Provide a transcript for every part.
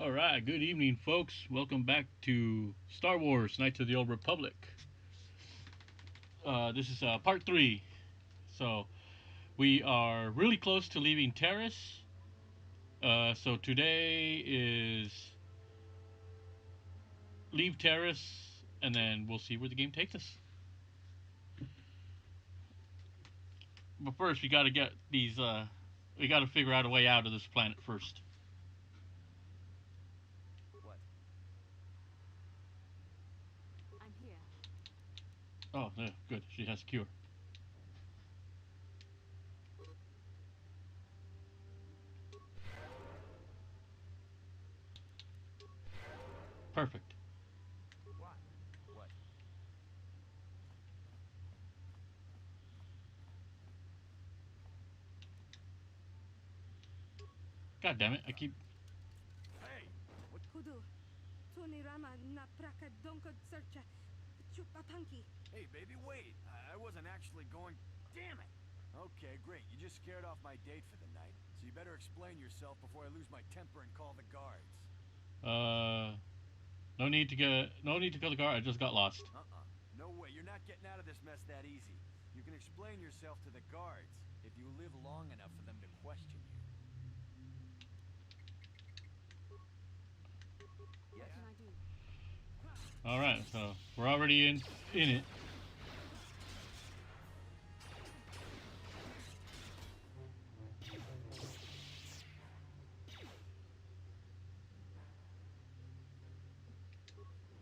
Alright, good evening, folks. Welcome back to Star Wars Knights of the Old Republic. This is part 3. So, we are really close to leaving Terrace. So, today is leave Terrace, and then we'll see where the game takes us. But first, we gotta get these, we gotta figure out a way out of this planet first. What? I'm here. Oh, yeah, good. She has a cure. Perfect. What? What? God damn it, I keep. Hey! What? Kudu. Tunirama na praka donko searcha. Chupatanki. Hey, baby, wait! I wasn't actually going. Damn it! Okay, great. You just scared off my date for the night, so you better explain yourself before I lose my temper and call the guards. No need to call the car. I just got lost. No way. You're not getting out of this mess that easy. You can explain yourself to the guards if you live long enough for them to question you. What can I do? All right, so we're already in it.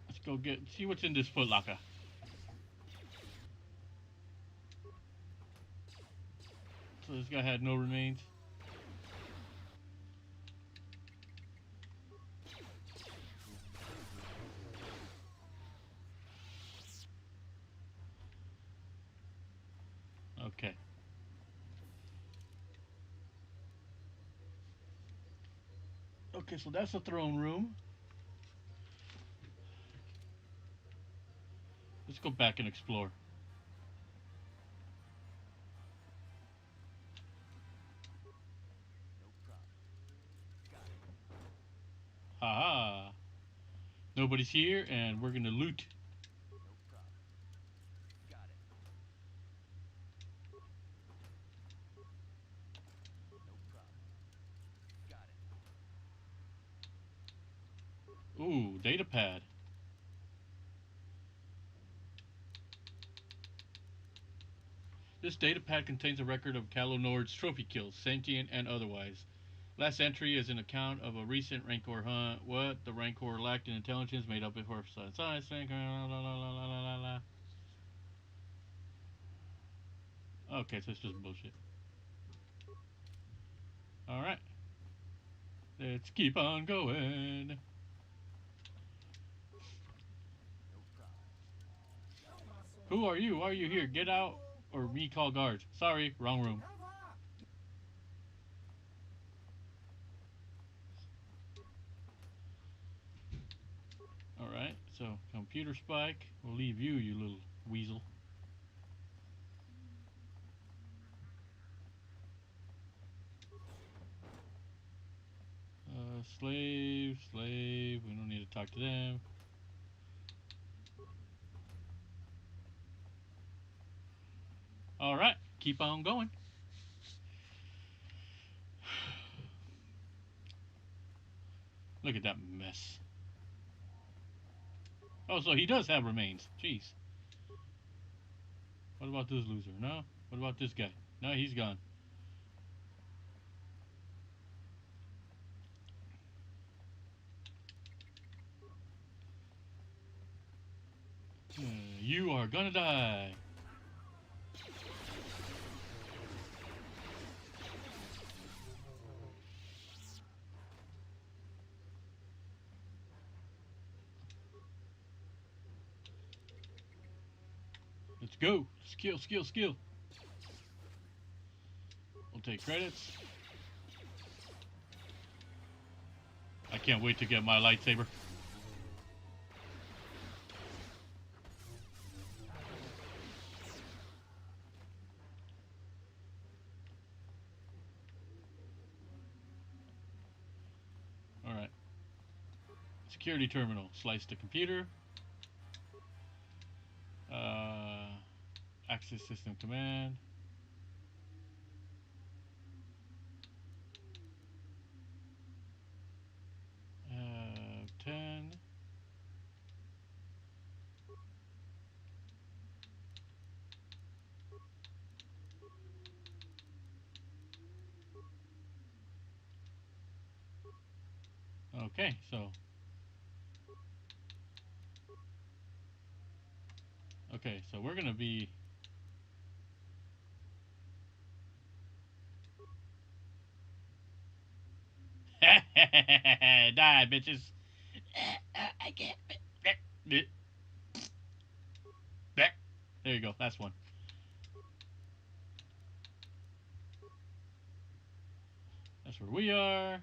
Let's go see what's in this footlocker. So this guy had no remains. Okay. Okay, so that's the throne room. Let's go back and explore. No problem. Got it. Haha. Nobody's here, and we're gonna loot. No problem. Got it. No problem. Got it. Ooh, data pad. This data pad contains a record of Calo Nord's trophy kills, sentient and otherwise. Last entry is an account of a recent Rancor hunt. What? The Rancor lacked in intelligence, made up before size. Okay, so it's just bullshit. Alright. Let's keep on going. No problem. Who are you? Why are you here? Get out or me call guards. Sorry, wrong room. Alright, so computer spike. We'll leave you, you little weasel. Slave. We don't need to talk to them. Alright, keep on going. Look at that mess. Oh, so he does have remains. Jeez. What about this loser? No? What about this guy? No, he's gone. You are gonna die. Let's go. Skill. We'll take credits. I can't wait to get my lightsaber. Alright. Security terminal. Slice the computer. Uh, access system command. Uh, 10. Okay, so. Okay, so we're gonna be. Die, bitches. I can't. There you go. That's one. That's where we are.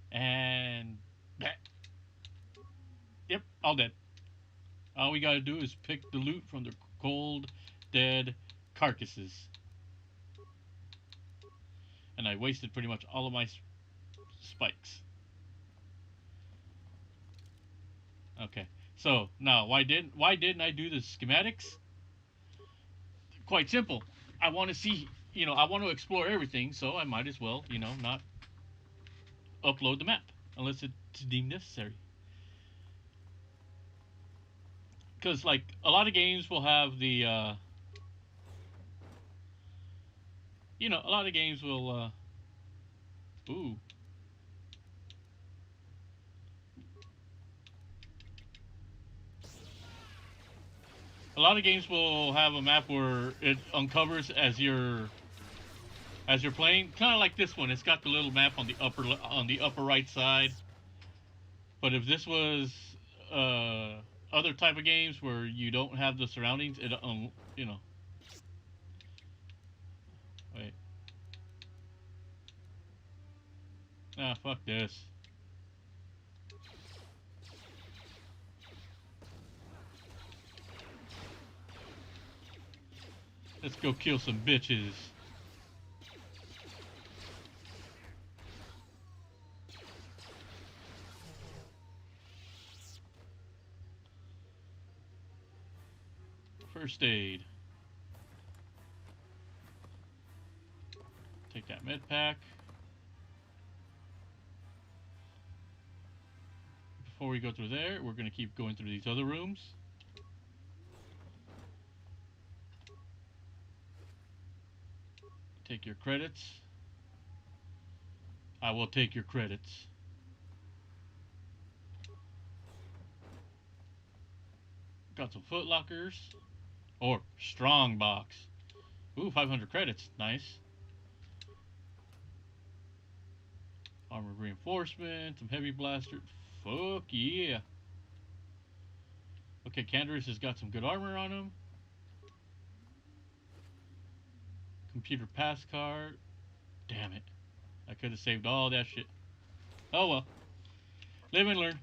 And. Yep, all dead. All we gotta do is pick the loot from the cold, dead carcasses. And I wasted pretty much all of my spikes. Okay. So now, why didn't I do the schematics? Quite simple. I want to see, I want to explore everything, so I might as well, not upload the map unless it's deemed necessary. Because like a lot of games will have the, a lot of games will, ooh, a lot of games will have a map where it uncovers as you're playing, kind of like this one. It's got the little map on the upper right side. But if this was other type of games where you don't have the surroundings, wait, fuck this. Let's go kill some bitches. First aid. Take that med pack. Before we go through there, we're going to keep going through these other rooms. Take your credits. I will take your credits. Got some foot lockers. Or strong box. Ooh, 500 credits. Nice. Armor reinforcement. Some heavy blaster. Fuck yeah. Okay, Canderous has got some good armor on him. Computer pass card. Damn it. I could have saved all that shit. Oh well. Live and learn.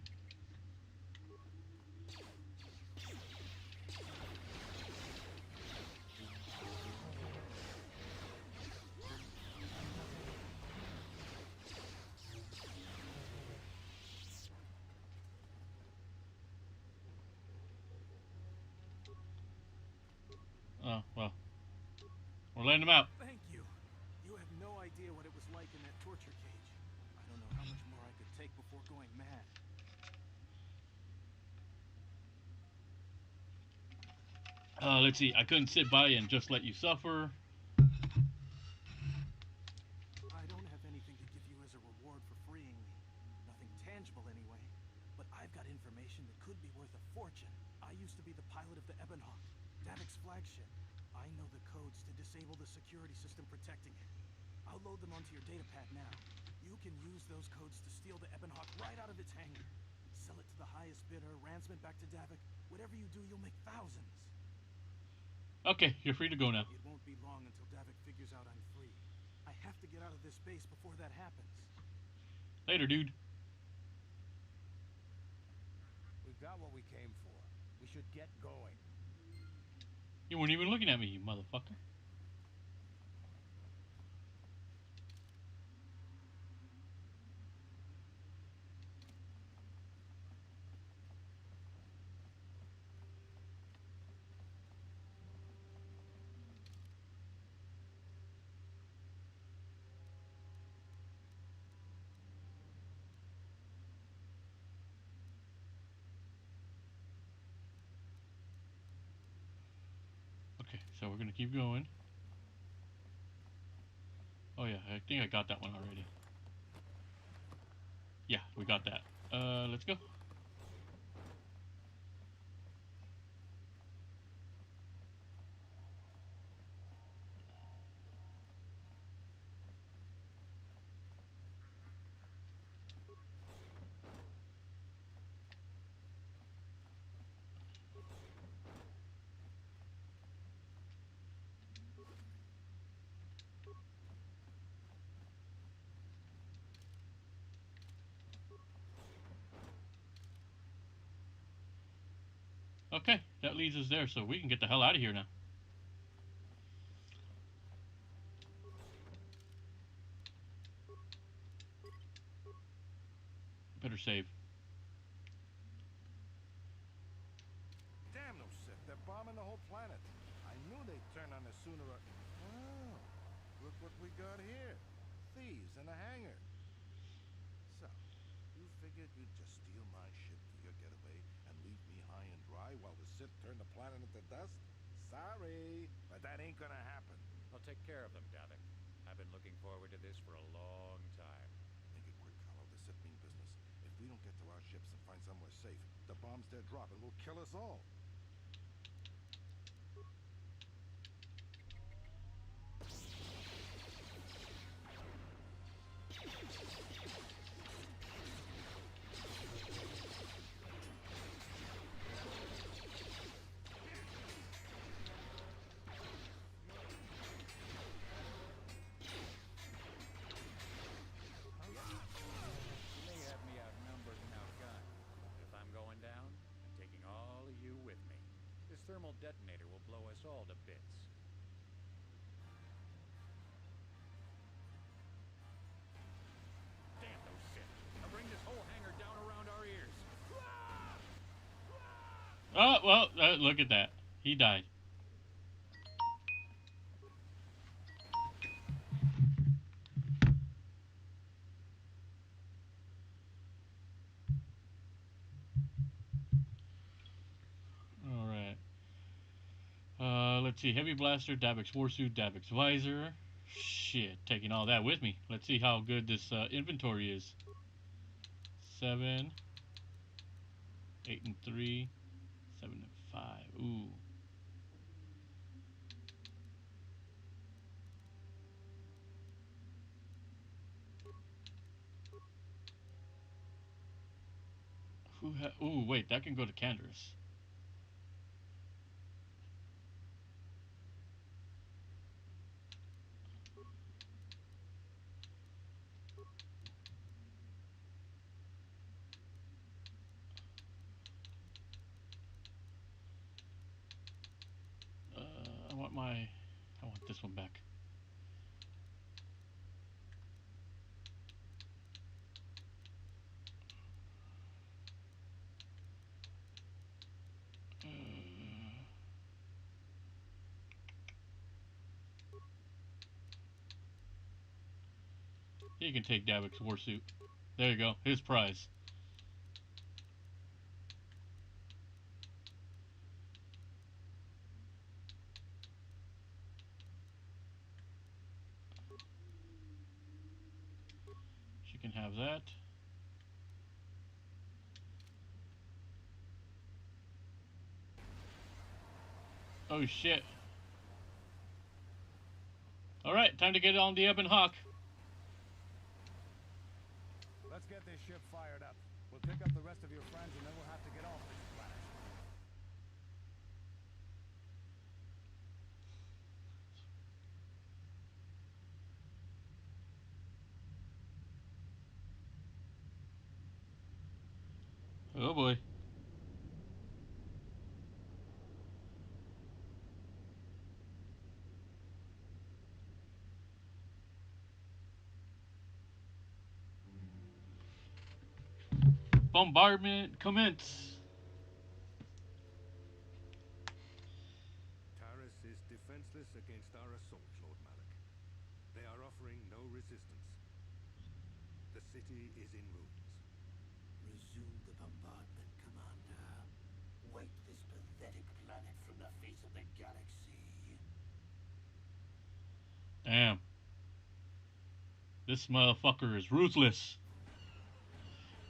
Oh, well. We're letting him out. Thank you. You have no idea what it was like in that torture cage. I don't know how much more I could take before going mad. Let's see. I couldn't sit by and just let you suffer. I don't have anything to give you as a reward for freeing me. Nothing tangible anyway. But I've got information that could be worth a fortune. I used to be the pilot of the Ebonhawk, Davik's flagship. I know the codes to disable the security system protecting it. I'll load them onto your datapad now. You can use those codes to steal the Ebonhawk right out of its hangar. Sell it to the highest bidder, ransom it back to Davik. Whatever you do, you'll make thousands. Okay, you're free to go now. It won't be long until Davik figures out I'm free. I have to get out of this base before that happens. Later, dude. We've got what we came for. We should get going. You weren't even looking at me, you motherfucker. Okay, so we're gonna keep going. Oh yeah, I think I got that one already. Yeah, we got that. Let's go. Okay, that leads us there, so we can get the hell out of here now. Better save. Damn those Sith. They're bombing the whole planet. I knew they'd turn on us sooner or... Oh, look what we got here. Thieves in a hangar. So, you figured you'd just steal my ship for your getaway and leave me high and dry while the Sith turn the planet into dust? Sorry, but that ain't gonna happen. I'll take care of them, Davik. I've been looking forward to this for a long time. Make it quick, Carlo. The Sith mean business. If we don't get to our ships and find somewhere safe, the bombs they're dropping will kill us all. You may have me outnumbered and outgunned, but if I'm going down, I'm taking all of you with me. This thermal detonator will blow us all to bits. Damn those Sith! I'll bring this whole hangar down around our ears. Oh, well, look at that. He died. Alright. Let's see. Heavy blaster, Davik's warsuit, Davik's visor. Shit, taking all that with me. Let's see how good this inventory is. 7, 8 and 3, 7 and 5. Ooh. Ooh, wait, that can go to Canderous. I want this one back. He can take Davik's warsuit. There you go, his prize. She can have that. Oh shit. Alright, time to get on the Ebon Hawk. Let's get this ship fired up. We'll pick up the rest of your friends and then we'll have to get off this planet. Oh boy. Bombardment commence. Taris is defenseless against our assault, Lord Malik. They are offering no resistance. The city is in ruins. Resume the bombardment, Commander. Wipe this pathetic planet from the face of the galaxy. Damn. This motherfucker is ruthless.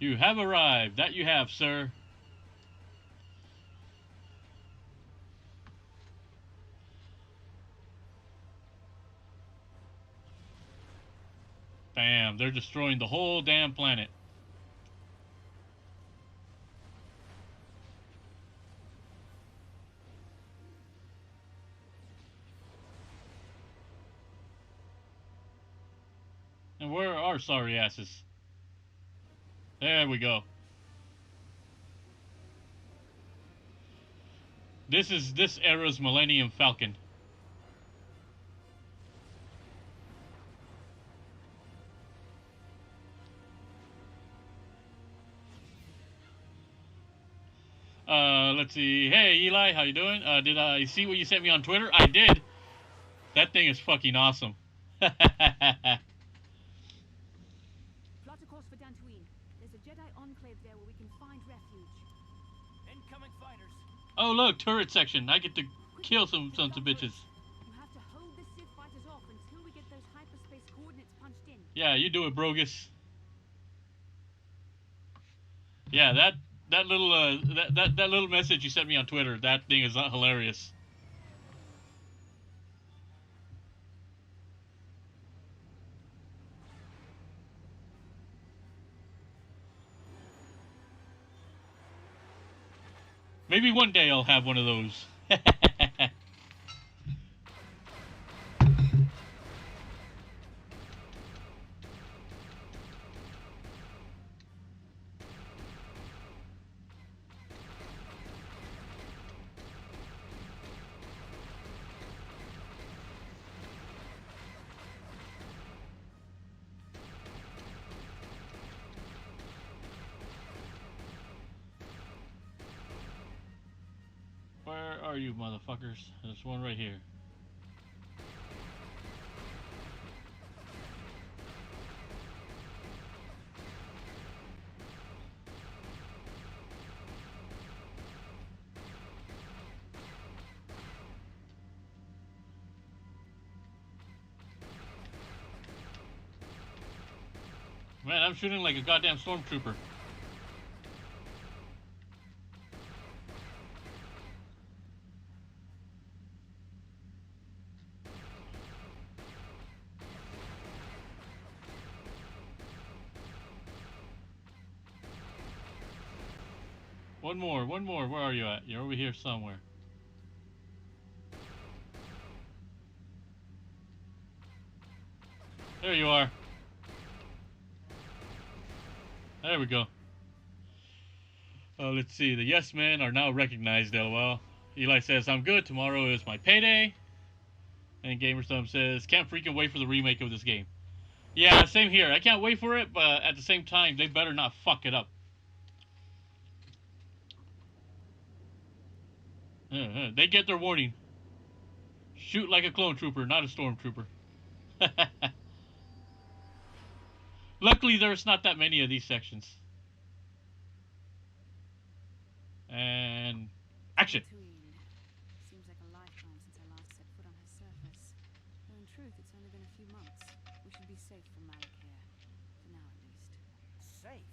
You have arrived. That you have, sir. Bam. They're destroying the whole damn planet. And where are our sorry asses? There we go. This is this era's Millennium Falcon. Let's see. Hey, Eli, how you doing? Did I see what you sent me on Twitter? I did. That thing is fucking awesome. Plot a course for Dantooine. There's a Jedi enclave there where we can find refuge. Incoming fighters. Oh, look, turret section. I get to kill some sons of bitches. You have to hold the Sith fighters off until we get those hyperspace coordinates punched in. Yeah, you do it, Brogus. Yeah, that little that little message you sent me on Twitter. That thing is hilarious. Maybe one day I'll have one of those. Where are you, motherfuckers? There's one right here. Man, I'm shooting like a goddamn stormtrooper. One more, one more. Where are you at? You're over here somewhere. There you are. There we go. Let's see. The yes men are now recognized, LOL. Eli says, I'm good. Tomorrow is my payday. And GamerStorm says, can't freaking wait for the remake of this game. Yeah, same here. I can't wait for it, but at the same time, they better not fuck it up. They get their warning. Shoot like a clone trooper, not a stormtrooper. Luckily, there's not that many of these sections. And action. Dantooine. Seems like a lifetime since I last set foot on her surface. Though in truth, it's only been a few months. We should be safe from Malik here. For now, at least. Safe?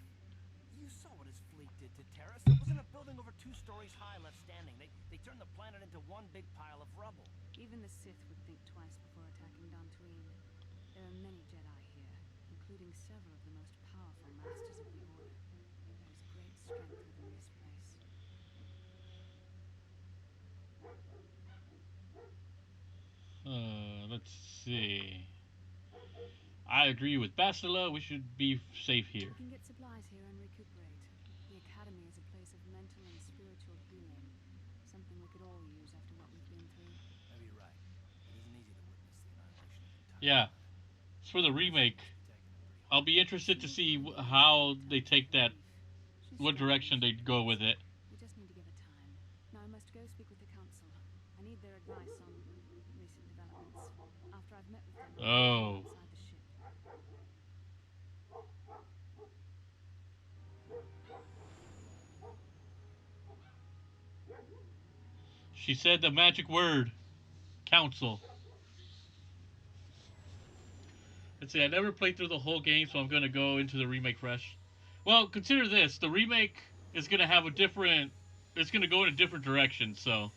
You saw what his fleet did to Terrace. There wasn't a building over 2 stories high left standing. They turned the planet into one big pile of rubble. Even the Sith would think twice before attacking Dantooine. There are many Jedi here, including several of the most powerful masters of the Order. There is great strength within this place. Let's see. I agree with Bastila. We should be safe here. We can get supplies here and recuperate. The Academy is a place Yeah, it's for the remake. Must be taking it pretty I'll hard. be interested to Seems see like the how Tactical they take that, relief. She's what struggling direction with they go with pregnancy. it. We just need to give her time. Now I must go speak with the council. I need their advice on recent developments. After I've met with them, I'll meet you Oh, outside the ship. she said the magic word, council. Let's see, I never played through the whole game, so I'm gonna go into the remake fresh. Well, consider this: the remake is gonna have a different. It's gonna go in a different direction. So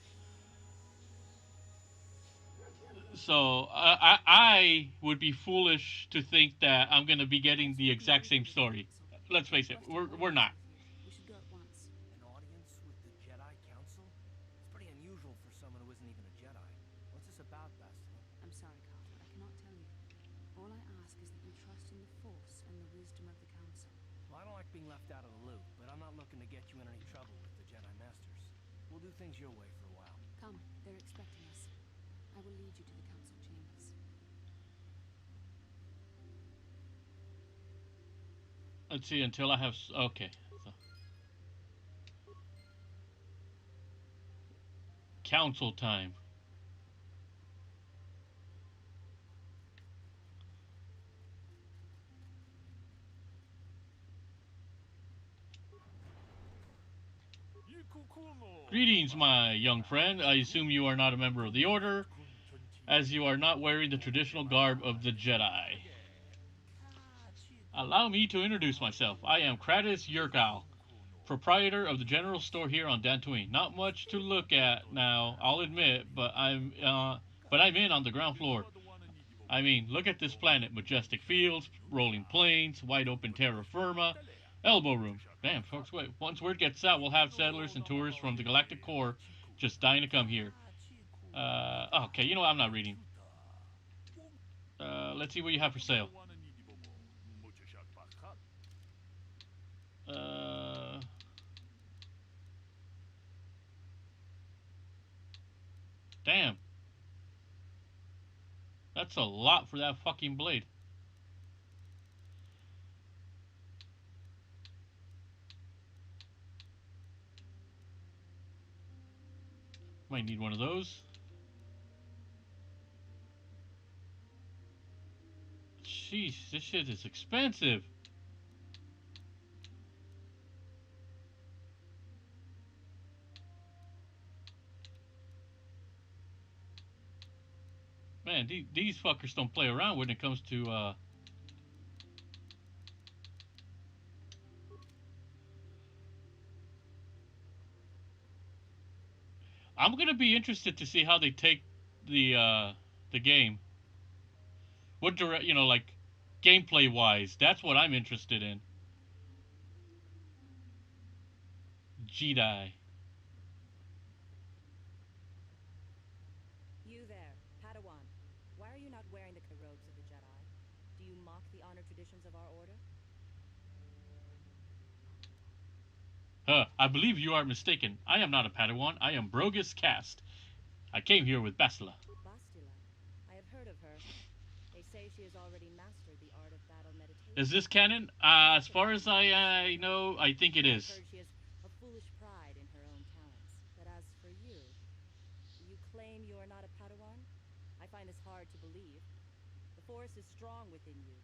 I would be foolish to think that I'm gonna be getting I've the spoken exact same briefly with the story. council. Let's They've face it, requested an we're audience not. with you. We should go at once. An audience with the Jedi Council? It's pretty unusual for someone who isn't even a Jedi. What's this about, Bastila? I'm sorry, Carter. I cannot tell you. All I ask is that you trust in the Force and the wisdom of the council. Well, I don't like being left out of the loop, but I'm not looking to get you in any trouble with the Jedi Masters. We'll do things your way for a while. Come, they're expecting us. I will lead you to the council chambers. Let's see until I have. Okay. So, council time. Greetings, my young friend. I assume you are not a member of the Order, as you are not wearing the traditional garb of the Jedi. Allow me to introduce myself. I am Kratos Yurkal, proprietor of the general store here on Dantooine. Not much to look at now, I'll admit, but I'm in on the ground floor. I mean, look at this planet: majestic fields, rolling plains, wide open terra firma, elbow room. Damn, folks, wait. Once word gets out, we'll have settlers and tourists from the galactic core just dying to come here. Okay, you know what? I'm not reading. Let's see what you have for sale. Uh, damn. That's a lot for that fucking blade. Might need one of those. Jeez, this shit is expensive. Man, these fuckers don't play around when it comes to, I'm gonna be interested to see how they take the game. What direct, like gameplay wise, that's what I'm interested in. Jedi. You there, Padawan. Why are you not wearing the robes of the Jedi? Do you mock the honor traditions of our order? I believe you are mistaken. I am not a Padawan. I am Brogus Cast. I came here with Bastila. Bastila. I have heard of her. They say she has already mastered the art of battle meditation. Is this canon? As far as I know, I think it I've is. heard she has a foolish pride in her own talents. But as for you, you claim you are not a Padawan? I find this hard to believe. The Force is strong within you.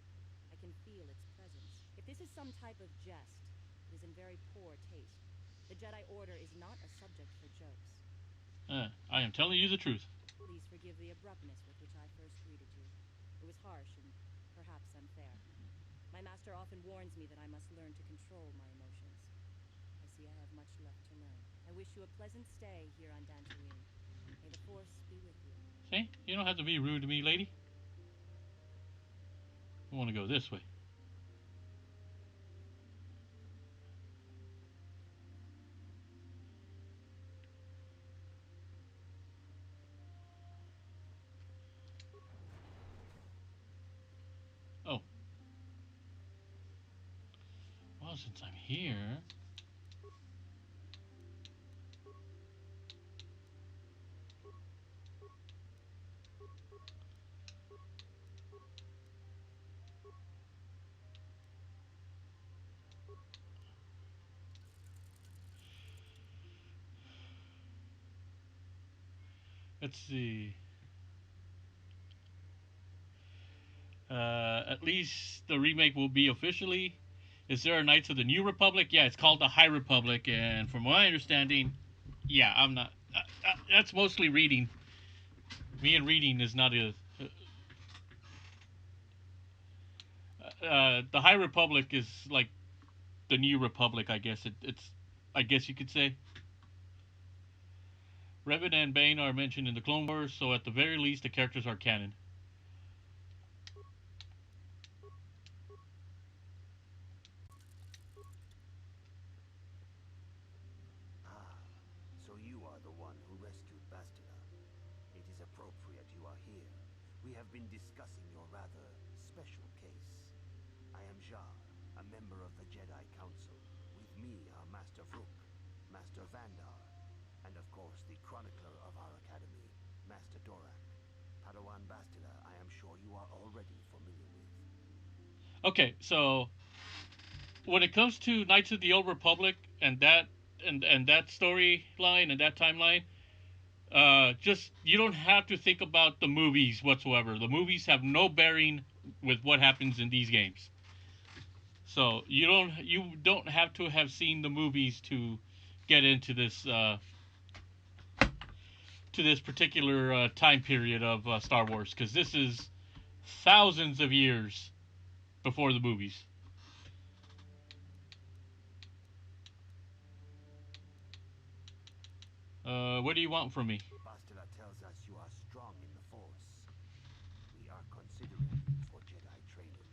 I can feel its presence. If this is some type of jest, it is in very poor taste. The Jedi Order is not a subject for jokes. I am telling you the truth. Please forgive the abruptness with which I first greeted you. It was harsh and perhaps unfair. My master often warns me that I must learn to control my emotions. I see I have much left to learn. I wish you a pleasant stay here on Dantooine. May the Force be with you. See? You don't have to be rude to me, lady. I want to go this way. Oh. Well, since I'm here... Let's see. At least the remake will be officially. Is there a Knights of the New Republic? Yeah, it's called the High Republic, and from my understanding, yeah, I'm not. That's mostly reading. Me and reading is not a. The High Republic is like the New Republic, I guess. It's, I guess you could say. Revan and Bane are mentioned in the Clone Wars, so at the very least, the characters are canon. Ah, so you are the one who rescued Bastila. It is appropriate you are here. We have been discussing your rather special case. I am Jar, a member of the Jedi Council. With me are Master Vrook, Master Vandar, and of course the chronicler of our academy, Master Dorak. Padawan Bastila, I am sure you are already familiar with. Okay, so when it comes to Knights of the Old Republic and that storyline and that timeline, just you don't have to think about the movies whatsoever. The movies have no bearing with what happens in these games. So you don't have to have seen the movies to get into this to this particular time period of Star Wars, because this is thousands of years before the movies. What do you want from me? Bastila tells us you are strong in the Force. We are considering you for Jedi training.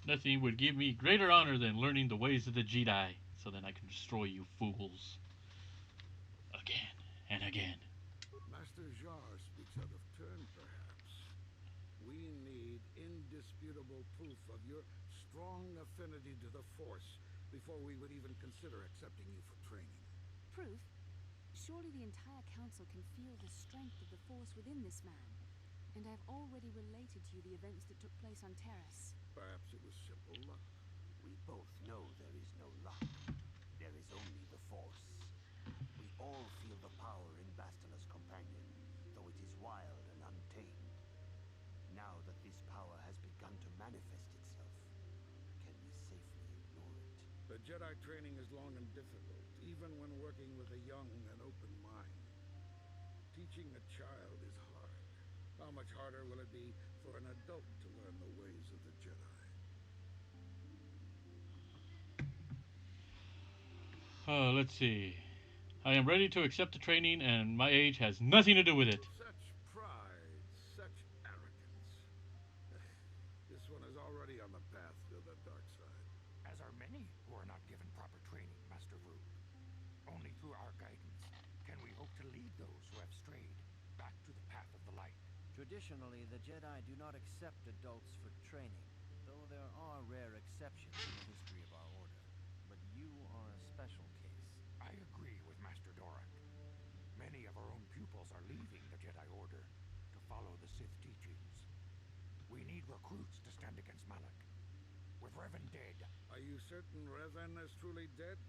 Nothing would give me greater honor than learning the ways of the Jedi, so that I can destroy you fools again and again. Master Jar speaks out of turn, perhaps. We need indisputable proof of your strong affinity to the Force before we would even consider accepting you for training. Proof? Surely the entire council can feel the strength of the Force within this man. And I've already related to you the events that took place on Terrace. Perhaps it was simple luck. We both know there is no luck. There is only the Force. We all feel the power in Bastila's companion, though it is wild and untamed. Now that this power has begun to manifest itself, can we safely ignore it? The Jedi training is long and difficult, even when working with a young and open mind. Teaching a child is hard. How much harder will it be for an adult to learn the ways of the Jedi? Let's see. I am ready to accept the training, and my age has nothing to do with it. Such pride, such arrogance. This one is already on the path to the dark side. As are many who are not given proper training, Master Vrook. Only through our guidance can we hope to lead those who have strayed back to the path of the light. Traditionally, the Jedi do not accept adults for training, though there are rare exceptions in the history of our order. But you are a special case. I agree with Master Dorak. Many of our own pupils are leaving the Jedi Order to follow the Sith teachings. We need recruits to stand against Malak. With Revan dead, Are you certain Revan is truly dead?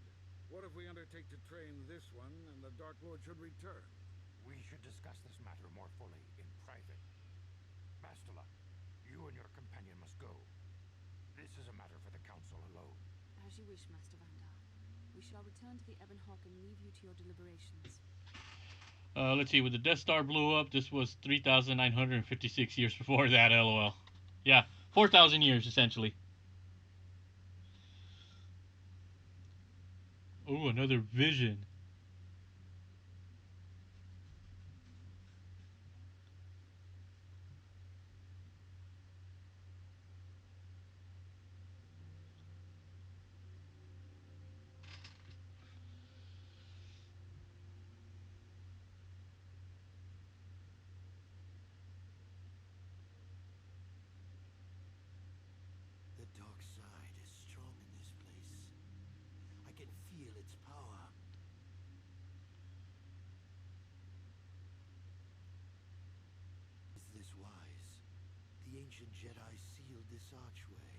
What if we undertake to train this one and the Dark Lord should return? we should discuss this matter more fully in private. Bastila, you and your companion must go. This is a matter for the Council alone. As you wish, Master Vandar. We shall return to the Ebon Hawk and leave you to your deliberations. Let's see. When the Death Star blew up, this was 3,956 years before that. LOL. Yeah, 4,000 years essentially. Oh, another vision. The dark side is strong in this place. I can feel its power. Is this wise? The ancient Jedi sealed this archway.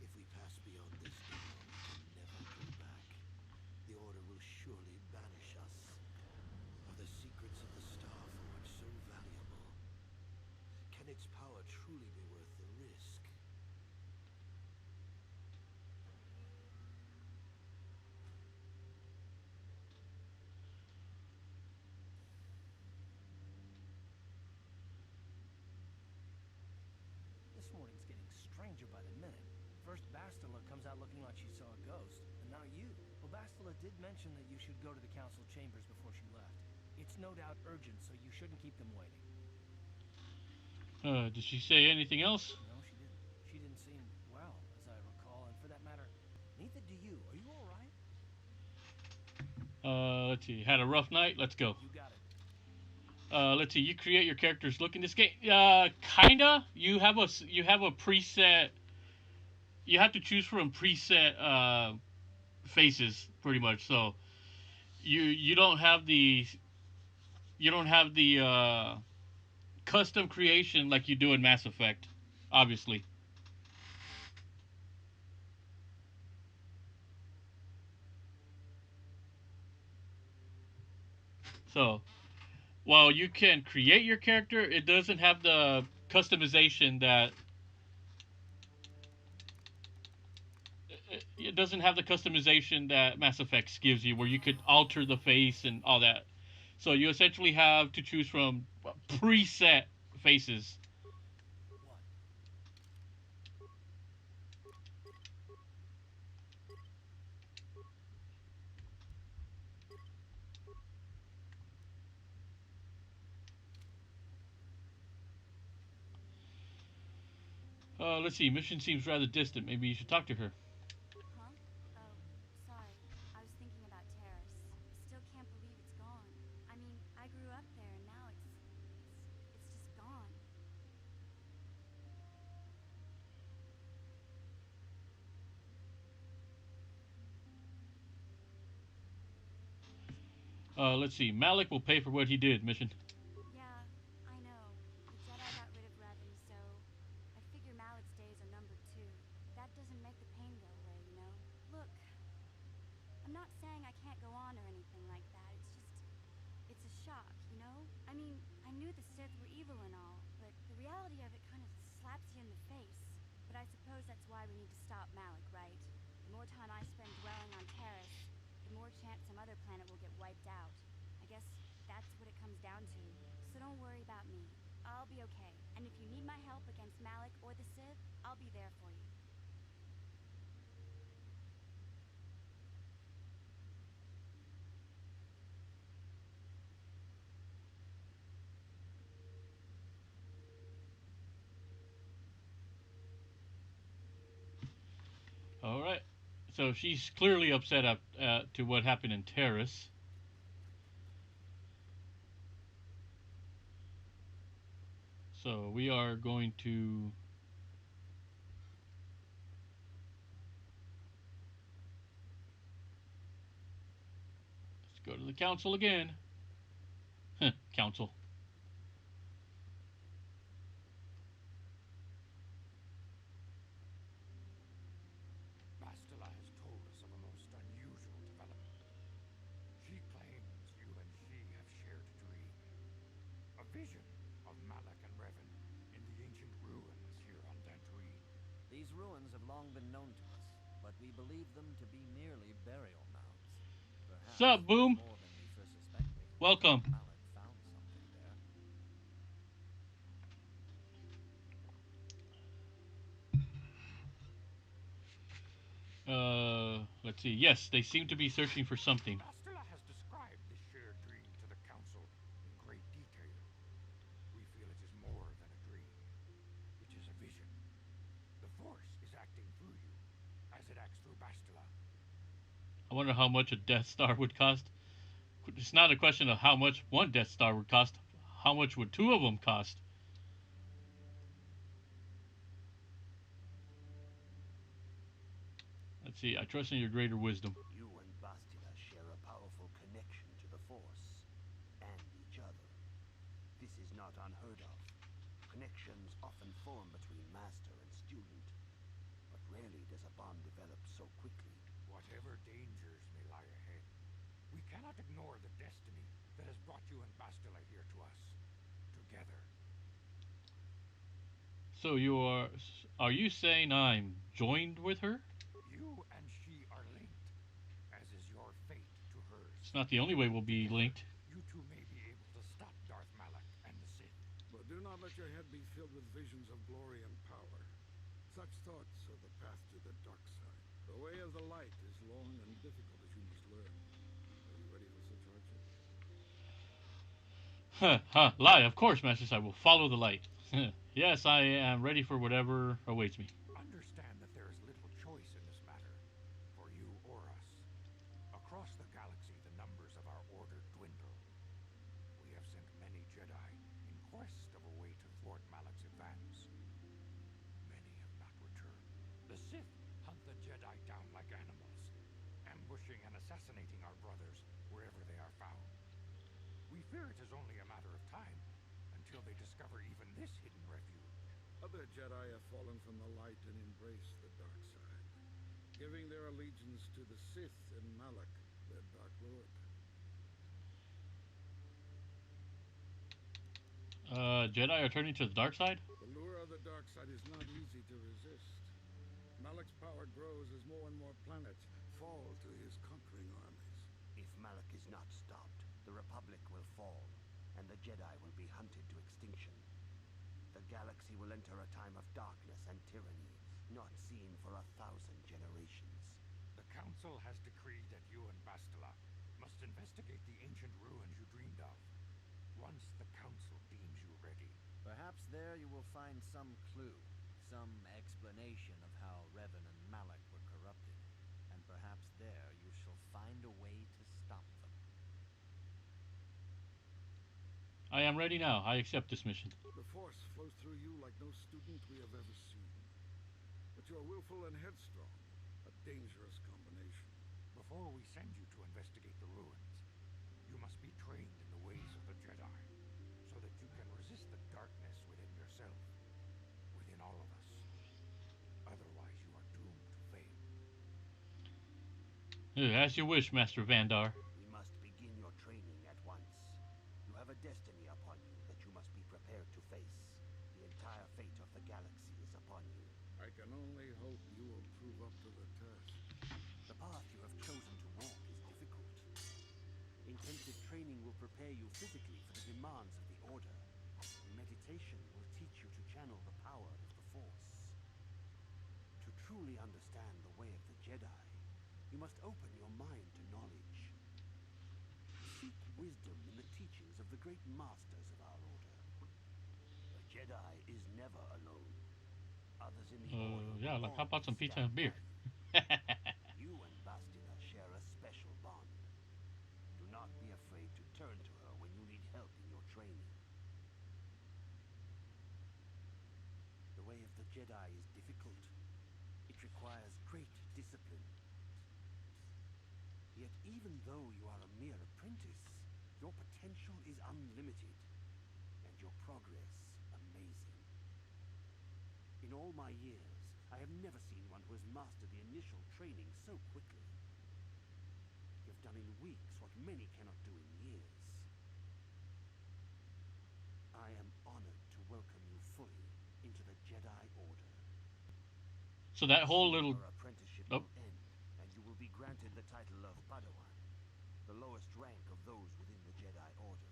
If we pass beyond this door, we can never go back. The Order will surely banish us. Can its power truly be worth the risk? This morning's getting stranger by the minute. First, Bastila comes out looking like she saw a ghost, and now you. Well, Bastila did mention that you should go to the council chambers before she left. It's no doubt urgent, so you shouldn't keep them waiting. Did she say anything else? No, she didn't. She didn't seem well, as I recall, and for that matter, neither do you. Are you all right? Let's see. Had a rough night. Let's go. You got it. Let's see. You create your character's look in this game. Kinda. You have a preset. You have to choose from preset faces, pretty much. So you don't have the custom creation like you do in Mass Effect, obviously. So while you can create your character, it doesn't have the customization that Mass Effect gives you, where you could alter the face and all that. So you essentially have to choose from preset faces. What? Let's see. Mission seems rather distant. Maybe you should talk to her. Huh? Oh, sorry. I was thinking about Terrace. I still can't believe it's gone. I mean, I grew up there and now it's just gone. Let's see. Malik will pay for what he did. Mission. Yeah, I know. The Jedi got rid of Revan, so I figure Malik's days are numbered too. But that doesn't make the pain go away, you know? Look, I'm not saying I can't go on or anything like that. It's a shock, you know? I mean, I knew the Sith were evil and all, but the reality of it kind of slaps you in the face. But I suppose that's why we need to stop Malik, right? The more time I spend dwelling on Terrace, the more chance some other planet will get wiped out. I guess that's what it comes down to. So don't worry about me. I'll be okay. And if you need my help against Malik or the Sith, I'll be there for you. All right. So she's clearly upset up to what happened in Terrace. So we are going to let's go to the council again. Council. Bastila has told us of a most unusual development. She claims you and she have shared a dream. A vision of Malak and Revan in the ancient ruins here on Dantooine. These ruins have long been known to us, but we believe them to be merely burial mounds. Perhaps Sup, Boom? more than we first suspected. Welcome. Malik found something there. Let's see. Yes, they seem to be searching for something. Bastila has described this shared dream to the Council in great detail. We feel it is more than a dream. It is a vision. The Force is acting through you, as it acts through Bastila. I wonder how much a Death Star would cost. It's not a question of how much one Death Star would cost. How much would two of them cost? Let's see. I trust in your greater wisdom. You and Bastila share a powerful connection to the Force and each other. This is not unheard of. Connections often form between master and student, but rarely does a bond develop so quickly. Whatever dangers may lie ahead, we cannot ignore the destiny that has brought you and Bastila here to us, together. So are you saying I'm joined with her? You and she are linked, as is your fate to hers. It's not the only way we'll be Together, linked. you two may be able to stop Darth Malak and the Sith. But do not let your head be filled with visions of glory and power. Such thoughts are the path to the dark side. The way of the light is long and difficult as you must learn. Are you ready for such hardship? Huh, huh, lie, of course, Master. I will follow the light. Yes, I am ready for whatever awaits me. Understand that there is little choice in this matter, for you or us. Across the galaxy, the numbers of our order dwindle. We have sent many Jedi in quest of a way to thwart Malak's advance. Many have not returned. The Sith hunt the Jedi down like animals, ambushing and assassinating our brothers wherever they are found. We fear it is only a matter of time until they discover even this hidden refuge. Other Jedi have fallen from the light and embraced the dark side, giving their allegiance to the Sith and Malak, their Dark Lord. Jedi are turning to the dark side? The lure of the dark side is not easy to resist. Malak's power grows as more and more planets fall to his conquering armies. If Malak is not stopped, the Republic will fall, and the Jedi will be hunted to extinction. The galaxy will enter a time of darkness and tyranny, not seen for 1,000 generations. The Council has decreed that you and Bastila must investigate the ancient ruins you dreamed of. Once the Council deems you ready. Perhaps there you will find some clue, some explanation of how Revan and Malak were corrupted. And perhaps there you shall find a way to stop them. I am ready now. I accept this mission. The Force flows through you like no student we have ever seen. But you are willful and headstrong, a dangerous combination. Before we send you to investigate the ruins, you must be trained in the ways of the Jedi, so that you can resist the darkness within yourself, within all of us. Otherwise, you are doomed to fail. As you wish, Master Vandar. We must begin your training at once. You have a destiny upon you that you must be prepared to face. The entire fate of the galaxy is upon you. I can only hope you will prove up to the test. The path you have chosen to walk is difficult. Intensive training will prepare you physically for the demands of the Order. Meditation will teach you to channel the power of the Force. To truly understand the way of the Jedi, you must open your mind to knowledge. Seek wisdom in the teachings of the great masters of our Order. A Jedi is never alone. Others in the Order Yeah, will like how about some always pizza stand and beer? by you. You and Bastila share a special bond. Do not be afraid to turn to her when you need help in your training. The way of the Jedi is difficult. It requires great discipline. Yet even though you are a mere apprentice, your potential is unlimited, and your progress amazing. In all my years, I have never seen one who has mastered the initial training so quickly. You've done in weeks what many cannot do in years. I am honored to welcome you fully into the Jedi Order. So that whole little... Your apprenticeship Oh. will end, and you will be granted the title of Padawan, the lowest rank of those within the Jedi Order.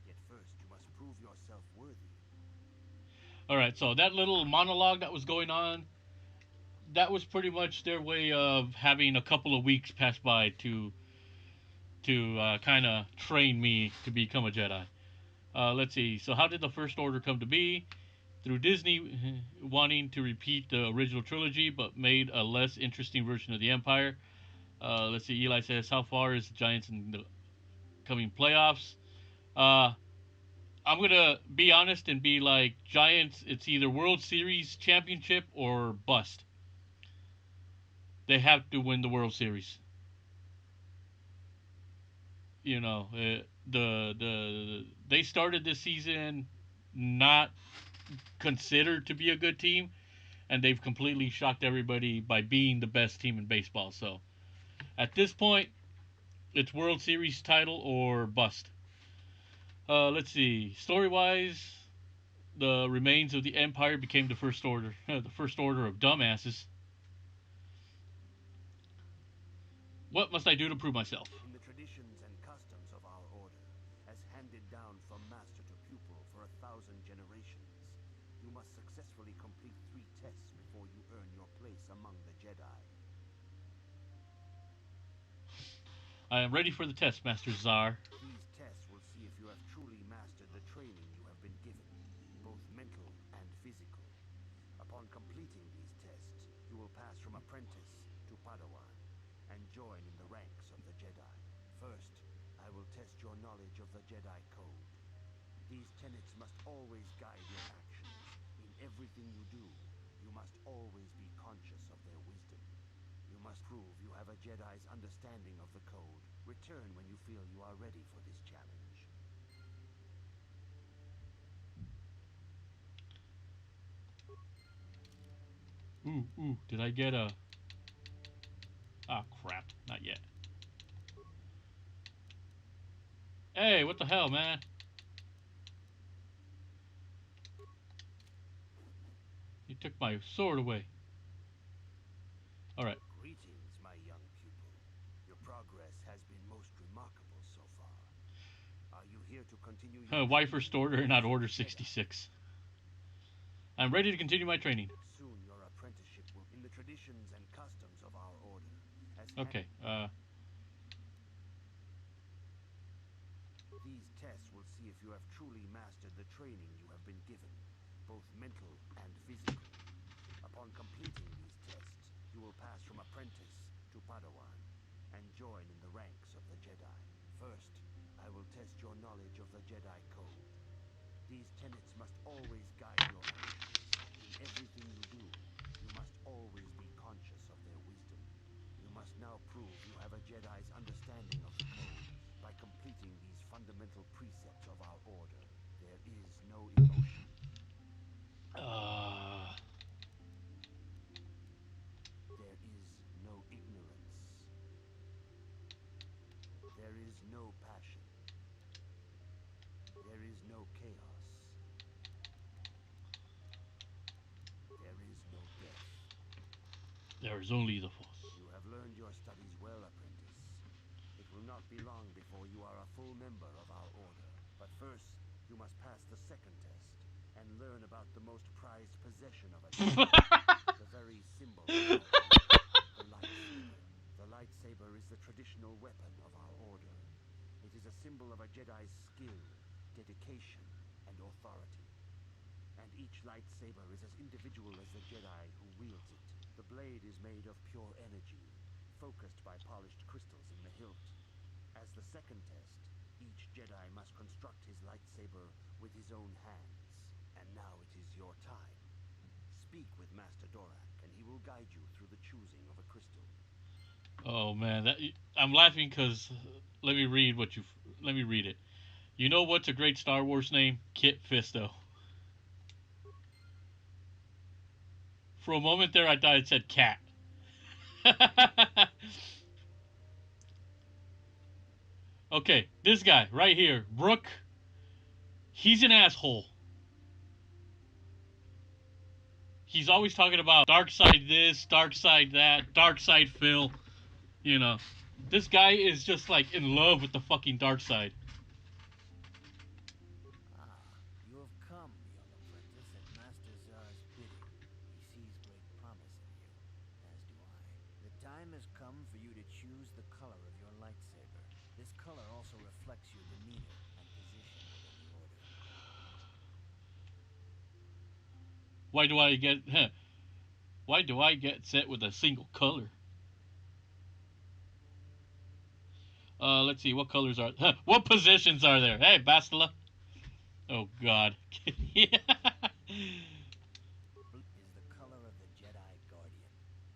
Yet first, you must prove yourself worthy. Alright, so that little monologue that was going on, that was pretty much their way of having a couple of weeks pass by to kind of train me to become a Jedi. Let's see. So how did the First Order come to be? Through Disney wanting to repeat the original trilogy, but made a less interesting version of the Empire. Let's see. Eli says, "How far is the Giants in the coming playoffs?" Uh, I'm gonna be honest and be like, Giants. It's either World Series championship or bust. They have to win the World Series. You know, they started this season not considered to be a good team, and they've completely shocked everybody by being the best team in baseball. So at this point, it's World Series title or bust. Let's see. Story wise, the remains of the Empire became the First Order. The First Order of dumbasses. What must I do to prove myself? In the traditions and customs of our order, as handed down from master to pupil for 1,000 generations, you must successfully complete 3 tests before you earn your place among the Jedi. I am ready for the test, Master Czar. These tests will see if you have truly mastered the training you have been given, both mental and physical. Upon completing these tests, you will pass from apprentice to Padawan and join in the ranks of the Jedi. First, I will test your knowledge of the Jedi Code. These tenets must always guide your actions. In everything you do, you must always be conscious of their wisdom. You must prove you have a Jedi's understanding of the code. Return when you feel you are ready for this challenge. Ooh, did I get a... Ah, crap. Not yet. Hey, what the hell, man? You took my sword away. Alright. Greetings, my young pupil. Your progress has been most remarkable so far. Are you here to continue your Why First Order, not Order 66? I'm ready to continue my training. Soon your apprenticeship will in the traditions and customs of our order. Okay, These tests will see if you have truly mastered the training you have been given, both mental and physical. Upon completing these tests, you will pass from apprentice to Padawan and join in the ranks of the Jedi. First, I will test your knowledge of the Jedi Code. These tenets must always guide your actions. In everything you do, you must always be conscious of their wisdom. You must now prove you have a Jedi's understanding of the code by completing these fundamental precepts of our order. There is no emotion. There is no ignorance. There is no passion. There is no chaos. There is no death. There is only the Force. You have learned your studies well, apprentice. It will not be long before you are a full member of our order. But first, you must pass the second test and learn about the most prized possession of a Jedi, the very symbol of our order, the lightsaber. The lightsaber is the traditional weapon of our order. It is a symbol of a Jedi's skill, dedication, and authority. And each lightsaber is as individual as the Jedi who wields it. The blade is made of pure energy, focused by polished crystals in the hilt. As the second test, each Jedi must construct his lightsaber with his own hands. And now it is your time. Speak with Master Dorak, and he will guide you through the choosing of a crystal. Oh man, I'm laughing because let me read it. You know what's a great Star Wars name? Kit Fisto. For a moment there, I thought it said cat. Okay, this guy right here, Brooke. He's an asshole. He's always talking about dark side this, dark side that, dark side Phil. You know, this guy is just like in love with the fucking dark side. You have come, young apprentice, at Master Zar's bidding. He sees great promise in you, as do I. The time has come for you to choose the color of your lightsaber. This color also reflects your demeanor and position within the order. Why do I get set with a single color? Let's see, what colors are... what positions are there? Hey, Bastila. Oh, God. Is the color of the Jedi Guardian.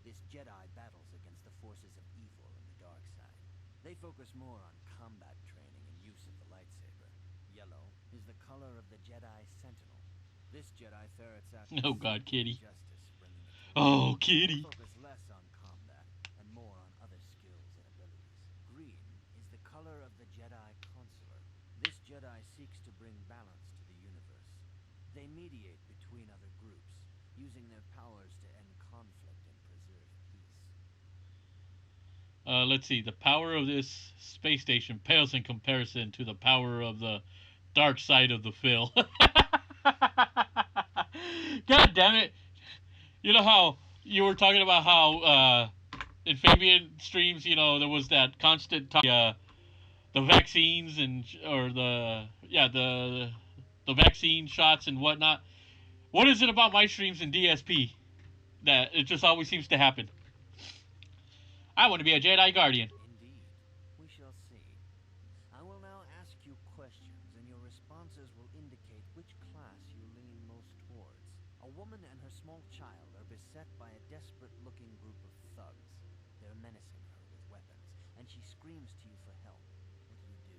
This Jedi battles against the forces of evil and the dark side. They focus more on combat training and use of the lightsaber. Yellow is the color of the Jedi Sentinel. This Jedi ferrets out Oh, God, Kitty. justice, bringing it to Oh, Kitty. They focus less on combat and more on other skills and abilities. Green is the color of the Jedi Consular. This Jedi seeks to bring balance to the universe. They mediate Let's see. The power of this space station pales in comparison to the power of the dark side of the Phil. God damn it! You know how you were talking about how in Fabian streams, there was that constant talk, the vaccines and or the vaccine shots and whatnot. What is it about my streams in DSP that it just always seems to happen? I want to be a Jedi Guardian. Indeed. We shall see. I will now ask you questions, and your responses will indicate which class you lean most towards. A woman and her small child are beset by a desperate-looking group of thugs. They're menacing her with weapons, and she screams to you for help. What do you do?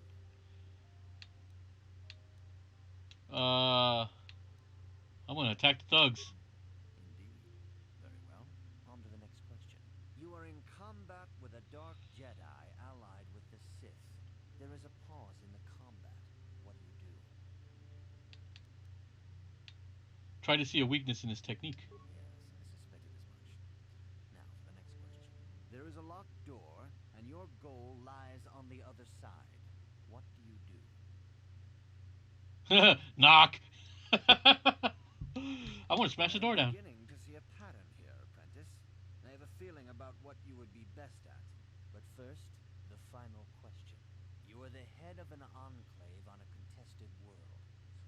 I'm gonna attack the thugs. Indeed. Very well. On to the next question. You are in combat with a dark Jedi allied with the Sith. There is a pause in the combat. What do you do? Try to see a weakness in his technique. Yes, I suspected as much. Now, for the next question. There is a locked door, and your goal lies on the other side. What do you do? Knock. I want to smash the door I'm down. beginning to see a pattern here, apprentice. I have a feeling about what you would be best at. But first, the final question. You are the head of an enclave on a contested world.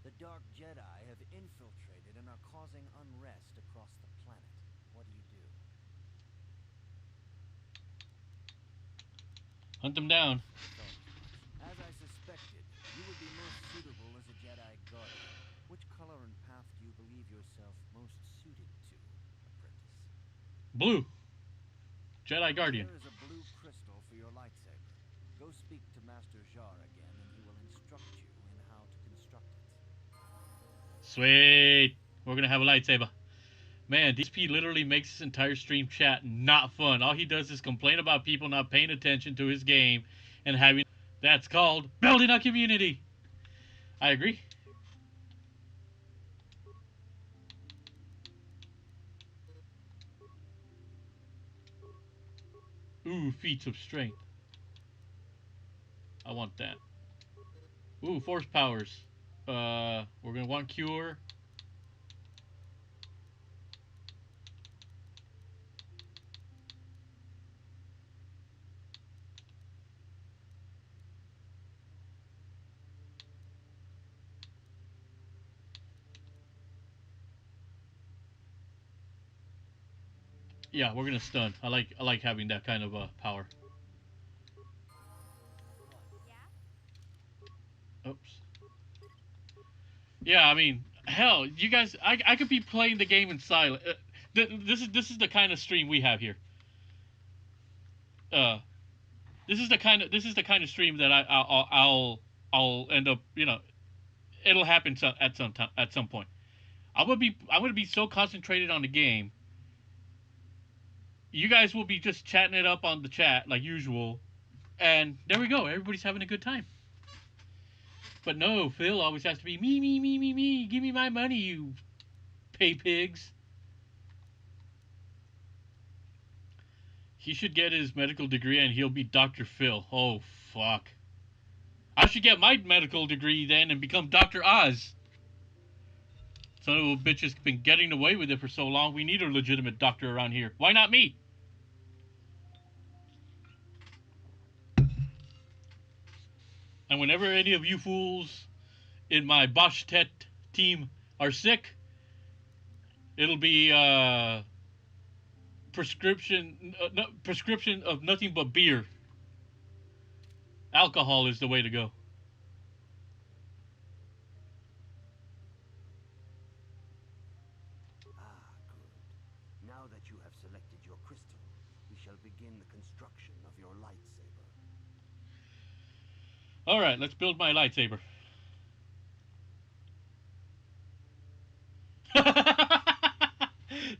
The Dark Jedi have infiltrated and are causing unrest across the planet. What do you do? Hunt them down. As I suspected, you would be most suitable as a Jedi Guardian. Which color and path do you believe yourself most suited to, apprentice? Blue. Jedi Guardian. There is a blue crystal for your lightsaber. Go speak to Master Jar again, and he will instruct you in how to construct it. Sweet. We're gonna have a lightsaber. Man, DSP literally makes this entire stream chat not fun. All he does is complain about people not paying attention to his game and having... That's called building a community. I agree. Ooh, feats of strength. I want that. Ooh, force powers. We're gonna want cure. Yeah, we're gonna stun. I like having that kind of power. Yeah? Oops. Yeah, I mean, hell, you guys, I could be playing the game in silent. This is the kind of stream we have here. This is the kind of stream that I'll end up, it'll happen at some time, at some point. I'm gonna be so concentrated on the game. You guys will be just chatting it up on the chat like usual, and there we go. Everybody's having a good time. But no, Phil always has to be me, me, me, me, me. Give me my money, you pay pigs. He should get his medical degree and he'll be Dr. Phil. Oh, fuck. I should get my medical degree then and become Dr. Oz. Son of a bitch has been getting away with it for so long. We need a legitimate doctor around here. Why not me? And whenever any of you fools in my Boschtet team are sick, it'll be prescription of nothing but beer. Alcohol is the way to go. Ah, good. Now that you have selected your crystal, we shall begin the construction of your lightsaber. Alright, let's build my lightsaber.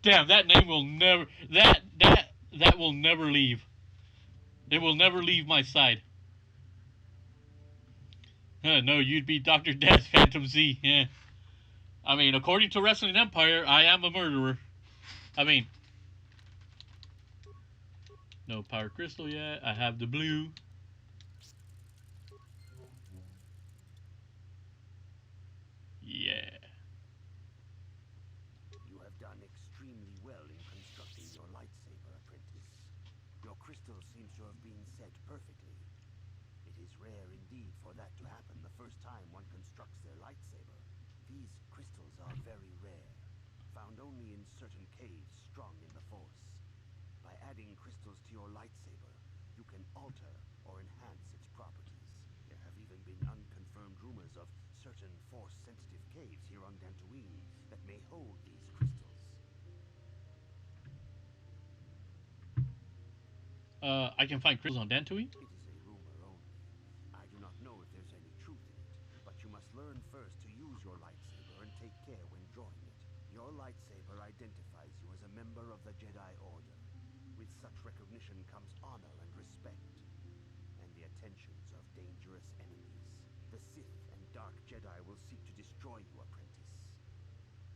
Damn, that name will never... That will never leave. It will never leave my side. No, you'd be Dr. Death, Phantom Z. Yeah. I mean, according to Wrestling Empire, I am a murderer. I mean... No power crystal yet. I have the blue. Yeah. You have done extremely well in constructing your lightsaber, apprentice. Your crystal seems to have been set perfectly. It is rare indeed for that to happen the first time one constructs their lightsaber. These crystals are very rare, found only in certain caves strong in the Force. By adding crystals to your lightsaber, you can alter or enhance its properties. There have even been unconfirmed rumors of certain Force-sensitive caves here on Dantooine that may hold these crystals. I can find crystals on Dantooine? It is a rumor only. I do not know if there's any truth in it, but you must learn first to use your lightsaber and take care when drawing it. Your lightsaber identifies you as a member of the Jedi Order. With such recognition comes honor and respect, and the attentions of dangerous enemies. The Sith and Dark Jedi will seek to destroy you, apprentice.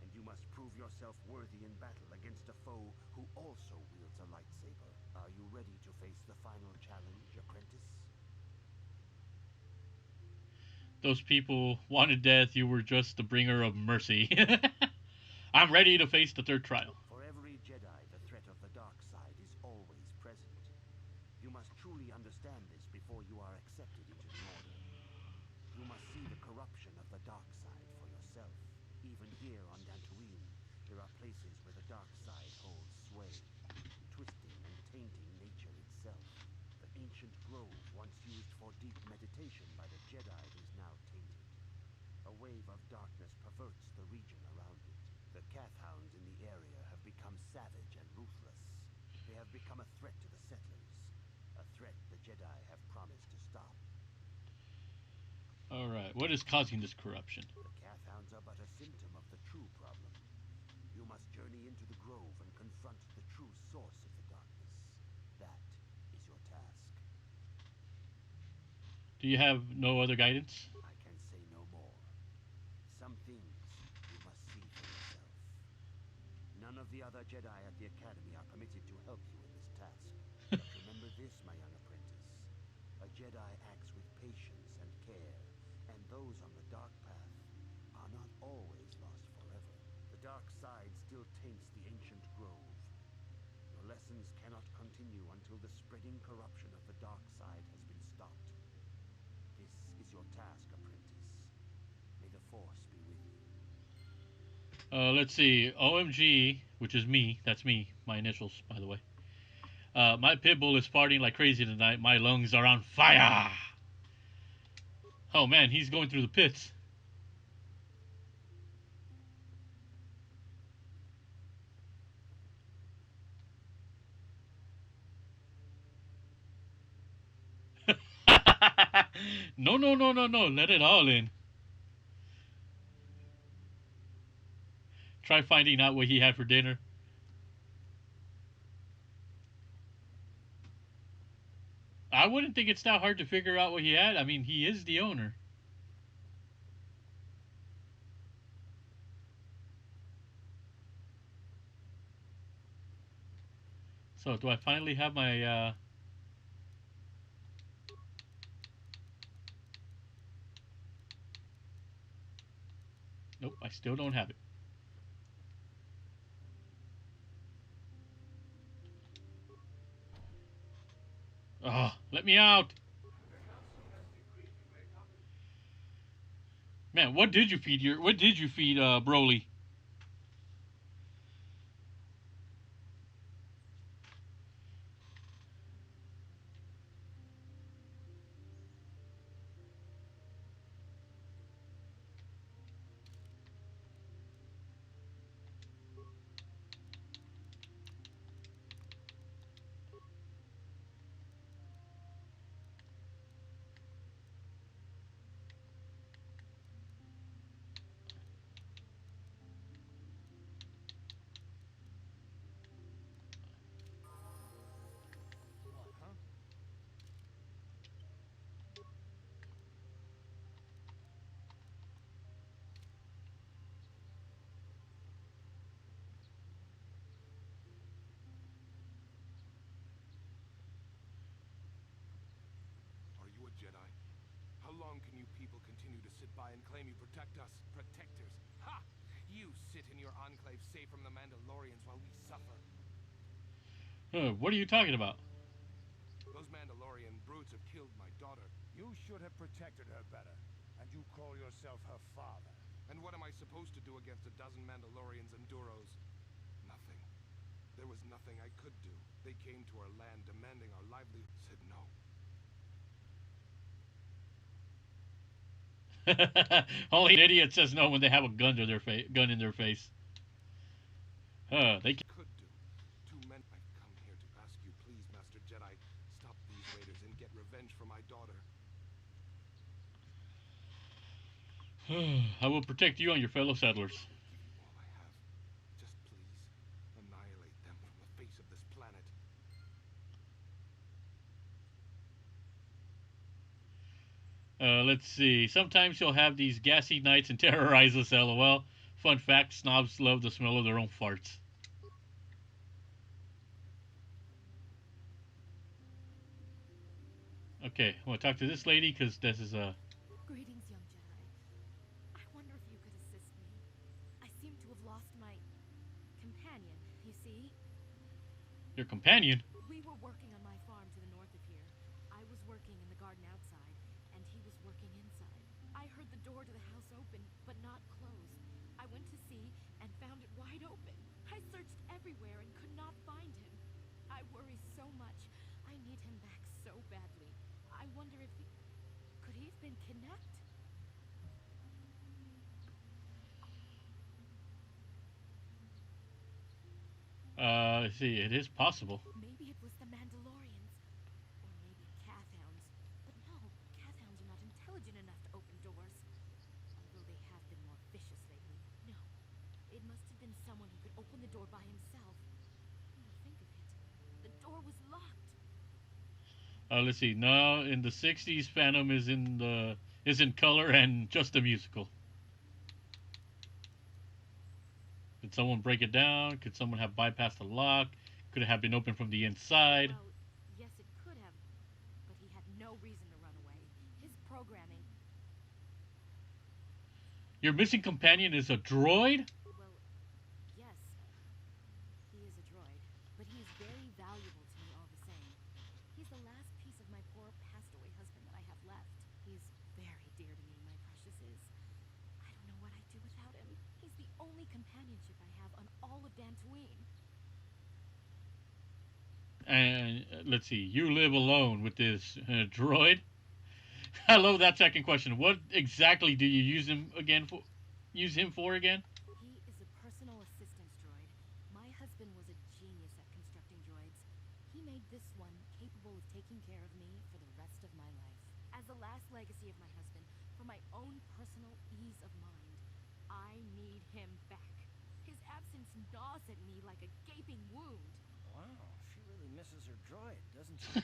And you must prove yourself worthy in battle against a foe who also wields a lightsaber. Are you ready to face the final challenge, apprentice? Those people wanted death. You were just the bringer of mercy. I'm ready to face the third trial. For every Jedi, the threat of the dark side is always present. You must truly understand this before you are accepted into the Order. You must see the corruption of the dark side for yourself. Even here on Dantooine, there are places where the dark side holds sway, twisting and tainting nature itself. The ancient grove, once used for deep meditation by the Jedi, is now tainted. A wave of darkness perverts the region around it. The Kath-hounds in the area have become savage and ruthless. They have become a threat to the settlers. A threat the Jedi have promised to stop. Alright, what is causing this corruption? The Kath-hounds are but a symptom of the true problem. You must journey into the grove and confront the true source of the darkness. That is your task. Do you have no other guidance? I can say no more. Some things you must see for yourself. None of the other Jedi at the Academy are permitted to help you in this task. But remember this, my young apprentice. A Jedi acts with patience and care, and those on the dark path are not always lost forever. The dark side still taints the ancient grove. Your lessons cannot continue until the spreading corruption of the dark side has been stopped. This is your task, apprentice. May the Force be with you. Let's see. OMG, which is me. That's me. My initials, by the way. My pit bull is farting like crazy tonight. My lungs are on fire. Oh man, he's going through the pits. No, no, no, no, no. Let it all in. Try finding out what he had for dinner. I wouldn't think it's that hard to figure out what he had. I mean, he is the owner. So, do I finally have my, Nope, I still don't have it. Oh, let me out. Man, what did you feed Broly? people continue to sit by and claim you protect us, protectors. Ha! You sit in your enclave safe from the Mandalorians while we suffer. What are you talking about? Those Mandalorian brutes have killed my daughter. You should have protected her better. And you call yourself her father. And what am I supposed to do against a dozen Mandalorians and Duros? Nothing. There was nothing I could do. They came to our land demanding our livelihood. Said no. Only an idiot says no when they have a gun to their gun in their face. They could do. Too many. I've come here to ask you, please, Master Jedi, stop these raiders and get revenge for my daughter. I will protect you and your fellow settlers. I'll give you all I have. Just please, annihilate them from the face of this planet. Let's see. Sometimes you'll have these gassy nights and terrorize us, lol. Fun fact, snobs love the smell of their own farts. Okay, I want to talk to this lady because this is a... Greetings, young Jedi. I wonder if you could assist me. I seem to have lost my companion, you see? Your companion? We were working on my farm to the north of here. I was working in the garden outside, and he was working inside. I heard the door to the house open, but not closed. I went to see and found it wide open. I searched everywhere and could not find him. I worry so much. I need him back so badly. I wonder if he... Could he have been kidnapped? Let's see, it is possible. Maybe it was the Mandalorians. Or maybe Cathhounds. But no, Cathhounds are not intelligent enough to open doors. Although they have been more vicious lately. No, it must have been someone who could open the door by himself. Come to think of it, the door was locked. Let's see. No, in the '60s, Phantom is in color and just a musical. Did someone break it down? Could someone have bypassed the lock? Could it have been opened from the inside? Well, yes, it could have, but he had no reason to run away. His programming. Your missing companion is a droid? Well, yes, he is a droid, but he is very valuable to me all the same. He's the last piece of my poor passed-away husband that I have left. He's very dear to me, my precious is. I don't know what I'd do without him. He's the only companionship I have on all of Dantooine. And let's see, you live alone with this droid? I love that second question. What exactly do you use him again for? Use him for again? He is a personal assistance droid. My husband was a genius at constructing droids. He made this one capable of taking care of me for the rest of my life. As the last legacy of my husband, for my own personal ease of mind, I need him back. His absence gnaws at me like a gaping wound. Wow, she really misses her droid, doesn't she? Please,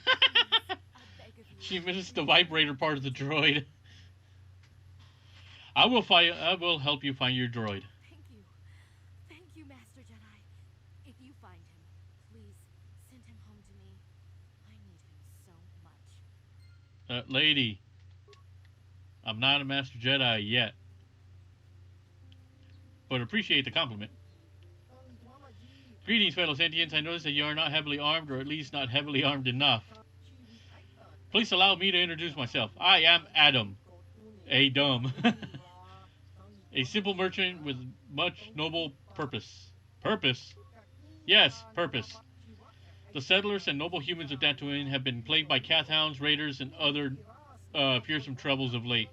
I beg of you. She misses the vibrator part of the droid. I will help you find your droid. Thank you. Thank you, Master Jedi. If you find him, please send him home to me. I need him so much. Lady, I'm not a Master Jedi yet. But appreciate the compliment. Greetings, fellow sentients. I notice that you are not heavily armed, or at least not heavily armed enough. Please allow me to introduce myself. I am Adam. Adam. A simple merchant with much noble purpose. Purpose? Yes, purpose. The settlers and noble humans of Dantooine have been plagued by Cathhounds, raiders, and other fearsome troubles of late.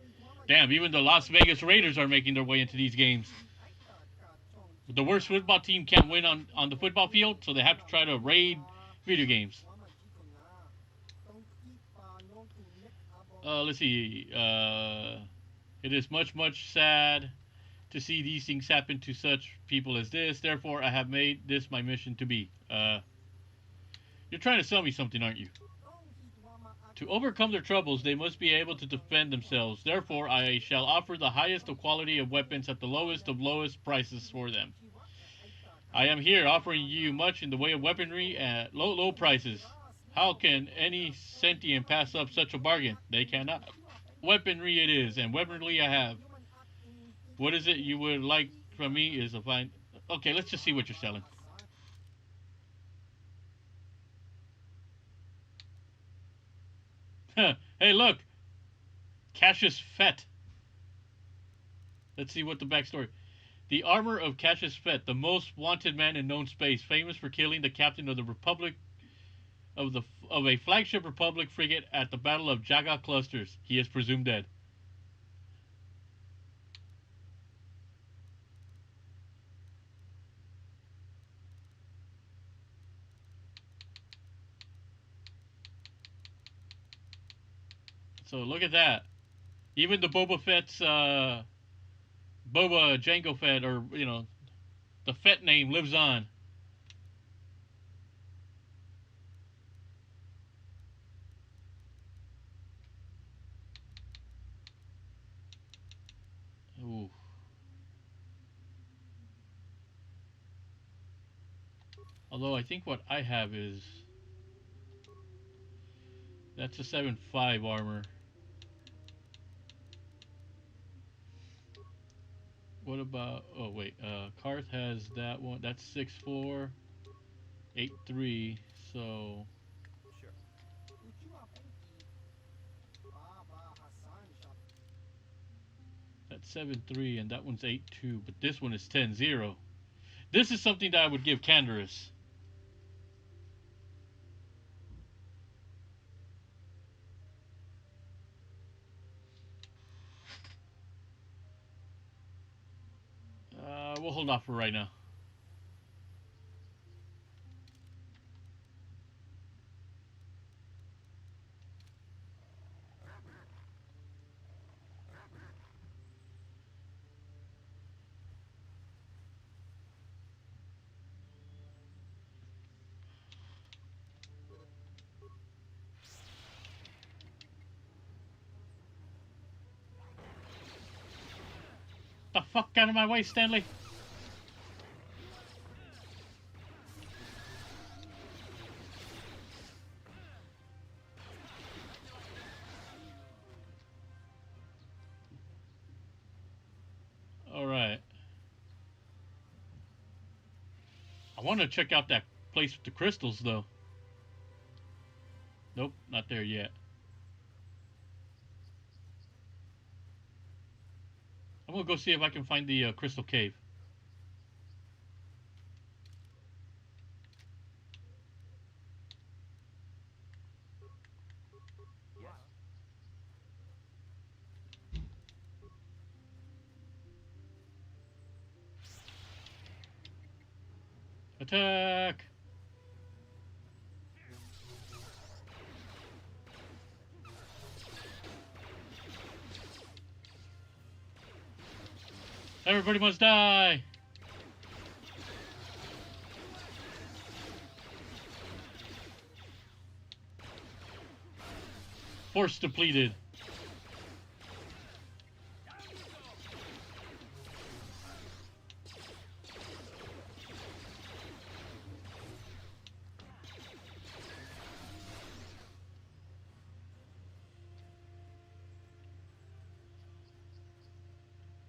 Damn, even the Las Vegas Raiders are making their way into these games. The worst football team can't win on the football field, so they have to try to raid video games. Let's see. It is much sad to see these things happen to such people as this. Therefore, I have made this my mission to be. You're trying to sell me something, aren't you? To overcome their troubles, they must be able to defend themselves. Therefore, I shall offer the highest of quality of weapons at the lowest of lowest prices for them. I am here offering you much in the way of weaponry at low prices. How can any sentient pass up such a bargain? They cannot. weaponry it is, and weaponry I have. What is it you would like from me is a fine... Okay, let's just see what you're selling. Hey, look! Cassius Fett. Let's see what the backstory... The armor of Cassius Fett, the most wanted man in known space, famous for killing the captain of the Republic of a flagship Republic frigate at the Battle of Jaga Clusters. He is presumed dead. So look at that. Even the Boba Fett's Boba Jango Fett, or the Fett name lives on. Ooh. Although I think what I have is that's a 7.5 armor. What about? Oh wait, Karth has that one. That's 6.4, 8.3. So Sure. that's 7.3, and that one's 8.2. But this one is 10.0. This is something that I would give Canderous. We'll hold off for right now. The fuck out of my way, Stanley! Alright. I want to check out that place with the crystals, though. Nope, not there yet. I'm gonna go see if I can find the crystal cave. Yes. Attack! Everybody must die! Force depleted.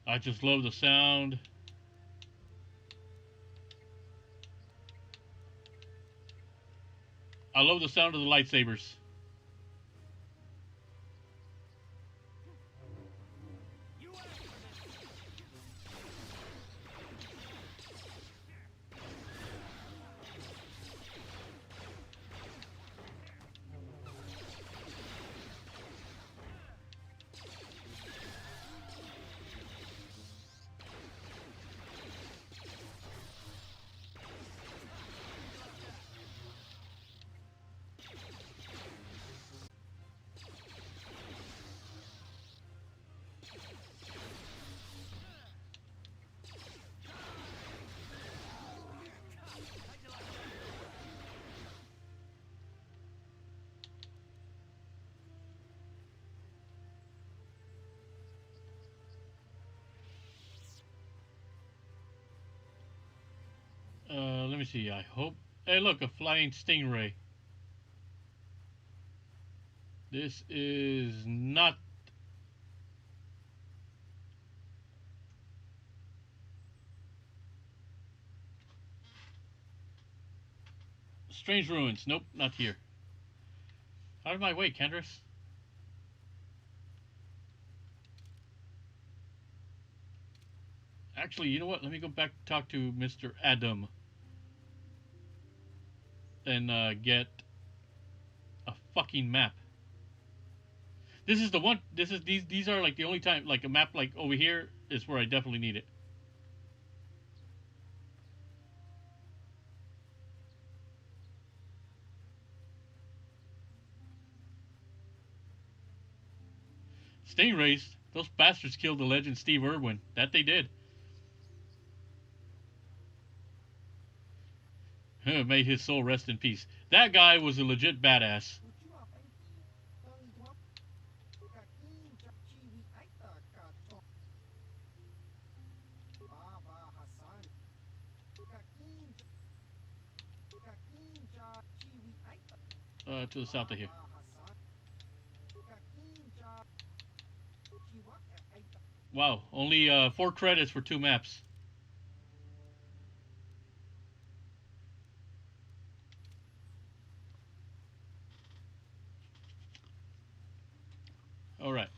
I just love the sound. I love the sound of the lightsabers. Let me see. I hope. Hey, look, a flying stingray. This is not Strange ruins. Nope, not here. Out of my way, Kendris. Actually, you know what? Let me go back and talk to Mr. Adam. And get a fucking map. This is the one. These are like the only time like a map like over here is where I definitely need it. Stingrays. Those bastards killed the legend Steve Irwin. That they did. May his soul rest in peace. That guy was a legit badass. To the south of here. Wow, only 4 credits for 2 maps. All right.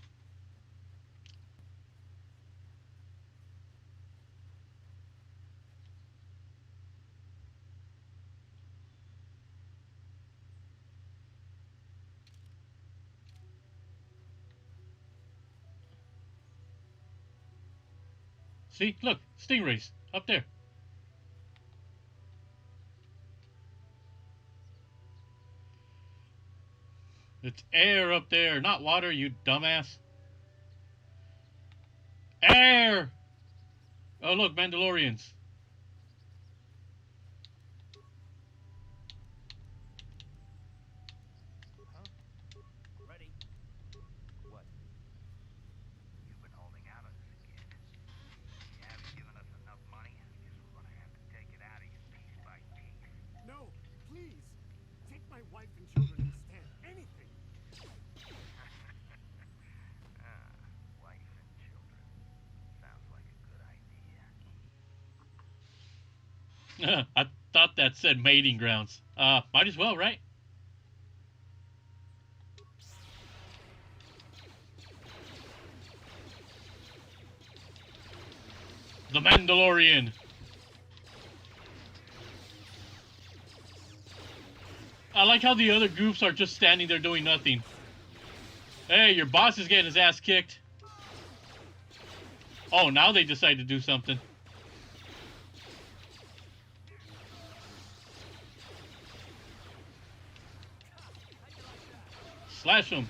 See, look, stingrays up there. It's air up there, not water, you dumbass. Air! Oh, look, Mandalorians. Ready? What? You've been holding out on us again. You haven't given us enough money. I guess we're gonna have to take it out of you piece by piece. No, please. Take my wife and children instead. Anything. Wife and children. Sounds like a good idea. I thought that said mating grounds. Might as well, right? The Mandalorian. I like how the other goofs are just standing there doing nothing. Hey, your boss is getting his ass kicked. Oh, now they decide to do something. Slash him.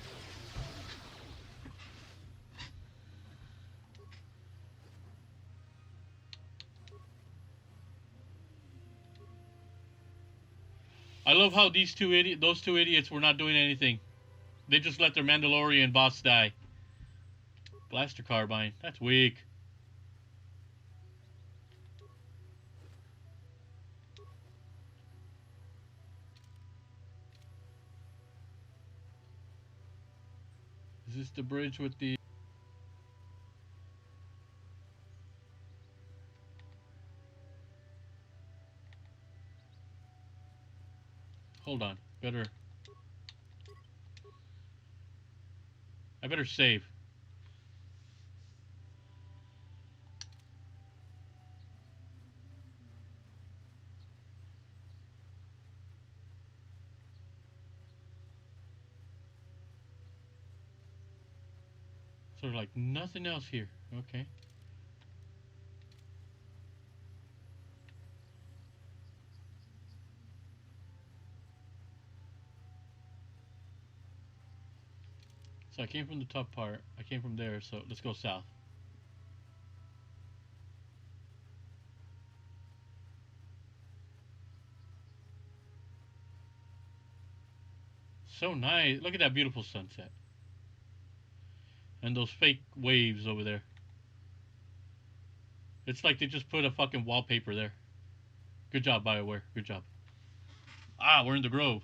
I love how those two idiots were not doing anything. They just let their Mandalorian boss die. Blaster carbine. That's weak. Is this the bridge with the... Hold on. I better save. So like nothing else here. Okay. So I came from the top part. I came from there, so let's go south. So nice. Look at that beautiful sunset. And those fake waves over there. It's like they just put a fucking wallpaper there. Good job, BioWare. Good job. Ah, we're in the Grove.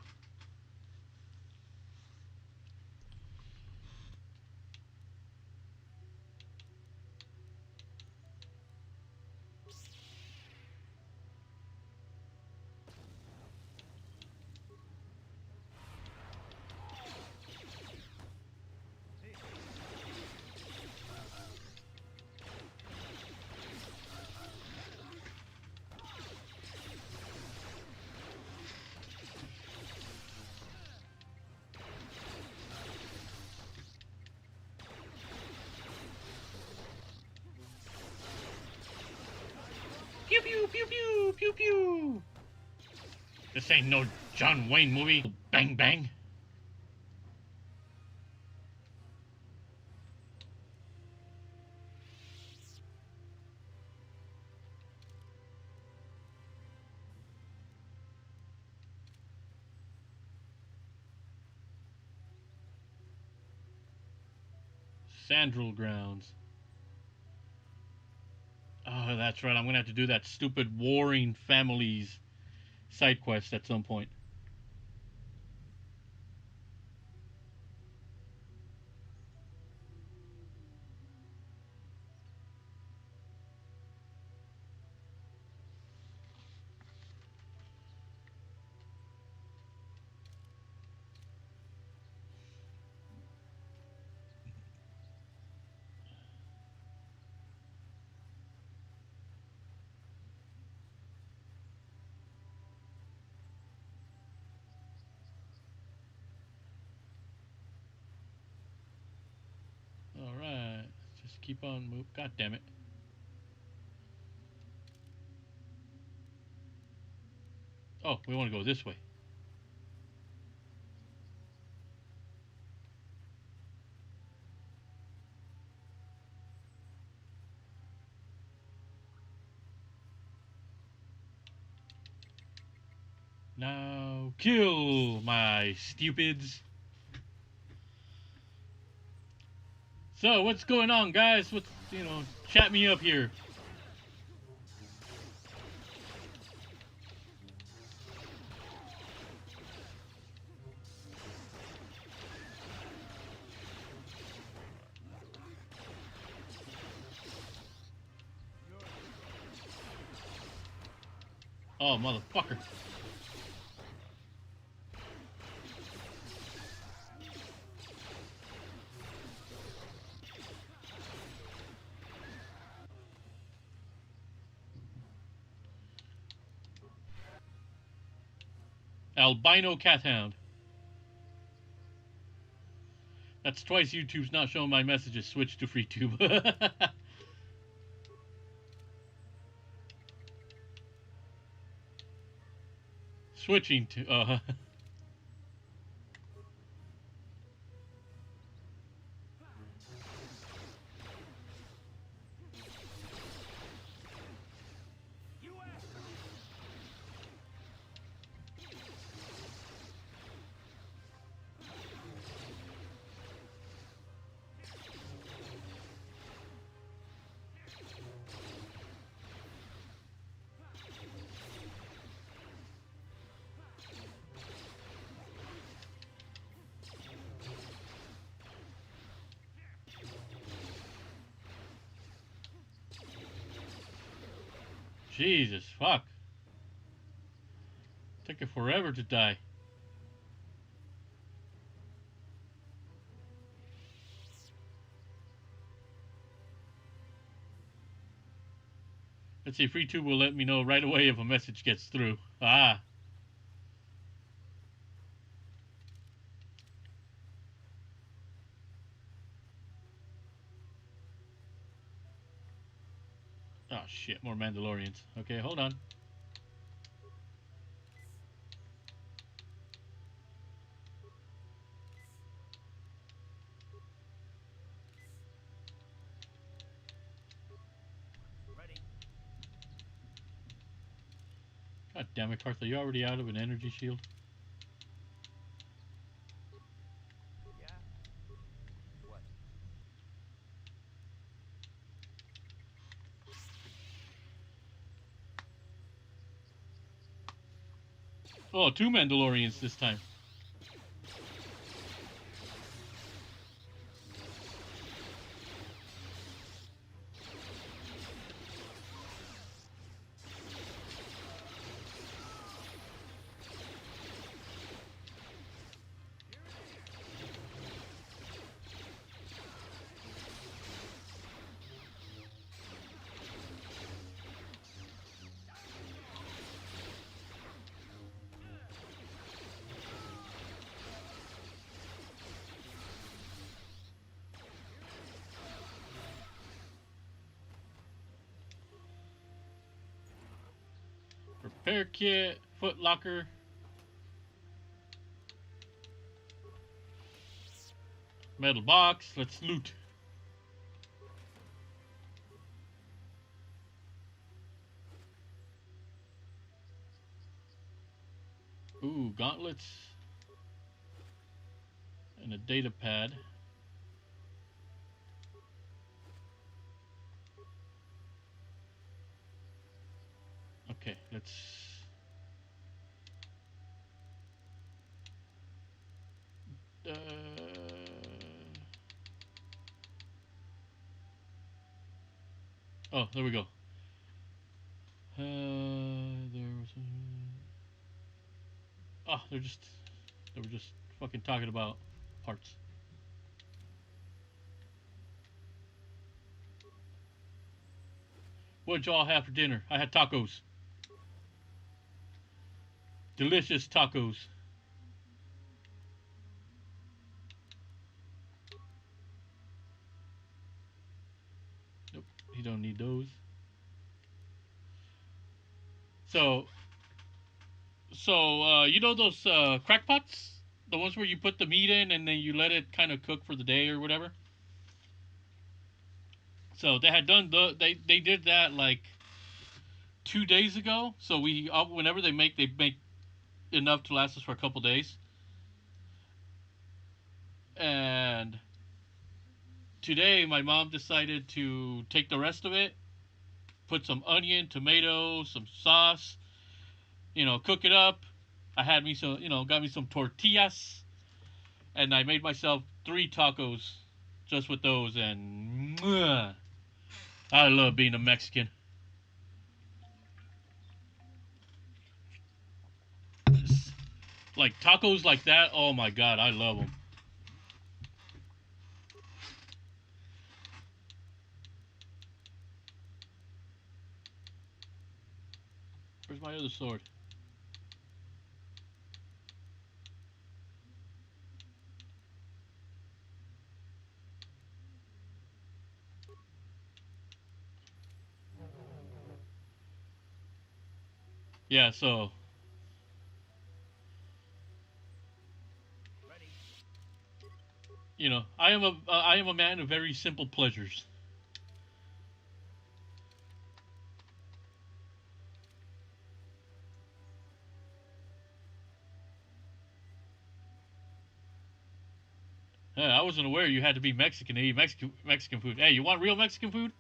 pew pew. This ain't no John Wayne movie. Bang bang. Sandral Grounds. Oh, that's right. I'm gonna have to do that stupid Warring Families side quest at some point. Alright. Just keep on moving. God damn it. Oh, we want to go this way. Now kill my stupids. So what's going on, guys? What's, chat me up here. Oh, motherfucker. Albino cat hound. That's twice YouTube's not showing my messages. Switch to FreeTube. Switching to Jesus, fuck. Took it forever to die. Let's see, FreeTube will let me know right away if a message gets through. Ah. Oh shit, more Mandalorians. Okay, hold on. Ready. God damn it, Carth, are you already out of an energy shield? Yeah. What? Oh, 2 Mandalorians this time. Repair kit, foot locker. Metal box. Let's loot. Ooh, gauntlets. And a data pad. Okay, let's... oh, there we go. There was... oh, they were just fucking talking about parts. What'd y'all have for dinner? I had tacos. Delicious tacos. Nope, you don't need those. So, you know those crack pots? The ones where you put the meat in and then you let it kind of cook for the day or whatever? So they had done they did that like 2 days ago. So we whenever they make enough to last us for a couple days. And today my mom decided to take the rest of it, put some onion, tomato, some sauce, cook it up. I had me some, got me some tortillas, and I made myself 3 tacos just with those. And I love being a Mexican. Like tacos like that, oh my god, I love them. Where's my other sword? Yeah, so I am a man of very simple pleasures. I wasn't aware you had to be Mexican to eat Mexican food. Hey, you want real Mexican food?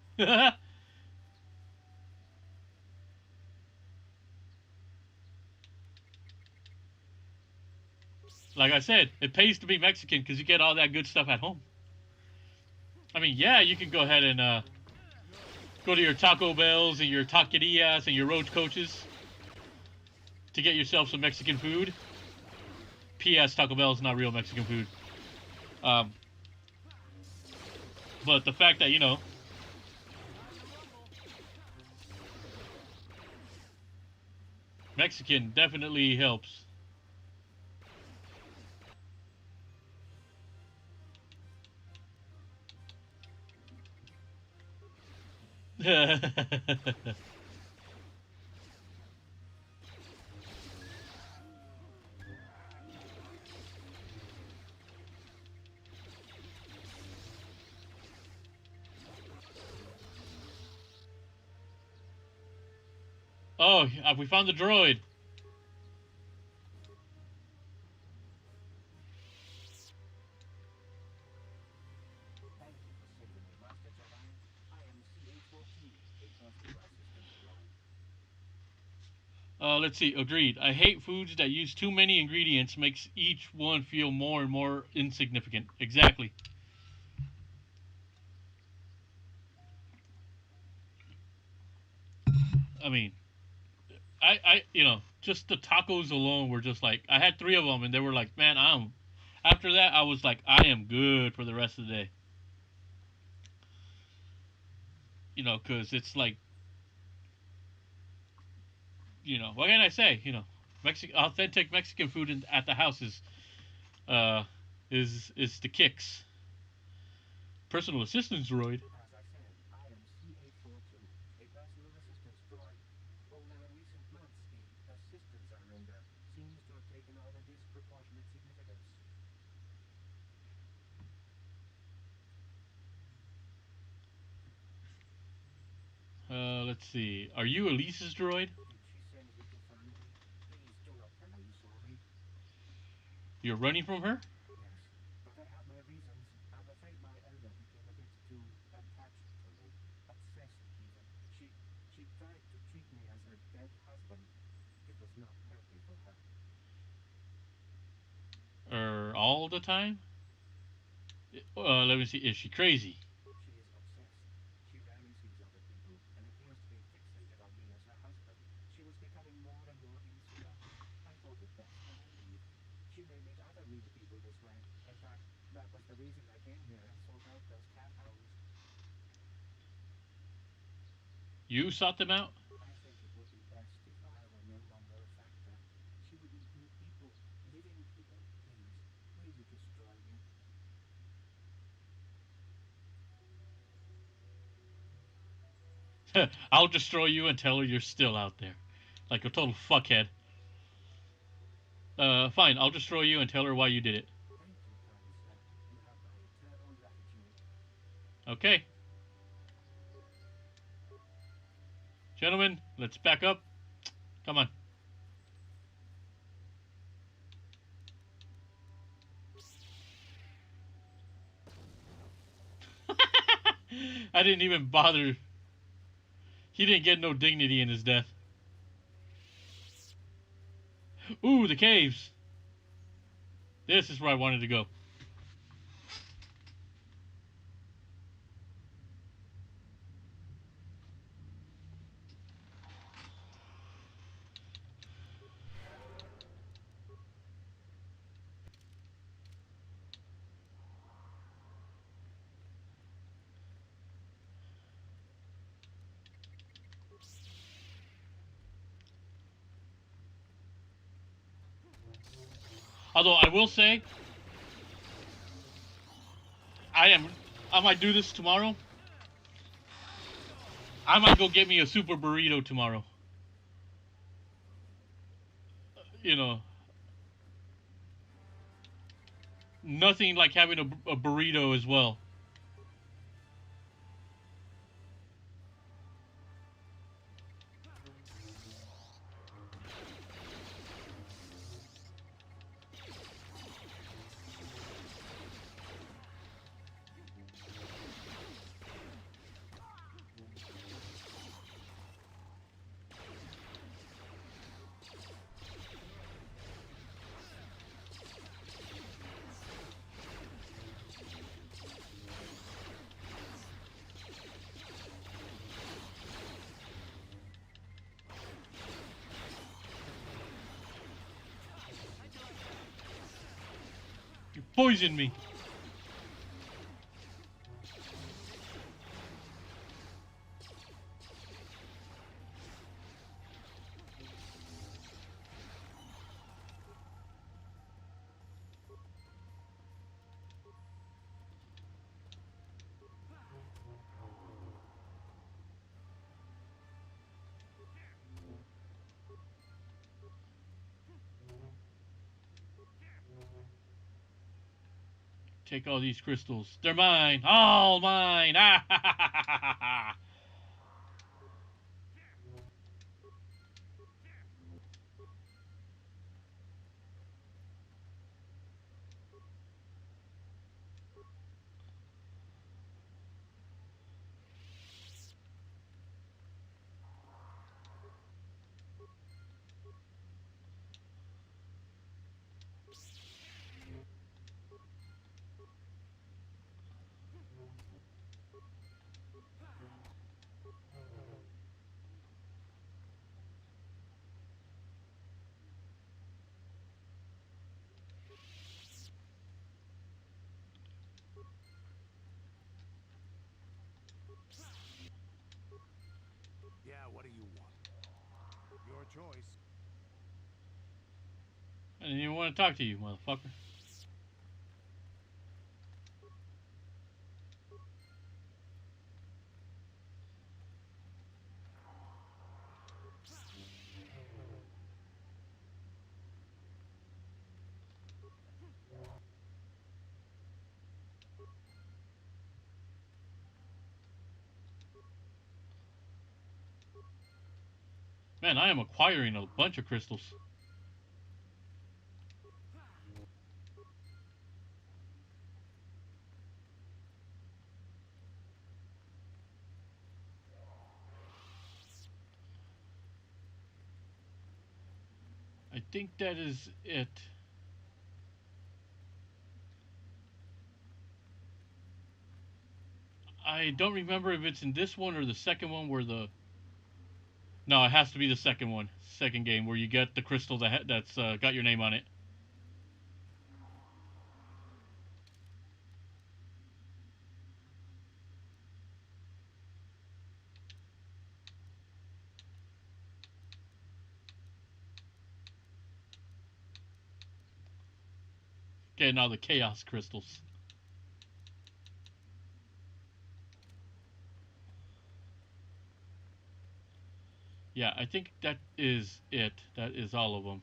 Like I said, it pays to be Mexican because you get all that good stuff at home. I mean, yeah, you can go ahead and go to your Taco Bells and your taquerias and your roach coaches to get yourself some Mexican food. P.S. Taco Bell is not real Mexican food. But the fact that, Mexican definitely helps. Oh, we found the droid. Let's see. Agreed. I hate foods that use too many ingredients. Makes each one feel more and more insignificant. Exactly. I mean, just the tacos alone were just like, I had 3 of them and they were like, man, after that, I was like, I am good for the rest of the day. Because it's like, what can I say? Authentic Mexican food at the house uh, is the kicks. Personal assistance droid. Let's see. Are you Elise's droid? Did she send you to find me? Please do not tell her you saw me. You're running from her? Yes, but I have my reasons. I'm afraid my elder became a bit too attached to me. Obsessed, even. She tried to treat me as her dead husband. It was not healthy for her. All the time? Let me see. Is she crazy? She is obsessed. She rarely sees other people and appears to be fixated on me as her husband. She was becoming more and more insular. I thought it best that I leave. She may meet other real people this way. In fact, that was the reason I came here and sought out those cat hounds. You sought them out? I think it would be best if I were no longer a factor. She would meet new people, living people. Please, will you destroy me? I'll destroy you and tell her you're still out there. Like a total fuckhead. Fine. I'll destroy you and tell her why you did it. Thank you, kind sir. You have my eternal gratitude. Okay. Gentlemen, let's back up. Come on. I didn't even bother. He didn't get no dignity in his death. Ooh, the caves. This is where I wanted to go. Although I will say, I might do this tomorrow. I might go get me a super burrito tomorrow. You know, nothing like having a burrito as well. You poisoned me. Take all these crystals. They're mine. All mine. Ah, ha, ha, ha, ha, ha. Yeah, what do you want? Your choice. I didn't even want to talk to you, motherfucker. Man, I am acquiring a bunch of crystals. I think that is it. I don't remember if it's in this one or the second one where the... No, it has to be the second one. Second game where you get the crystal that's got your name on it. Okay, now the chaos crystals. Yeah, I think that is it. That is all of them.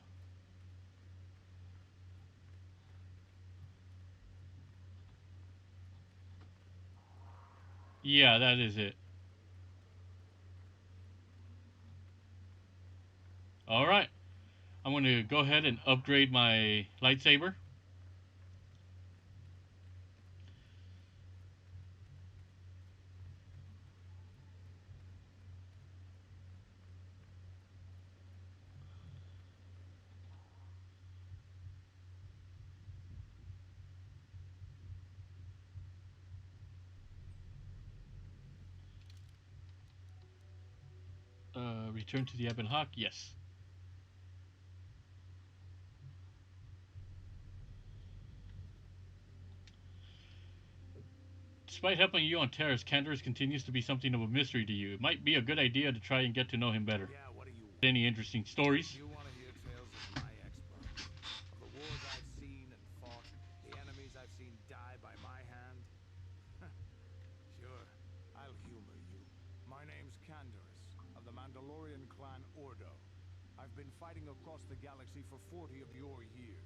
Yeah, that is it. All right. I'm going to go ahead and upgrade my lightsaber. Return to the Ebon Hawk. Yes. Despite helping you on Terrace, Canderous continues to be something of a mystery to you. It might be a good idea to try and get to know him better. Yeah, what do you want? Any interesting stories? You want to hear tales of my exploits, of the wars I've seen and fought, the enemies I've seen die by my hand? Sure, I'll humor you. My name's Canderous, of the Mandalorian clan Ordo. I've been fighting across the galaxy for 40 of your years.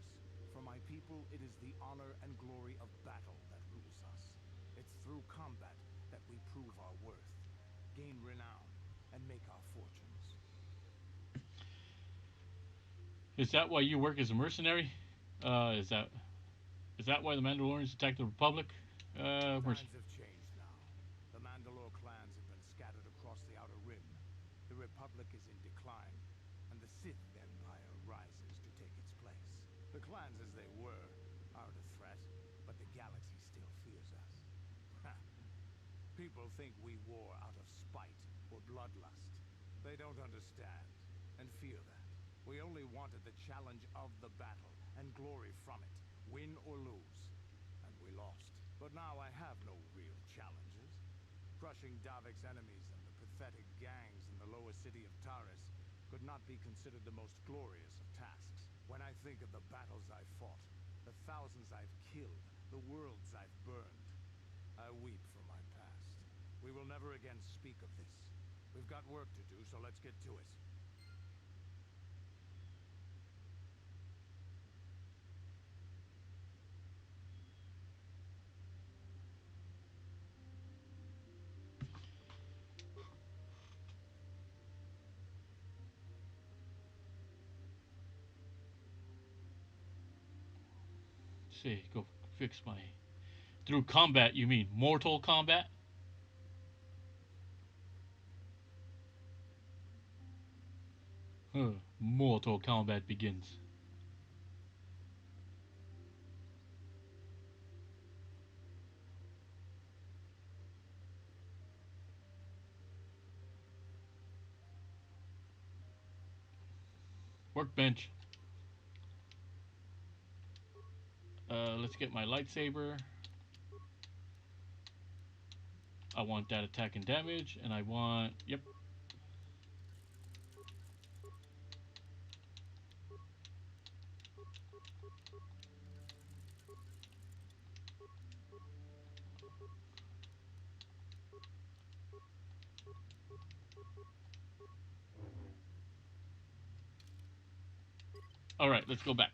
For my people, it is the honor and glory of battle that rules us. It's through combat that we prove our worth, gain renown, and make our fortunes. Is that why you work as a mercenary? Is that why the Mandalorians attacked the Republic? Times have changed now. The Mandalore clans have been scattered across the Outer Rim. The Republic is in decline, and the Sith Empire rises to take its place. The clans as they were aren't a threat, but the galaxy still fears us. People think we war out of spite or bloodlust. They don't understand, and fear that. We only wanted the challenge of the battle, and glory from it, win or lose. And we lost. But now I have no real challenges. Crushing Davik's enemies and the pathetic gangs in the lower city of Taris could not be considered the most glorious of tasks. When I think of the battles I've fought, the thousands I've killed, the worlds I've burned, I weep for my past. We will never again speak of this. We've got work to do, so let's get to it. See, go fix my... Through combat, you mean Mortal Kombat? Mortal Kombat begins. Workbench. Let's get my lightsaber. I want that attack and damage, and I want... Yep. Alright, let's go back.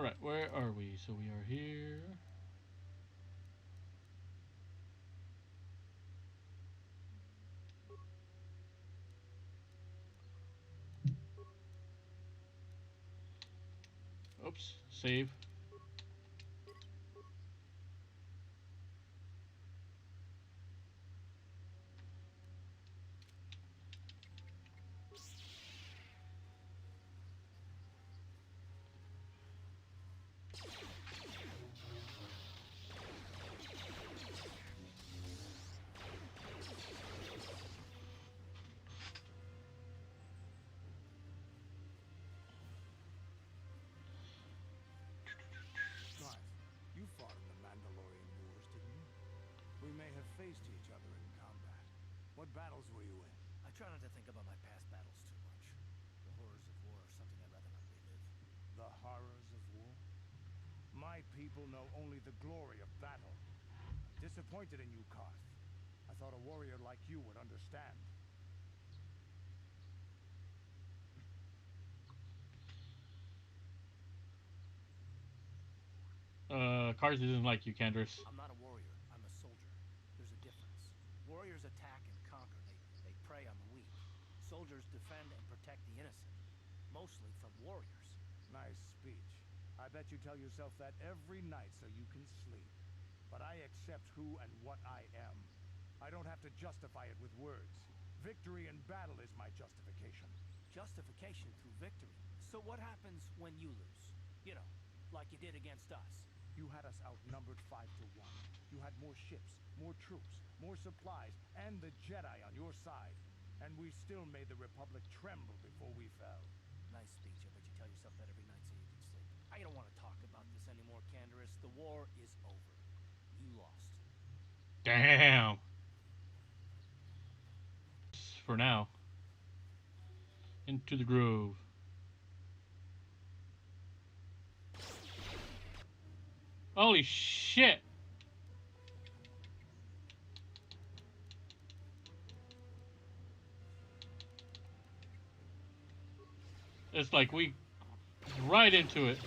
Alright, where are we? So we are here. Oops, save. Clive, you fought in the Mandalorian Wars, didn't you? We may have faced each other in combat. What battles were you in? I try not to think about my past battles too much. The horrors of war are something I'd rather not relive. The horrors of war? My people know only the glory of battle. I'm disappointed in you, Karth. I thought a warrior like you would understand. Cars doesn't like you, Candace. I'm not a warrior. I'm a soldier. There's a difference. Warriors attack and conquer. They prey on the weak. Soldiers defend and protect the innocent. Mostly from warriors. Nice speech. I bet you tell yourself that every night so you can sleep. But I accept who and what I am. I don't have to justify it with words. Victory in battle is my justification. Justification through victory. So what happens when you lose? You know, like you did against us. You had us outnumbered 5 to 1. You had more ships, more troops, more supplies, and the Jedi on your side. And we still made the Republic tremble before we fell. Nice speech. I bet you tell yourself that every night so you can sleep. I don't want to talk about this anymore, Candace. The war is over. You lost. Damn. For now. Into the grove. Holy shit! It's like we right into it.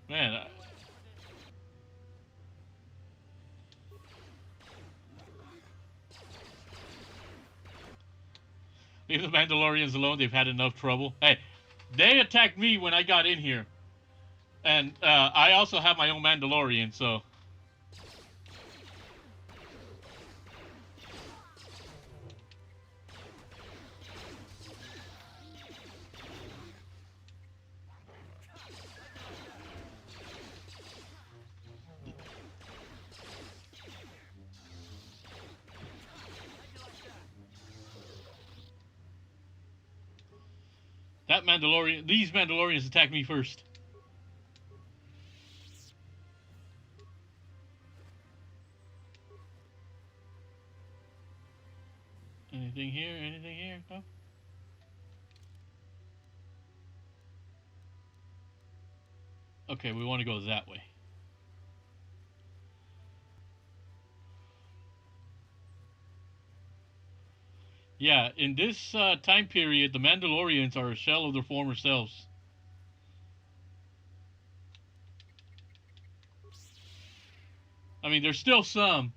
Man, leave the Mandalorians alone. They've had enough trouble. Hey, they attacked me when I got in here. And I also have my own Mandalorian, so... That Mandalorian... These Mandalorians attacked me first. Anything here? Anything here? No? Okay, we want to go that way. Yeah, in this time period, the Mandalorians are a shell of their former selves. I mean, there's still some.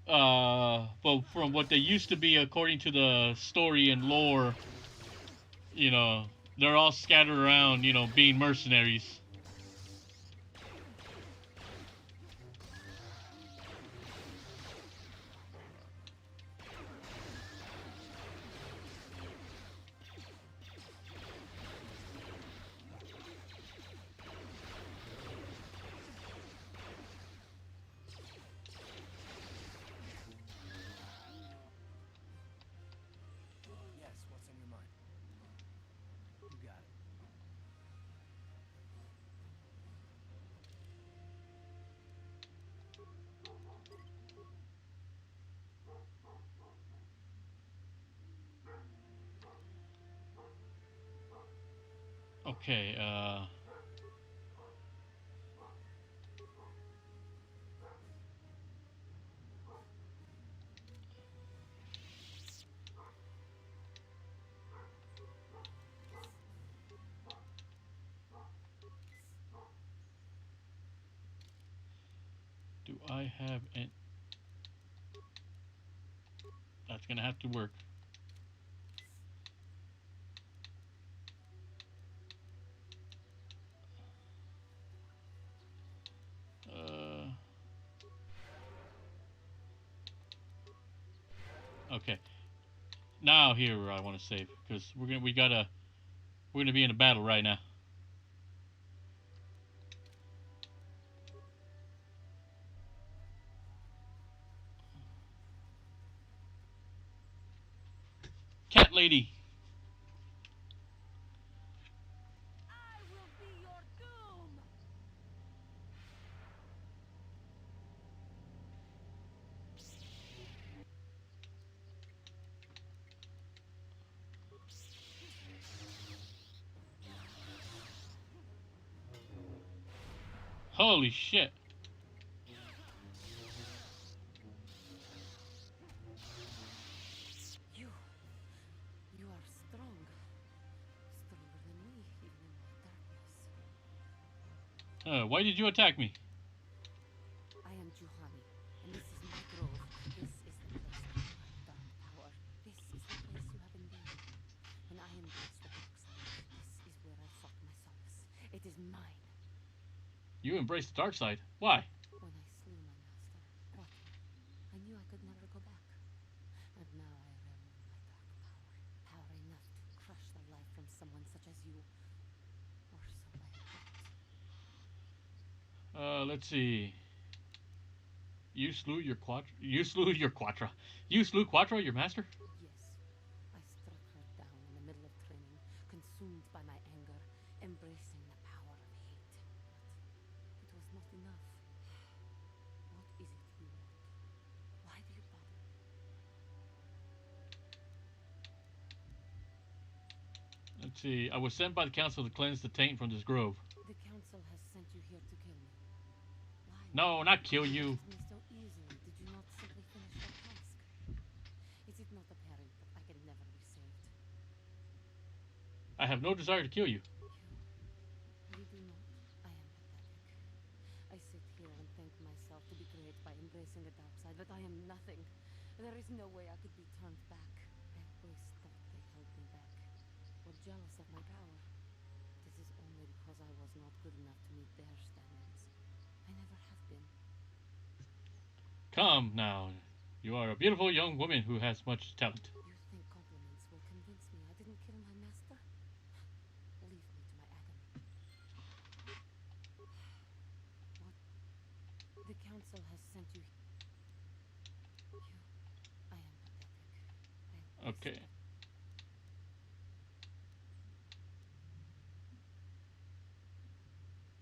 But from what they used to be, according to the story and lore, you know, they're all scattered around, you know, being mercenaries. Okay, do I have an... That's gonna have to work. Uh, okay. Now here where I want to save because we're gonna be in a battle right now. Cat lady. I will be your doom! Holy shit. You are strong. Stronger than me, even in my darkness. Why did you attack me? I am Juhani, and this is my grove. This is the place of my dark power. This is the place you have invaded. When I embraced the dark side, this is where I sought my solace. It is mine. You embraced the dark side. Why? When I slew my master, Quattro, I knew I could never go back. And now I revel in my dark power. Power enough to crush the life from someone such as you. Or so I had thought. Let's see. You slew your Quattro. You slew your Quattro. You slew Quattro, your master? Yes. I struck her down in the middle of training, consumed by my anger, embracing the power of hate. But it was not enough. What is it you want? Why do you bother? Let's see. I was sent by the council to cleanse the taint from this grove. The council has sent you here to kill me. Why? No, not kill you. Me so easily. Did you not simply finish your task? Is it not apparent that I can never be saved? I have no desire to kill you. You do not. I am pathetic. I sit here and thank myself to be great by embracing the dark side, but I am nothing. There is no way I could be turned back. I always thought they held me back. Were jealous of my power. This is only because I was not good enough to meet their standards. I never have been. Come now. You are a beautiful young woman who has much talent. You think compliments will convince me I didn't kill my master? Leave me to my agony. What? The council has sent you. I am pathetic. Okay.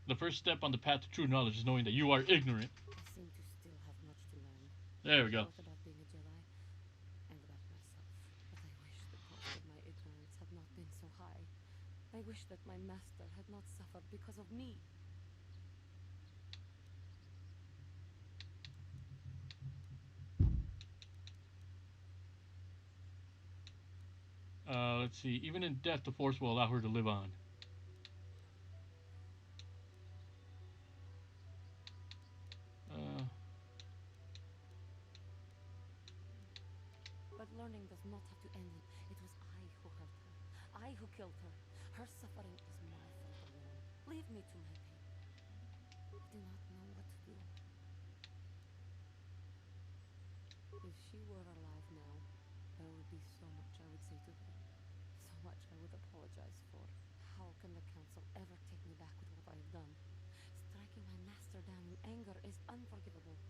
The first step on the path to true knowledge is knowing that you are ignorant. I seem to still have much to learn. There we go. Both about being a Jedi and about myself. But I wish the cost of my ignorance had not been so high. I wish that my master had not suffered because of me. Let's see. Even in death, the Force will allow her to live on. But learning does not have to end. It was I who hurt her. I who killed her. Her suffering is my fault alone. Leave me to my pain. I do not know what to do. If she were alive now, there would be so much I would say to her. So much I would apologize for. How can the council ever take me back with what I have done? Striking my master down in anger is unforgivable.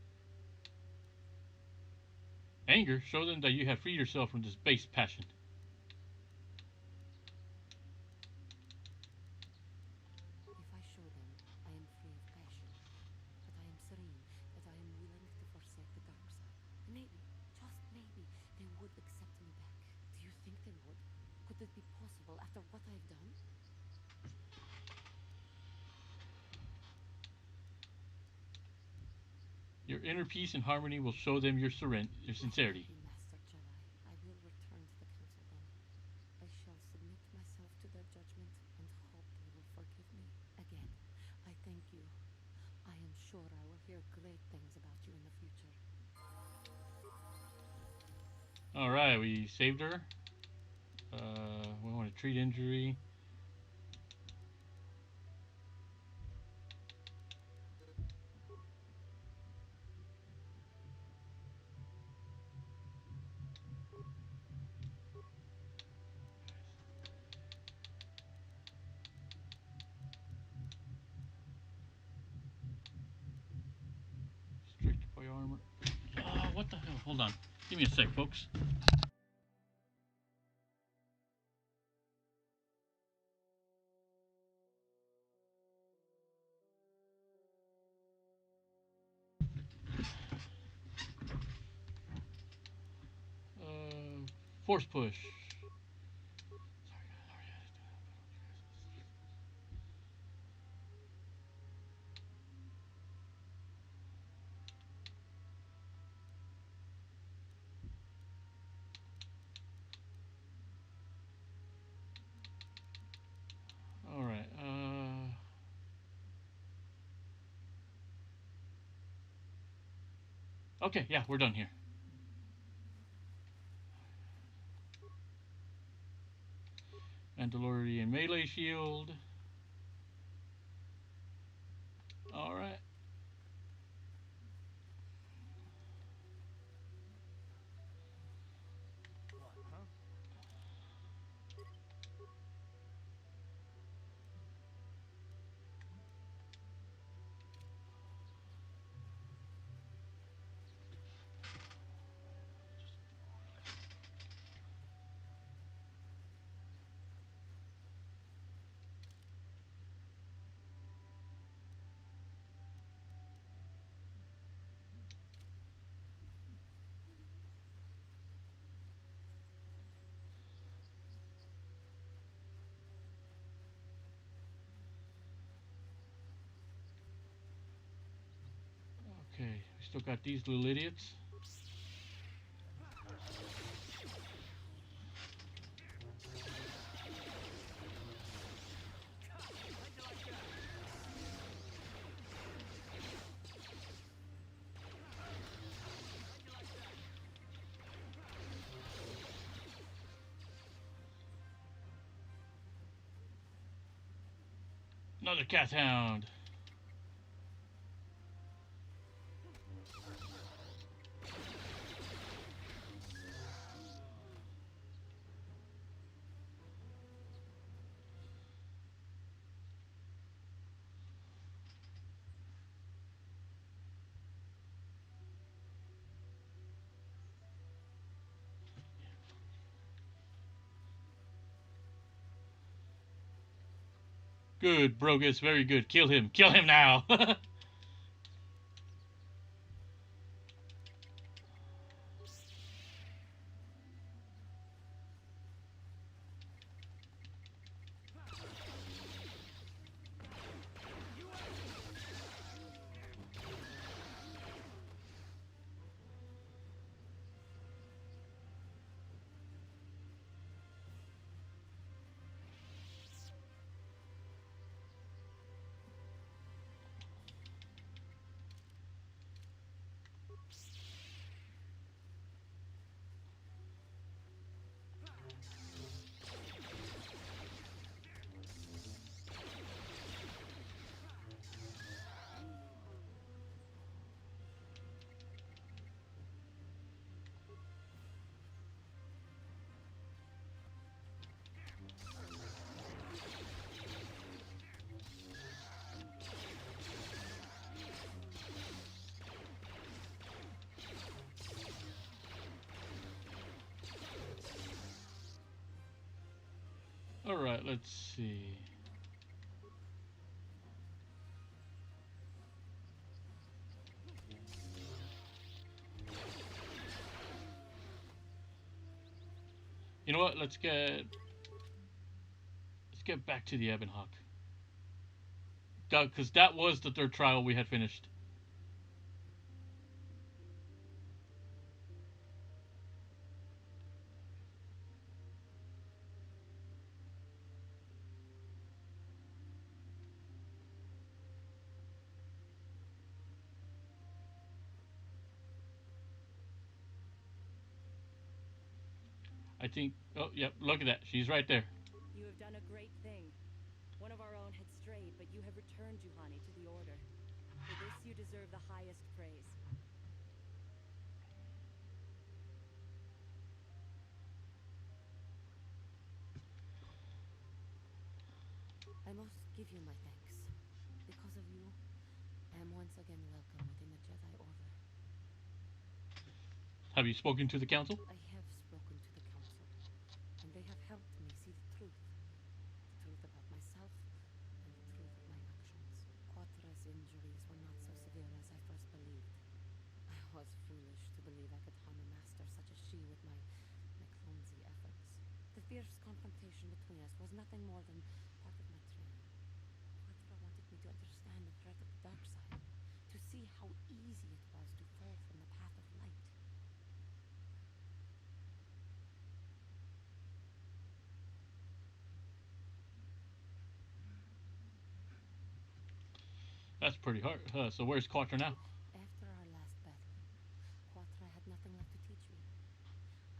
Anger? Show them that you have freed yourself from this base passion. If I show them I am free of passion, that I am serene, that I am willing to forsake the dark side, maybe, just maybe, they would accept me back. Do you think they would? Could it be possible after what I've done? Your inner peace and harmony will show them your sincerity. Master Jedi. I will return to the council then. I shall submit myself to their judgment and hope they will forgive me. Again, I thank you. I am sure I will hear great things about you in the future. Alright, we saved her. We want to treat injury. Strict by armor. What the hell? Hold on. Give me a sec, folks. Force push. Alright, okay, yeah, we're done here. Mandalorian melee shield. Alright. What, huh? Okay, we still got these little idiots. Another cat hound. Good, Brogus, very good. Kill him. Kill him now. Alright, let's see. You know what? Let's get back to the Ebon Hawk. Because that was the third trial we had finished. I think. Oh, yep. Look at that. She's right there. You have done a great thing. One of our own had strayed, but you have returned Juhani to the Order. For this, you deserve the highest praise. I must give you my thanks. Because of you, I am once again welcome within the Jedi Order. Have you spoken to the council? I have spoken to the Council, and they have helped me see the truth. The truth about myself, and the truth of my actions. Quatra's injuries were not so severe as I first believed. I was foolish to believe I could harm a master such as she with my clumsy efforts. The fierce confrontation between us was nothing more than part of my training. Quatra wanted me to understand the threat of the dark side, to see how easy it was to fall from the path of light. That's pretty hard. So where's Quattro now? After our last battle, Quatra had nothing left to teach me.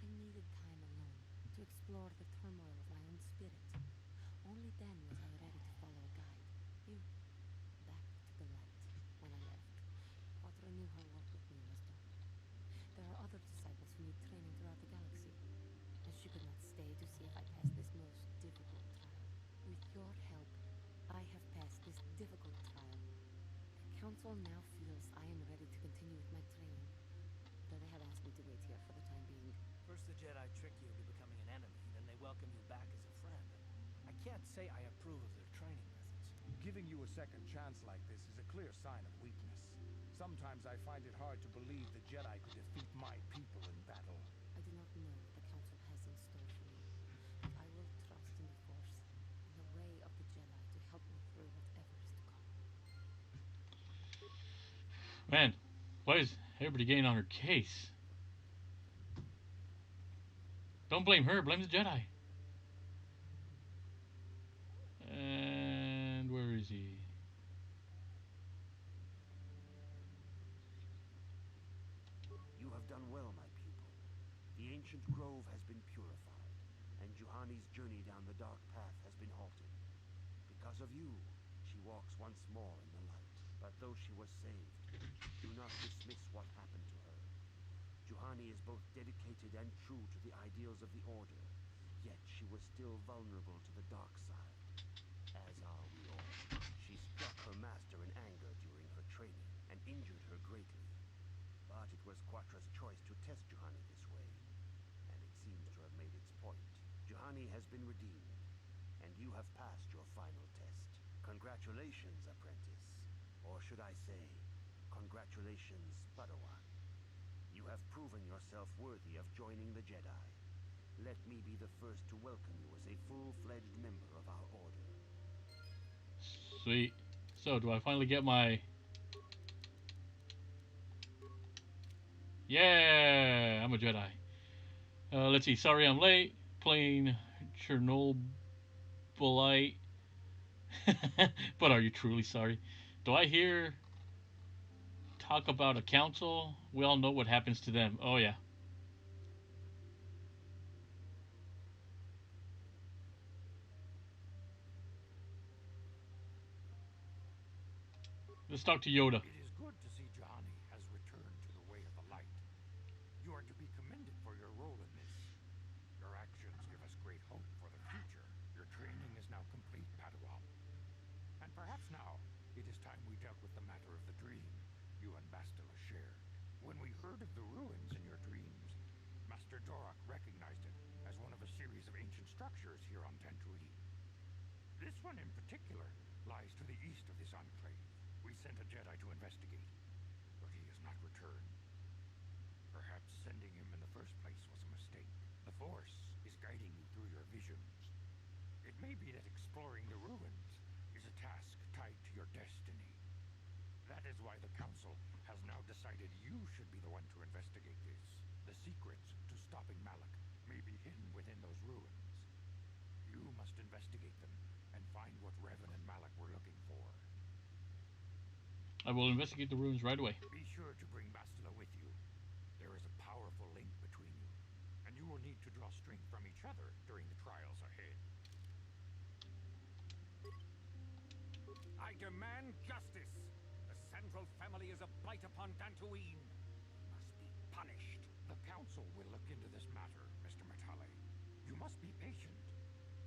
I needed time alone to explore the turmoil of my own spirit. Only then was I ready to follow a guide. You. Back to the light. When I left, Quatra knew her work with me was done. There are other disciples who need training throughout the galaxy, and she could not stay to see if I passed this most difficult trial. With your help, I have passed this difficult trial. The Council now feels I am ready to continue with my training, though they have asked me to wait here for the time being. First the Jedi trick you into becoming an enemy, then they welcome you back as a friend. I can't say I approve of their training methods. Giving you a second chance like this is a clear sign of weakness. Sometimes I find it hard to believe the Jedi could defeat my people in battle. I do not know what the Council has in store for me, but I will trust in the Force and the way of the Jedi to help me through whatever is to come. Man, why is everybody getting on her case? Don't blame her. Blame the Jedi. And where is he? You have done well, my people. The ancient grove has been purified, and Juhani's journey down the dark path has been halted. Because of you, she walks once more in the light. But though she was saved, do not dismiss what happened to her. Juhani is both dedicated and true to the ideals of the Order, yet she was still vulnerable to the dark side. As are we all. She struck her master in anger during her training, and injured her greatly. But it was Quatra's choice to test Juhani this way, and it seems to have made its point. Juhani has been redeemed, and you have passed your final test. Congratulations, apprentice. Or should I say, congratulations, Padawan. You have proven yourself worthy of joining the Jedi. Let me be the first to welcome you as a full-fledged member of our Order. Sweet. So, do I finally get my... Yeah, I'm a Jedi. Let's see. Sorry I'm late. Playing Chernobylite. But are you truly sorry? Do I hear talk about a council? We all know what happens to them. Oh, yeah. Let's talk to Yoda. It is good to see Juhani has returned to the way of the light. You are to be commended for your role in this. Your actions give us great hope for the future. Your training is now complete, Padawan. And perhaps now, it is time we dealt with the matter of the dream you and Bastila shared. When we heard of the ruins in your dreams, Master Dorak recognized it as one of a series of ancient structures here on Tatooine. This one in particular lies to the east of this enclave. We sent a Jedi to investigate, but he has not returned. Perhaps sending him in the first place was a mistake. The Force is guiding you through your visions. It may be that exploring the ruins is a task tied to your destiny. That is why the Council has now decided you should be the one to investigate this. The secrets to stopping Malak may be hidden within those ruins. You must investigate them and find what Revan and Malak were looking for. I will investigate the ruins right away. Be sure to bring Bastila with you. There is a powerful link between you, and you will need to draw strength drink from each other during the trials ahead. I demand justice! The Sandral family is a blight upon Dantooine. Must be punished. The council will look into this matter, Mr. Matale. You must be patient.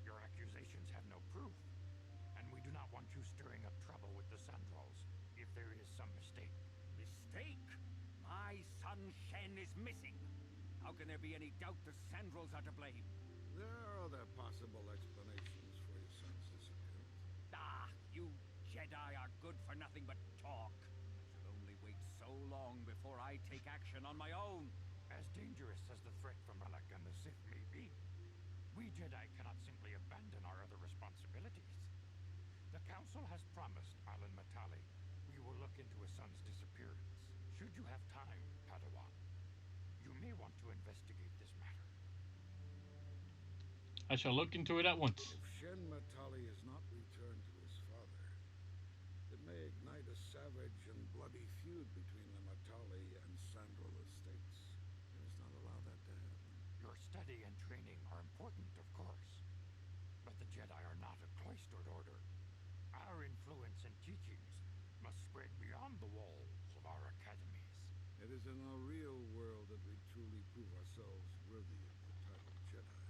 Your accusations have no proof, and we do not want you stirring up trouble with the Sandrals if there is some mistake. Mistake? My son Shen is missing. How can there be any doubt the Sandrals are to blame? There are other possible explanations for your son's disappearance. Ah, you Jedi are good for nothing but talk. I shall only wait so long before I take action on my own. As dangerous as the threat from Malak and the Sith may be, we Jedi cannot simply abandon our other responsibilities. The Council has promised Alan Matale we will look into his son's disappearance. Should you have time, Padawan, you may want to investigate this matter. I shall look into it at once. If Shen Matale is not returned to his father, it may ignite a savage and bloody feud between the Matale and Sandral estates. We must not allow that to happen. Your study and training are important, of course, but the Jedi are not a cloistered order. Our influence and teachings must spread beyond the walls of our academies. It is in the real world that we truly prove ourselves worthy of the title Jedi.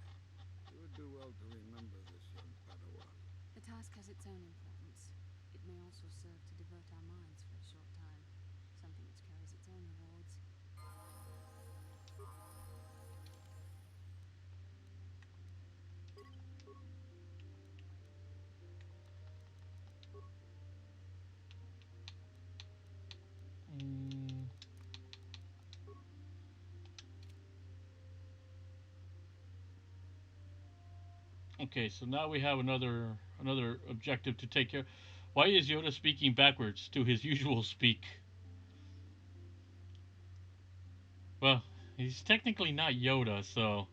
You would do well to remember this, young Padawan. The task has its own importance. It may also serve to divert our minds for a short time, something which carries its own rewards. Okay, so now we have another objective to take care. Why is Yoda speaking backwards to his usual speak? Well, he's technically not Yoda, so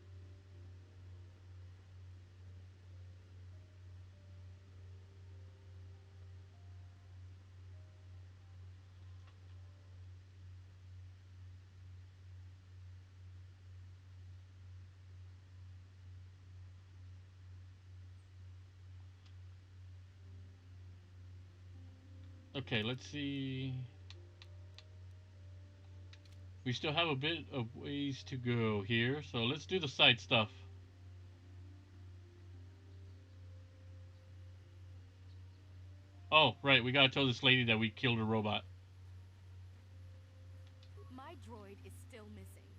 okay, let's see. We still have a bit of ways to go here, so let's do the side stuff. Oh, right, we gotta tell this lady that we killed a robot. My droid is still missing.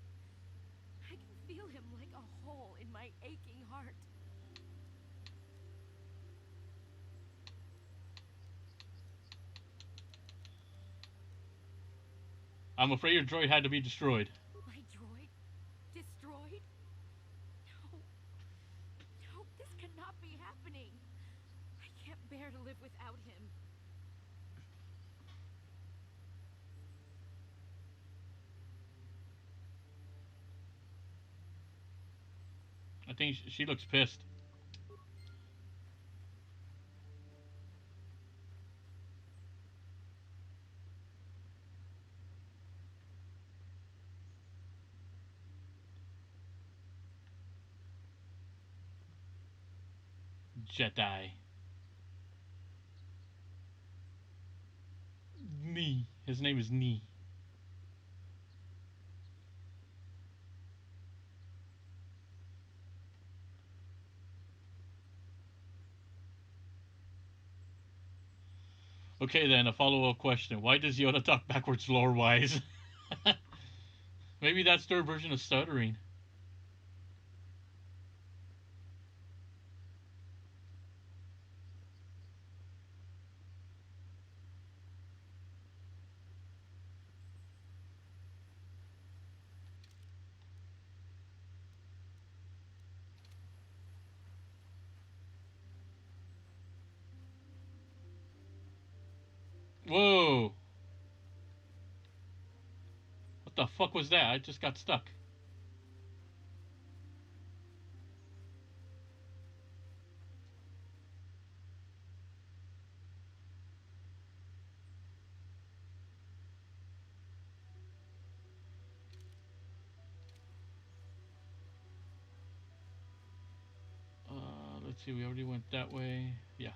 I can feel him like a hole in my aching heart. I'm afraid your droid had to be destroyed. My droid? Destroyed? No. No, this cannot be happening. I can't bear to live without him. I think she looks pissed. Jedi. Nee. His name is Nee. Okay, then, a follow-up question. Why does Yoda talk backwards lore-wise? Maybe that's their version of stuttering. Whoa! What the fuck was that? I just got stuck. see, we already went that way. Yeah.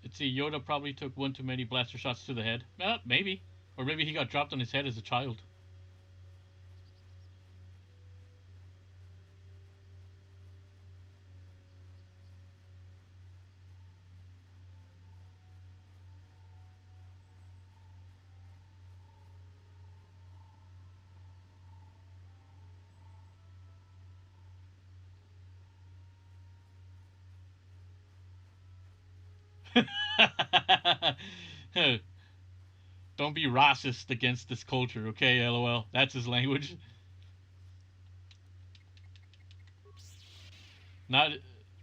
Let's see, Yoda probably took one too many blaster shots to the head. Maybe. Or maybe he got dropped on his head as a child. Don't be racist against this culture, okay? LOL. That's his language. Not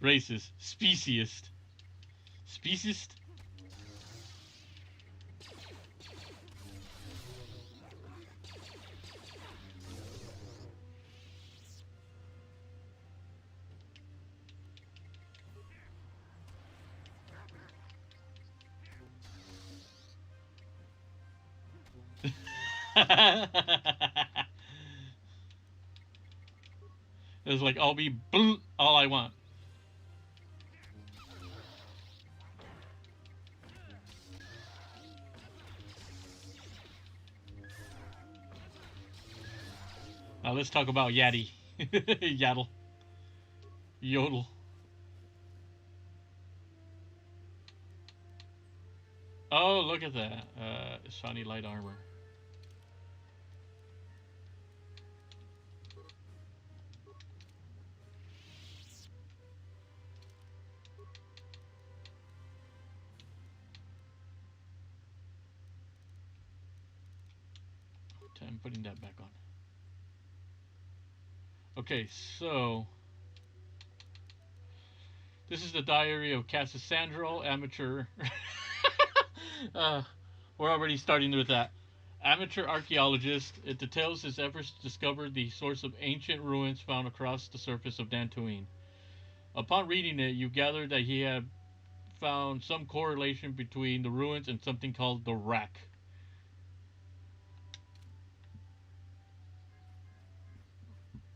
racist. Speciest. Speciest? It's like, I'll be all I want. Now let's talk about Yaddy. Yaddle. Yodel. Oh, look at that. Shiny light armor. I'm putting that back on. Okay, so this is the diary of Cassandro, amateur. We're already starting with that. Amateur archaeologist, it details his efforts to discover the source of ancient ruins found across the surface of Dantooine. Upon reading it, you gather that he had found some correlation between the ruins and something called the Rack.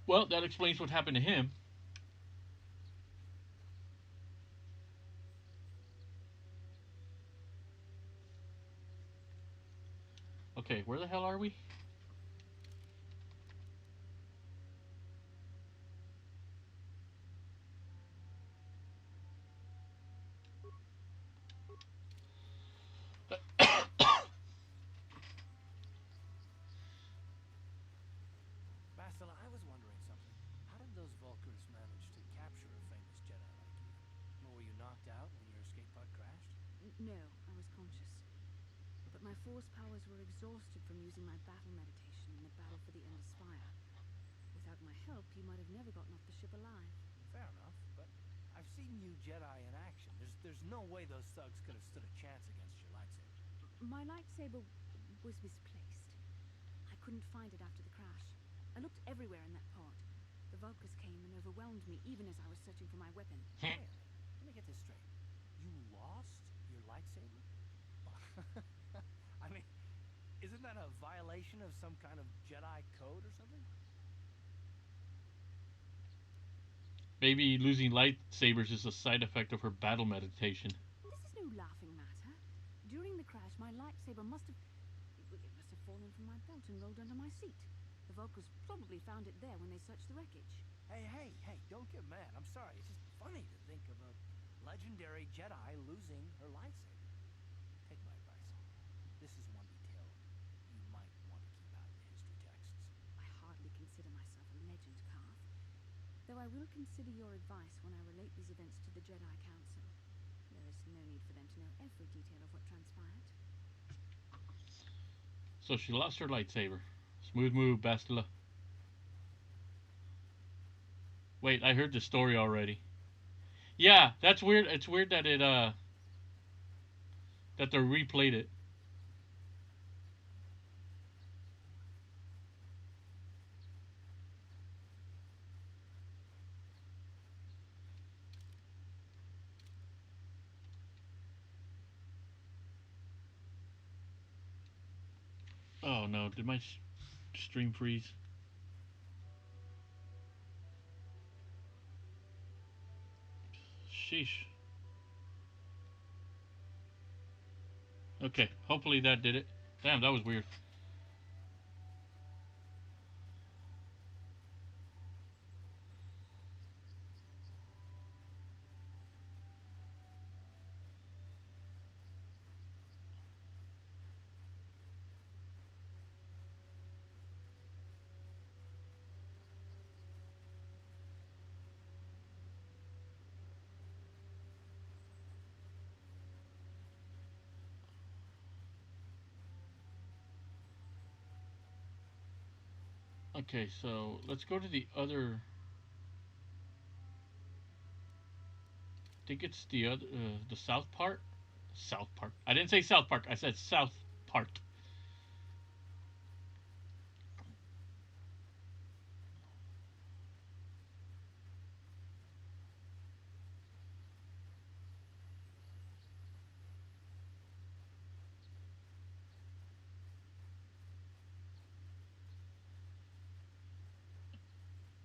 Well, that explains what happened to him. Okay, where the hell are we? Bastila, I was wondering something. How did those Vulkars manage to capture a famous Jedi like you? Were you knocked out when your escape pod crashed? No, I was conscious. But my force powers were exhausted from using my battle meditation in the battle for the Endless Spire. Without my help, you might have never gotten off the ship alive. Fair enough, but I've seen you Jedi in action. There's no way those thugs could have stood a chance against your lightsaber. My lightsaber was misplaced. I couldn't find it after the crash. I looked everywhere in that pod. The Vulkars came and overwhelmed me even as I was searching for my weapon. Wait a minute. Let me get this straight. You lost your lightsaber? I mean, isn't that a violation of some kind of Jedi code or something? Maybe losing lightsabers is a side effect of her battle meditation. This is no laughing matter. During the crash, my lightsaber must have fallen from my belt and rolled under my seat. The Vulkars probably found it there when they searched the wreckage. Hey, don't get mad. I'm sorry. It's just funny to think of a legendary Jedi losing her lightsaber. Take my advice. This is one detail you might want to keep out of the history texts. I hardly consider myself a legend, Carth. Though I will consider your advice when I relate these events to the Jedi Council. There is no need for them to know every detail of what transpired. So she lost her lightsaber. Smooth move, Bastila. Wait, I heard the story already. Yeah, that's weird. It's weird that that they replayed it. Oh no, did my stream freeze? Sheesh. Okay, hopefully that did it. Damn, that was weird. Okay, so let's go to the other. I think it's the other, the south part. South Park. I didn't say South Park. I said South Part.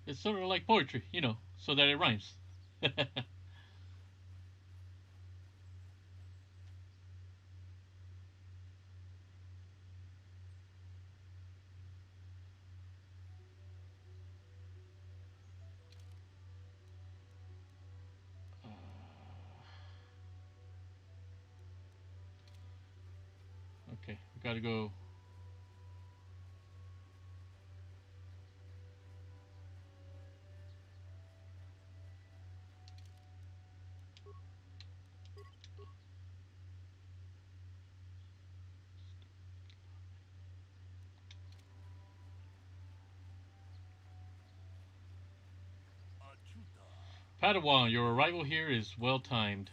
It's sort of like poetry, so that it rhymes. Okay, we gotta go. Padawan, your arrival here is well timed.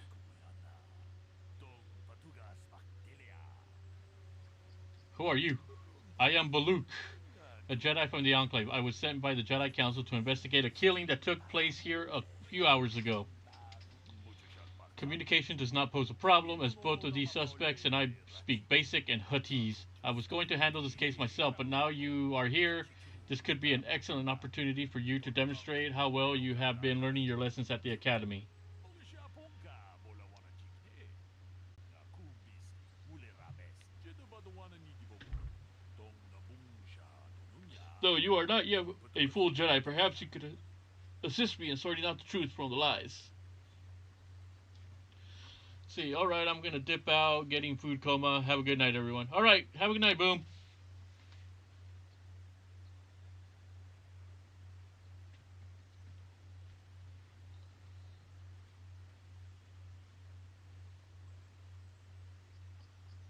Who are you? I am Baluk, a Jedi from the Enclave. I was sent by the Jedi Council to investigate a killing that took place here a few hours ago. Communication does not pose a problem, as both of these suspects and I speak Basic and Huttese. I was going to handle this case myself, but now you are here. This could be an excellent opportunity for you to demonstrate how well you have been learning your lessons at the Academy. Though you are not yet a full Jedi, perhaps you could assist me in sorting out the truth from the lies. See, alright, I'm gonna dip out, getting food coma. Have a good night, everyone. Alright, have a good night, Boom.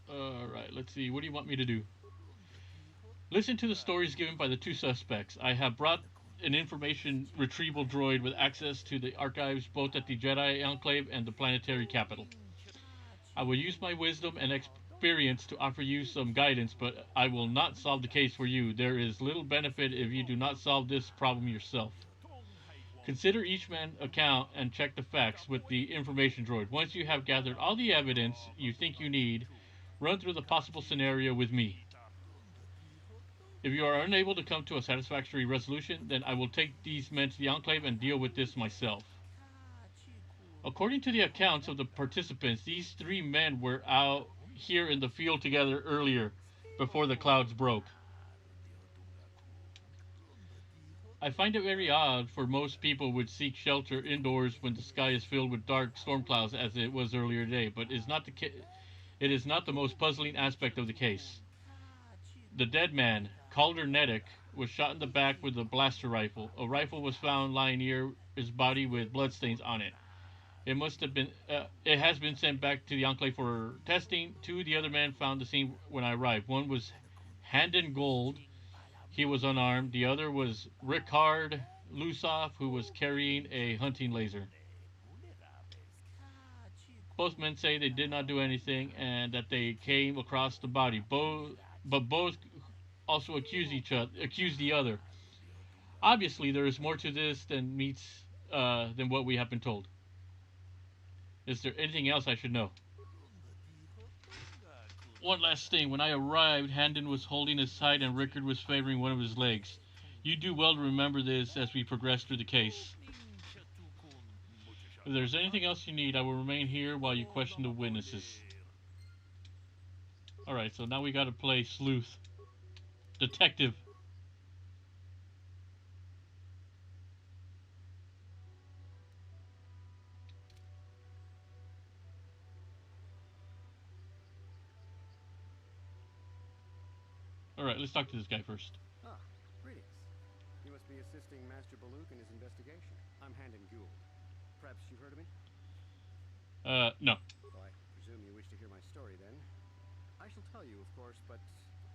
Alright, let's see. What do you want me to do? Listen to the stories given by the two suspects. I have brought an information retrieval droid with access to the archives both at the Jedi Enclave and the planetary capital. I will use my wisdom and experience to offer you some guidance, but I will not solve the case for you. There is little benefit if you do not solve this problem yourself. Consider each man's account and check the facts with the information droid. Once you have gathered all the evidence you think you need, run through the possible scenario with me. If you are unable to come to a satisfactory resolution, then I will take these men to the Enclave and deal with this myself. According to the accounts of the participants, these three men were out here in the field together earlier, before the clouds broke. I find it very odd for most people would seek shelter indoors when the sky is filled with dark storm clouds as it was earlier today, but it is not the most puzzling aspect of the case. The dead man, Calder Nedick, was shot in the back with a blaster rifle. A rifle was found lying near his body with bloodstains on it. It must have been. It has been sent back to the Enclave for testing. Two of the other men found the scene when I arrived. One was Handon Gold. He was unarmed. The other was Rickard Lusoff, who was carrying a hunting laser. Both men say they did not do anything and that they came across the body. Both also accuse the other. Obviously, there is more to this than what we have been told. Is there anything else I should know? One last thing. When I arrived, Handon was holding his side and Rickard was favoring one of his legs. You do well to remember this as we progress through the case. If there's anything else you need, I will remain here while you question the witnesses. Alright, so now we gotta play Sleuth. Detective. Alright, let's talk to this guy first. Ah, greetings. You must be assisting Master Baluk in his investigation. I'm Handon Gould. Perhaps you've heard of me? No. Well, I presume you wish to hear my story, then. I shall tell you, of course, but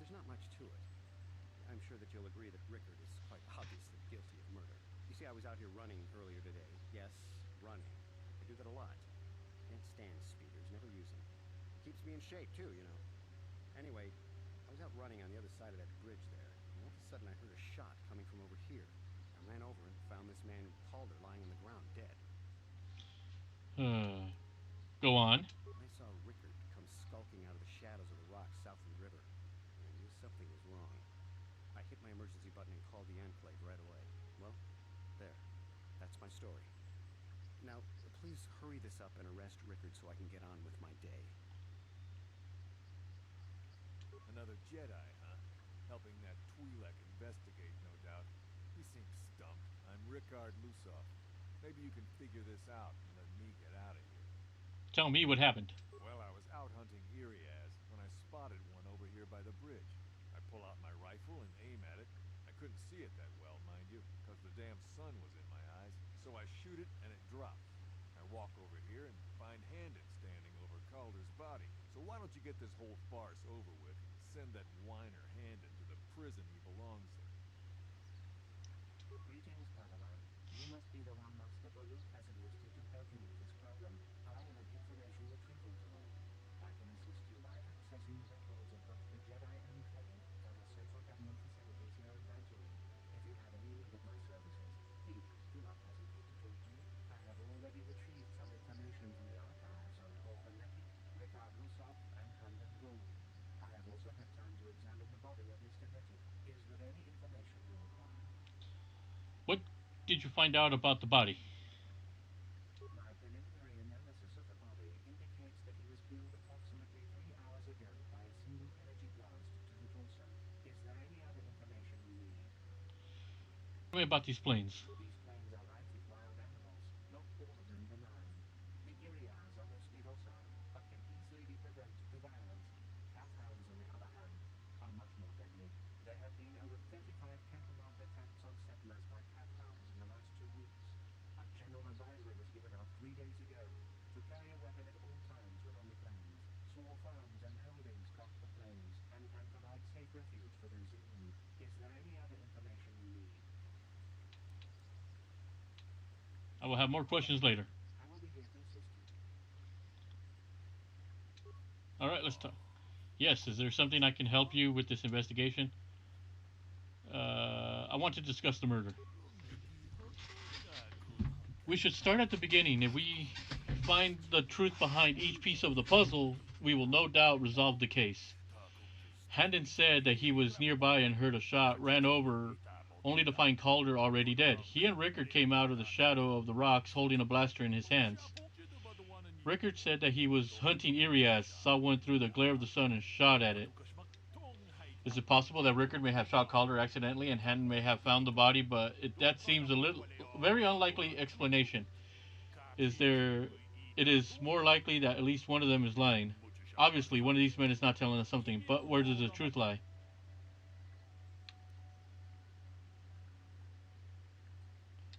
there's not much to it. I'm sure that you'll agree that Rickard is quite obviously guilty of murder. You see, I was out here running earlier today. Yes, running. I do that a lot. Can't stand speeders, never use them. Keeps me in shape, too, you know. Anyway, I was out running on the other side of that bridge there, and all of a sudden I heard a shot coming from over here. I ran over and found this man Calder lying on the ground, dead. Go on. I saw Rickard come skulking out of the shadows of the rocks south of the river, and I knew something was wrong. I hit my emergency button and called the Enclave right away. Well, there. That's my story. Now, please hurry this up and arrest Rickard so I can get on with my day. Another Jedi, huh? Helping that Twi'lek investigate, no doubt. He seems stumped. I'm Rickard Lusov. Maybe you can figure this out and let me get out of here. Tell me what happened. Well, I was out hunting Iriaz when I spotted one over here by the bridge. I pull out my rifle and aim at it. I couldn't see it that well, mind you, because the damn sun was in my eyes. So I shoot it and it drops. I walk over here and find Handon standing over Calder's body. So why don't you get this whole farce over with and send that whiner Handon to the prison he belongs in? Greetings, Padawan. You must be the one Master Baluk has enlisted to help you with this problem. I am an information retrieval tool. I can assist you by accessing the records of both the Jedi Enclave and the central government facilities here in Dantooine. If you have any need of my services, please do not hesitate to talk to me. I have already retrieved some information from the archives on Orphan Lekki, Rickard Lusov, and Handon Gould. I have also had time to examine the body of Mr. Rickard. Is there any information you require? What did you find out about the body? My preliminary analysis of the body indicates that he was killed approximately 3 hours ago by a single energy blast to the torso. Is there any other information you need? Tell me about these planes. These planes are rife with wild animals, not all of them benign. The Irias are mostly docile, but can easily be provoked to violence. Cat hounds, on the other hand, are much more deadly. There have been over 35 cattle-mob attacks on settlers by cat hounds in the last 2 weeks. A general advisory was given out 3 days ago to carry a weapon at all times when on the plains. Small farms and holdings cross the plains and can provide safe refuge for those in need. Is there any other information you need? I will have more questions later. I will be here to assist you. Alright, let's talk. Yes, is there something I can help you with this investigation? I want to discuss the murder. We should start at the beginning. If we find the truth behind each piece of the puzzle, we will no doubt resolve the case. Handon said that he was nearby and heard a shot, ran over, only to find Calder already dead. He and Rickard came out of the shadow of the rocks holding a blaster in his hands. Rickard said that he was hunting Iriaz, saw one through the glare of the sun and shot at it. Is it possible that Rickard may have shot Calder accidentally and Handon may have found the body, but that seems a little very unlikely explanation. It is more likely that at least one of them is lying. Obviously, one of these men is not telling us something, but where does the truth lie?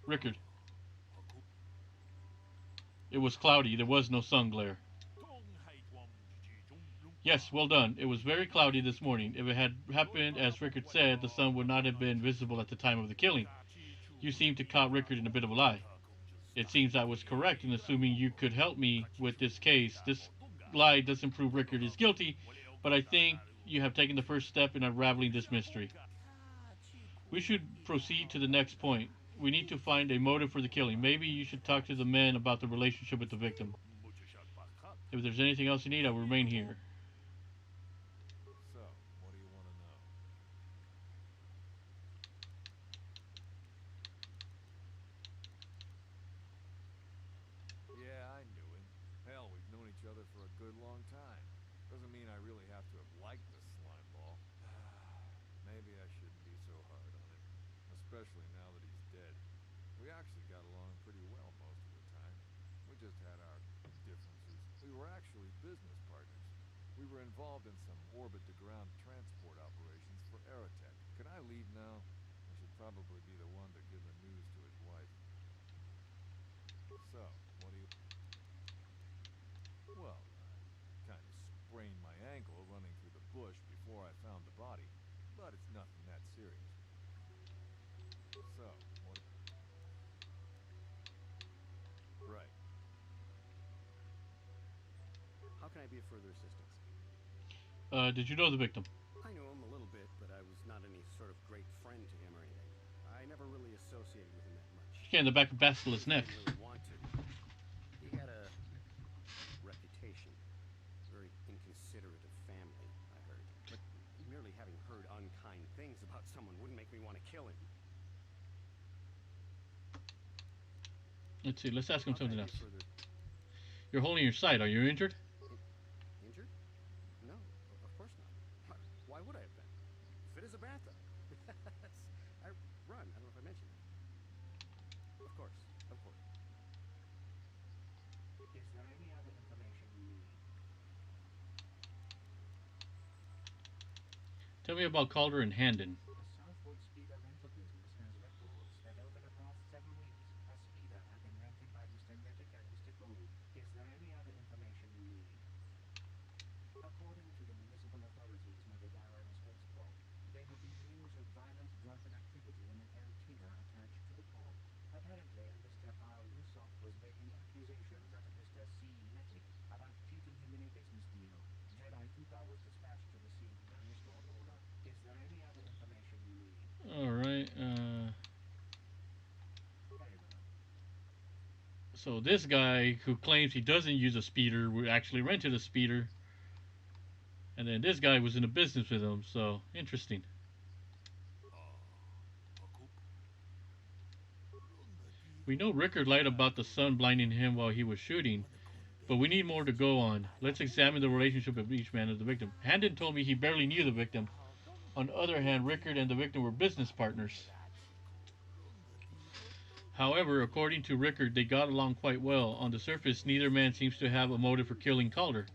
Rickard. It was cloudy. There was no sun glare. Yes, well done. It was very cloudy this morning. If it had happened as Rickard said, the sun would not have been visible at the time of the killing. You seem to caught Rickard in a bit of a lie. It seems I was correct in assuming you could help me with this case. This lie doesn't prove Rickard is guilty, but I think you have taken the first step in unraveling this mystery. We should proceed to the next point. We need to find a motive for the killing. Maybe you should talk to the men about the relationship with the victim. If there's anything else you need, I will remain here. each other for a good long time. Doesn't mean I really have to have liked the slime ball. Maybe I shouldn't be so hard on him, especially now that he's dead. We actually got along pretty well most of the time. We just had our differences. We were actually business partners. We were involved in some orbit-to-ground transport operations for Aerotech. Can I leave now? I should probably be the one to give the news to his wife. So, what do you... Well, I kind of sprained my ankle running through the bush before I found the body, but it's nothing that serious. So, what... Right. How can I be of further assistance? Did you know the victim? I knew him a little bit, but I was not any sort of great friend to him or anything. I never really associated with him that much. Yeah, in the back of Bastila's neck. He didn't really want to. He had a reputation. Very inconsiderate of family, I heard. But merely having heard unkind things about someone wouldn't make me want to kill him. Let's see, let's ask him How can something I else. be further... You're holding your side. Are you injured? Injured? No, of course not. Why would I have been? Fit as a bathtub. I run. I don't know if I mentioned that. Of course. Of course. Is there any other information you need? Tell me about Calder and Handon. The Southwood Speeder rental business has records that over the past 7 weeks, a speeder had been rented by Mr. Reddick and Mr. Gould. Is there any other information you need? According to the municipal authorities, Mother Darrell spoke, there have been news of violent drunken activity in an cantina attached to the port. Apparently, Mr. R. Rusoff was making accusations at Mr. C. Reddick about cheating him in a business deal. Jedi Tuka was dispatched to the scene and restored order. Is there any other information you need? Alright, Very well. so this guy who claims he doesn't use a speeder actually rented a speeder. And then this guy was in a business with him, so interesting. We know Rickard lied about the sun blinding him while he was shooting, but we need more to go on. Let's examine the relationship of each man of the victim. Handon told me he barely knew the victim. On the other hand, Rickard and the victim were business partners. However, according to Rickard, they got along quite well. On the surface, neither man seems to have a motive for killing Calder.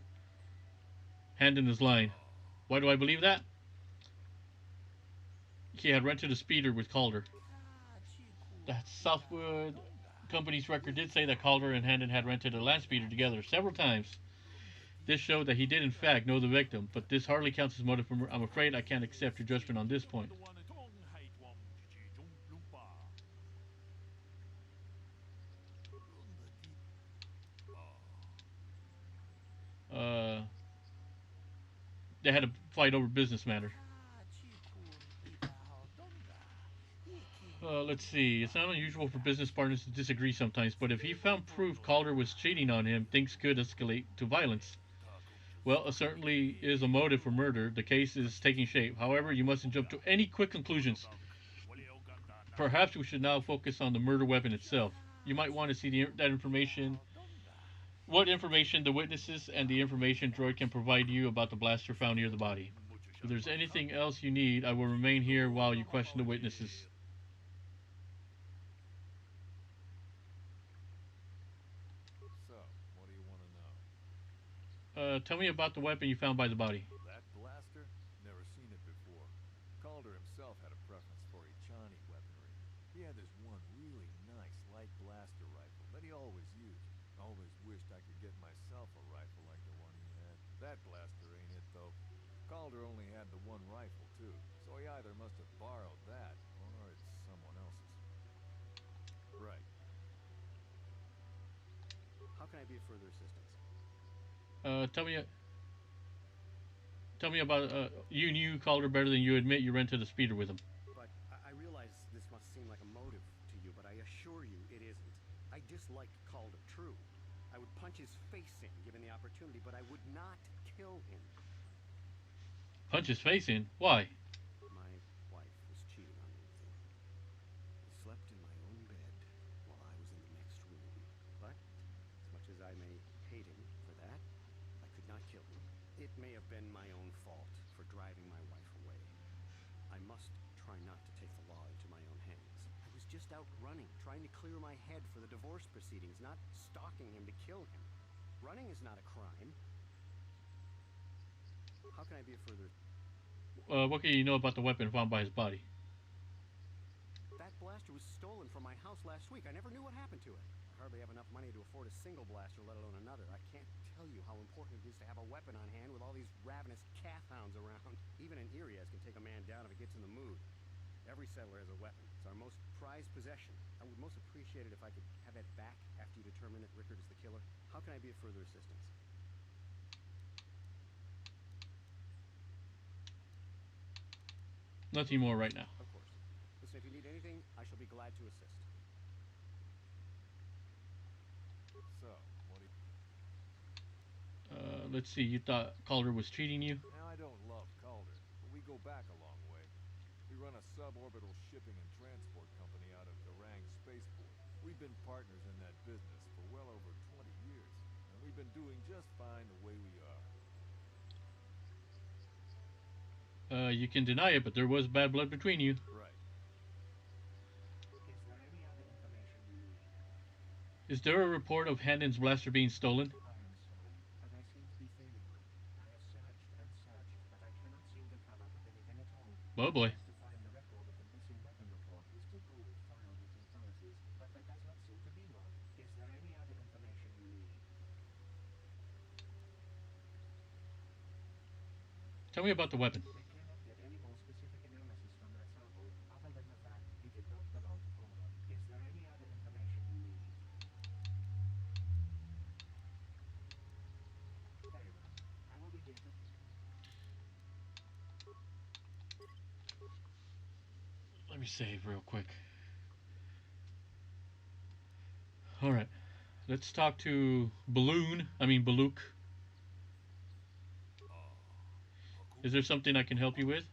Handon is lying. Why do I believe that? He had rented a speeder with Calder. The Southwood Company's record did say that Calder and Handon had rented a land speeder together several times. This showed that he did in fact know the victim, but this hardly counts as motive for murder. I'm afraid I can't accept your judgment on this point. They had a fight over business matter. Let's see. It's not unusual for business partners to disagree sometimes, but if he found proof Calder was cheating on him, things could escalate to violence. Well, it certainly is a motive for murder. The case is taking shape. However, you mustn't jump to any quick conclusions. Perhaps we should now focus on the murder weapon itself. You might want to see that information. What information the witnesses and the information droid can provide you about the blaster found near the body. If there's anything else you need, I will remain here while you question the witnesses. So, what do you want to know? Tell me about the weapon you found by the body. That blaster? Never seen it before. Calder himself had a preference for Ichani weaponry. He had this one really nice light blaster rifle that he always used. Always wished I could get myself a rifle like the one he had. That blaster ain't it, though. Calder only had the one rifle, too, so he either must have borrowed that, or it's someone else's. Right. How can I be of further assistance? Tell me about, you knew Calder better than you admit you rented a speeder with him. But I realize this must seem like a motive to you, but I assure you it isn't. I disliked Calder, true. I would punch his face in, given the opportunity, but I would not kill him. Punch his face in? Why? My wife was cheating on me with him. He slept in my own bed while I was in the next room. But, as much as I may hate him for that, It may have been my own fault for driving my wife away. I must try not to take the law into my own hands. I was just out running, trying to clear my head for the divorce proceedings, not stalking him to kill him. Running is not a crime. How can I be of further... What can you know about the weapon found by his body? That blaster was stolen from my house last week. I never knew what happened to it. I hardly have enough money to afford a single blaster, let alone another. I can't tell you how important it is to have a weapon on hand with all these ravenous calf hounds around. Even an Irias can take a man down if it gets in the mood. Every settler has a weapon. It's our most prized possession. I would most appreciate it if I could have that back after you determine that Rickard is the killer. How can I be of further assistance? Nothing more right now. Of course. Listen, if you need anything, I shall be glad to assist. So, what do you... Let's see. You thought Calder was cheating you? Now, I don't love Calder, but we go back a long way. We run a suborbital shipping and transport company out of Garang Spaceport. We've been partners in that business for well over 20 years, and we've been doing just fine the way we are. You can deny it, but there was bad blood between you. Right. Is there any other information you need? Is there a report of Handon's blaster being stolen? I am sorry, but I seem to be failing you. I have searched and searched, but I cannot seem to come up with anything at all. Oh boy. To find the record of the missing weapon report is too old filed with the authorities, but there does not seem to be one. Is there any other information you need? Tell me about the weapon. We cannot get any more specific analysis from that sample, other than the fact it did not belong to Calder. Is there any other information you need? Very well. I will be here to... Let me save real quick. Alright. Let's talk to Baluk. Is there something I can help you with?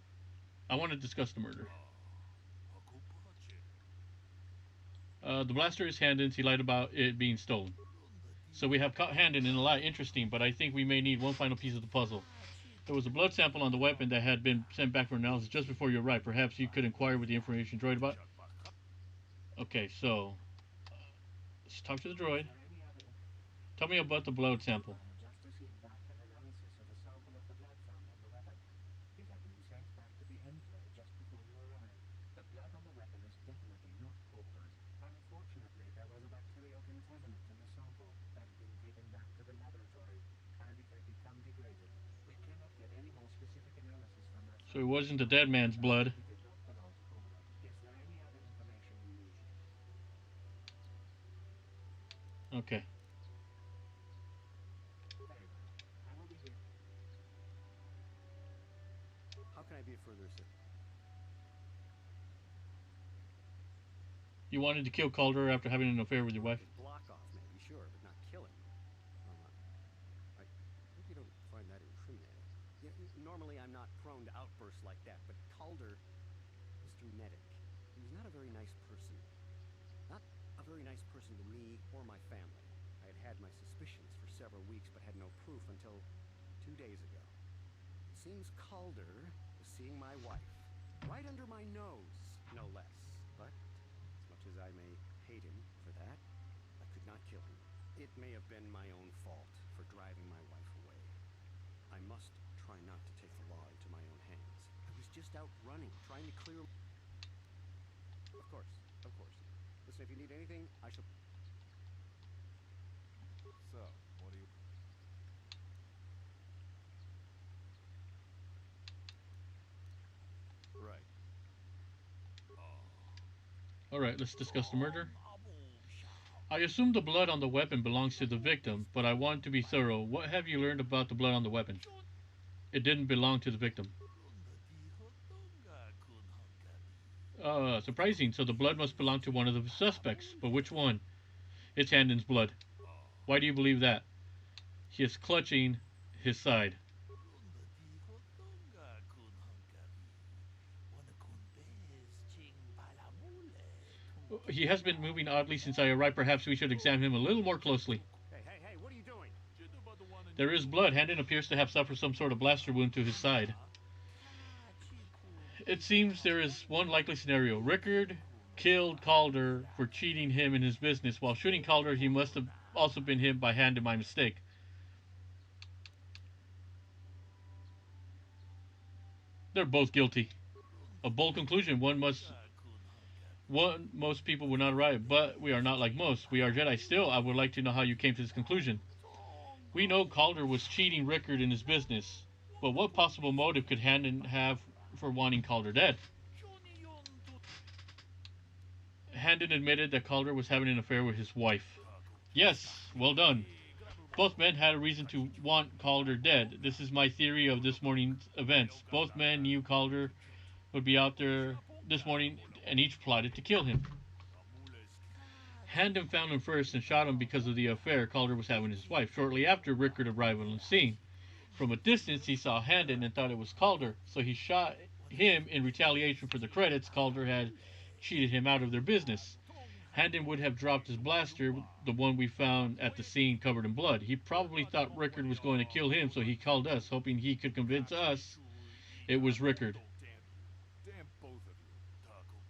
I want to discuss the murder. The blaster is Handon's. He lied about it being stolen. So we have caught Handon in a lie. Interesting, but I think we may need one final piece of the puzzle. There was a blood sample on the weapon that had been sent back for analysis just before you arrived. Perhaps you could inquire with the information droid about. Okay, so let's talk to the droid. Tell me about the blood sample. I have just received back an analysis of a sample of the blood found on the weapon. It had been sent back to the Enclave just before you arrived. The blood on the weapon is definitely not Calder's. Unfortunately, there was a bacterial contaminant in the sample that had been taken back to the laboratory, and it had become degraded. We cannot get any more specific analysis from that So it sample. wasn't the dead man's blood. It did not belong to Calder. Is there any other information you need? Okay. Very well. I will be here. How can I be of further assistance? You wanted to kill Calder after having an affair with your wife? Block off, maybe, sure, but not kill him. I hope you don't find that incriminating. Yeah, normally I'm not prone to outbursts like that, but Calder, Mr. Nedick, he was not a very nice person. Not a very nice person to me or my family. I had had my suspicions for several weeks, but had no proof until 2 days ago. It seems Calder was seeing my wife, right under my nose, no less. But as much as I may hate him for that, I could not kill him. It may have been my own fault for driving my wife away. I must try not to take the law into my own hands. I was just out running, trying to clear... Of course, of course. Listen, if you need anything, I shall... So, what do you... Right. Alright, let's discuss the murder. I assume the blood on the weapon belongs to the victim, but I want to be thorough. What have you learned about the blood on the weapon? It didn't belong to the victim. Surprising. So the blood must belong to one of the suspects. But which one? It's Handon's blood. Why do you believe that? He is clutching his side. He has been moving oddly since I arrived. Perhaps we should examine him a little more closely. Hey, what are you doing? There is blood. Handon appears to have suffered some sort of blaster wound to his side. It seems there is one likely scenario. Rickard killed Calder for cheating him in his business. While shooting Calder, he must have also been hit by Handon by mistake. They're both guilty. A bold conclusion. Most people would not arrive, but we are not like most. We are Jedi. Still, I would like to know how you came to this conclusion. We know Calder was cheating Rickard in his business, but what possible motive could Handon have for wanting Calder dead? Handon admitted that Calder was having an affair with his wife. Yes, well done. Both men had a reason to want Calder dead. This is my theory of this morning's events. Both men knew Calder would be out there this morning, and each plotted to kill him. Handon found him first and shot him because of the affair Calder was having with his wife. Shortly after Rickard arrived on the scene, from a distance he saw Handon and thought it was Calder, so he shot him in retaliation for the credits Calder had cheated him out of their business. Handon would have dropped his blaster, the one we found at the scene covered in blood. He probably thought Rickard was going to kill him, so he called us, hoping he could convince us it was Rickard.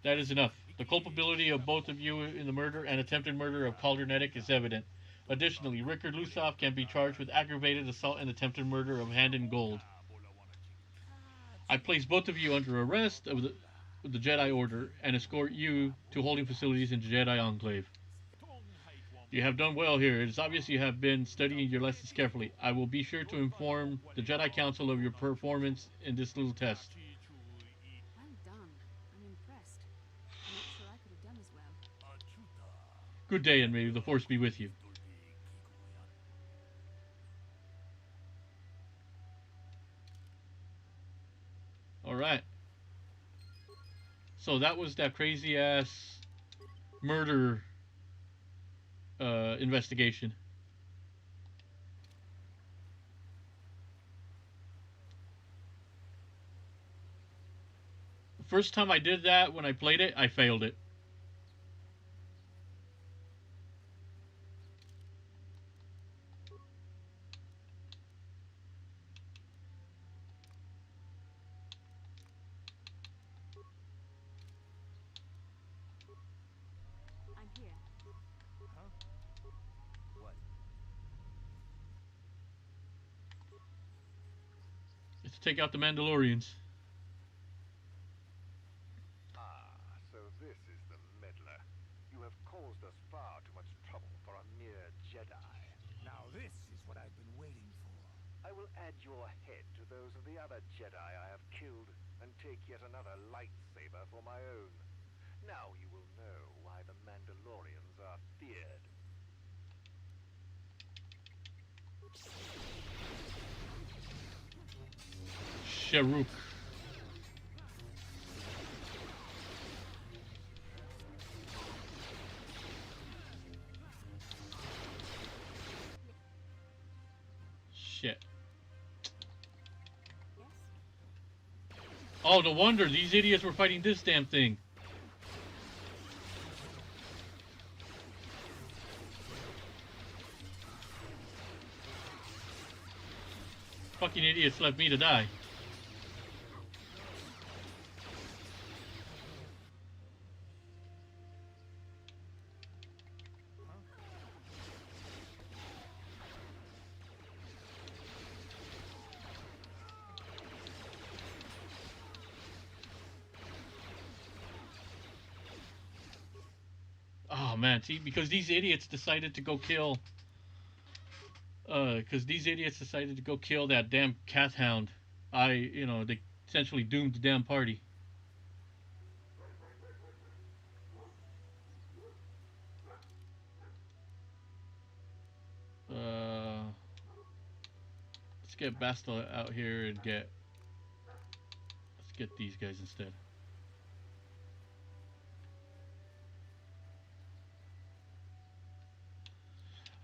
That is enough. The culpability of both of you in the murder and attempted murder of Calder Nedick is evident. Additionally, Rickard Lusoff can be charged with aggravated assault and attempted murder of Handon Gold. I place both of you under arrest of the Jedi Order and escort you to holding facilities in the Jedi Enclave. You have done well here. It is obvious you have been studying your lessons carefully. I will be sure to inform the Jedi Council of your performance in this little test. Well done. I'm impressed. I'm not sure I could have done as well. Good day, and may the Force be with you. Alright. So that was that crazy ass murder investigation. First time I did that, when I played it, I failed it. I'm here. Huh? What? It's to take out the Mandalorians. Ah, so this is the meddler. You have caused us far too much trouble for a mere Jedi. Now this is what I've been waiting for. I will add your head to those of the other Jedi I have killed and take yet another lightsaber for my own. Now you will know why the Mandalorians are feared. Sharuk. Shit. Oh, no wonder these idiots were fighting this damn thing. Fucking idiots left me to die. Oh man, see, because these idiots decided to go kill that damn cat hound. They essentially doomed the damn party. Let's get Bastila out here and let's get these guys instead.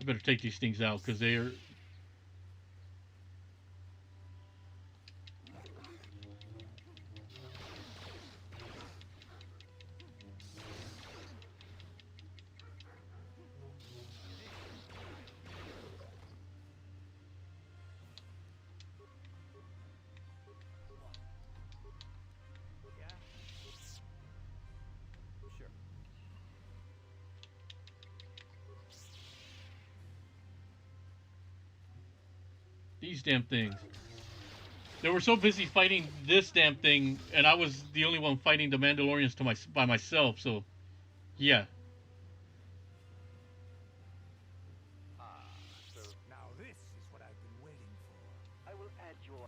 I better take these things out because they're... These damn things. They were so busy fighting this damn thing, and I was the only one fighting the Mandalorians by myself. So, yeah. So now this is what I've been waiting for. I will add your...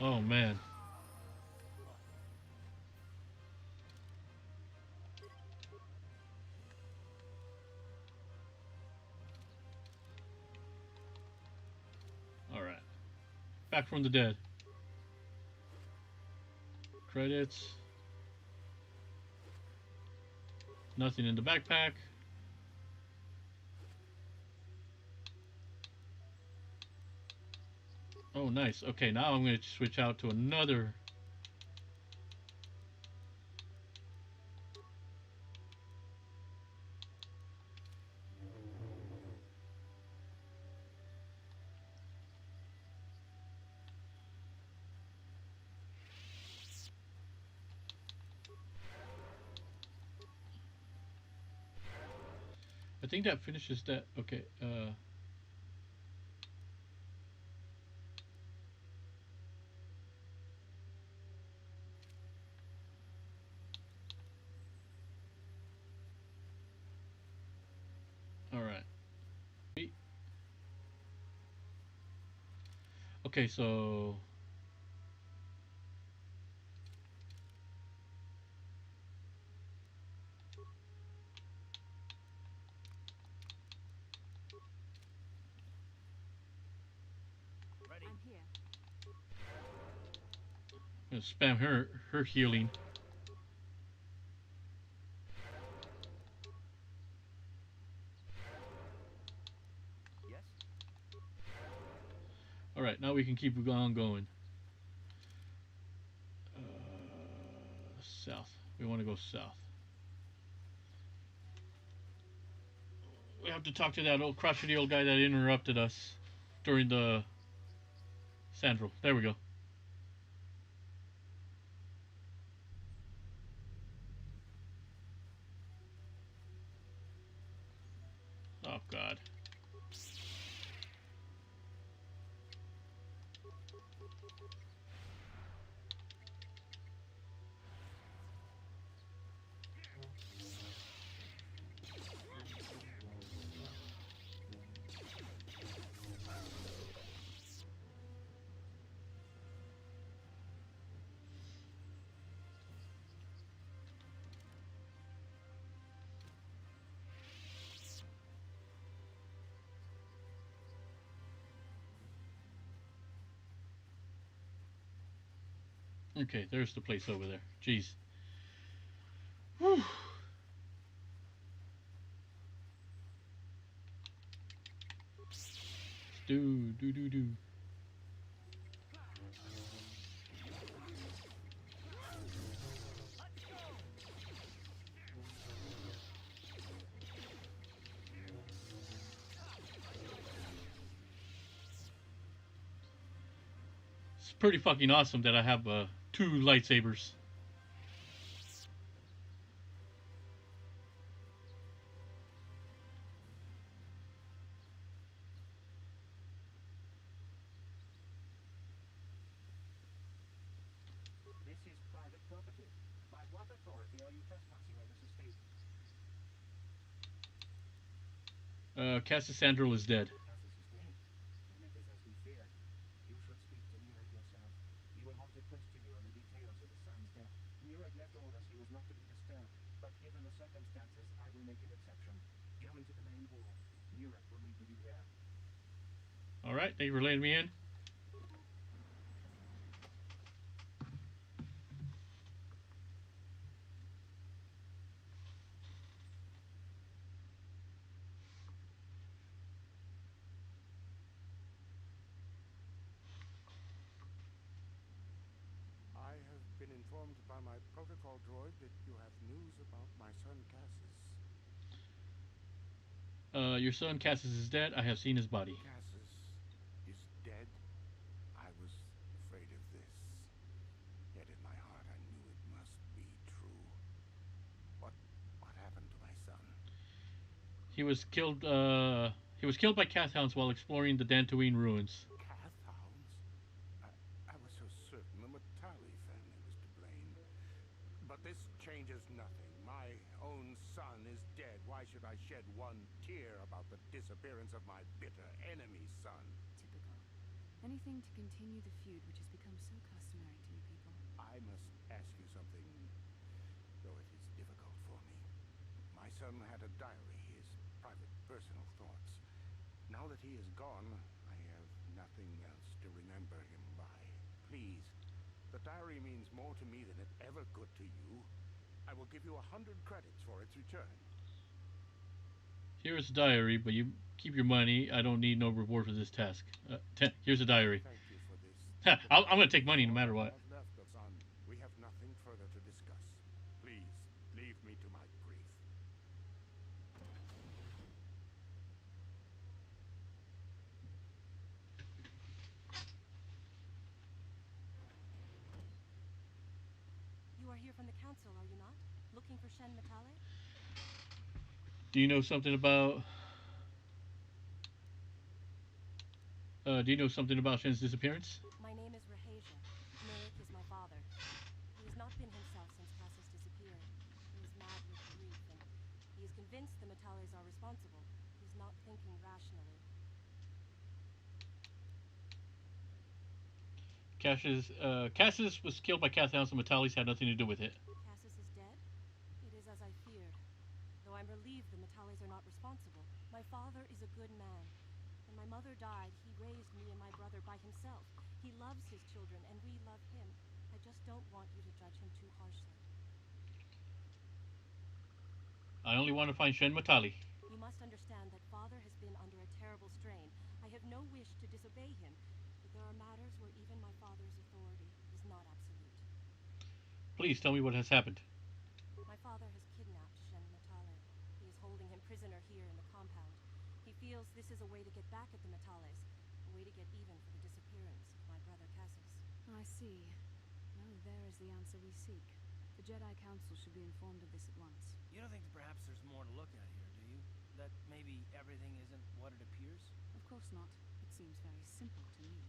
Oh man. All right. Back from the dead. Credits. Nothing in the backpack. Oh, nice. Okay, now I'm going to switch out to another. I think that finishes that. Okay. All right. Okay, so Ready. I'm here. I'm gonna spam her healing. Yes? All right, now we can keep on going. South. We want to go south. We have to talk to that old crotchety old guy that interrupted us during the Sandro. There we go. Oh God. Okay, there's the place over there. Jeez. Whew. Do. It's pretty fucking awesome that I have two lightsabers. This is private property. By what authority are you trespassing on this estate? Cassandra is dead. Cassus is dead. Then it is as we feared. You should speak to Nureg yourself. He will want to question you on the details of his son's death. Nureg left orders he was not to be disturbed, but given the circumstances, I will make an exception. Go into the main hall. Nureg will meet with you there. All right, thank you for letting me in. I have been informed by my protocol droid that you have news about my son Cassus. Your son Cassus is dead. I have seen his body. Cassus is dead? I was afraid of this. Yet in my heart I knew it must be true. What happened to my son? He was killed. He was killed by Cathhounds while exploring the Dantooine ruins. Cathhounds? I was so certain the Matali family was to blame. But this changes nothing. My own son is dead. Why should I shed one tear about the disappearance of my bitter enemy's son? Typical. Anything to continue the feud which has become so customary to you people. I must ask you something, though it is difficult for me. My son had a diary, his private, personal thoughts. Now that he is gone, I have nothing else to remember him by. Please, the diary means more to me than it ever could to you. I will give you 100 credits for its return. Here's a diary, but you keep your money. I don't need no reward for this task. Here's a diary. Thank you for this. I'm going to take money no matter what. Son, we have nothing further to discuss. Please, leave me to my grief. You are here from the council, are you not? Looking for Shen Matale? Do you know something about... do you know something about Shen's disappearance? My name is Rahasia. Merrick is my father. He has not been himself since Cassus disappeared. He is mad with grief, and he is convinced the Matales are responsible. He is not thinking rationally. Cassus was killed by Cathhounds and Metalis had nothing to do with it. Cassus is dead? It is as I feared. Though I'm relieved the Matales are not responsible. My father is a good man. When my mother died, he raised me and my brother by himself. He loves his children, and we love him. I just don't want you to judge him too harshly. I only want to find Shen Matali. You must understand that father has been under a terrible strain. I have no wish to disobey him, but there are matters where even my father's authority is not absolute. Please tell me what has happened. My father has kidnapped Shen Matale. He is holding him prisoner here in the compound. He feels this is a way to get back at the Matales, a way to get even for the disappearance of my brother Cassus. I see. Well, there is the answer we seek. The Jedi Council should be informed of this at once. You don't think that perhaps there's more to look at here, do you? That maybe everything isn't what it appears? Of course not. It seems very simple to me.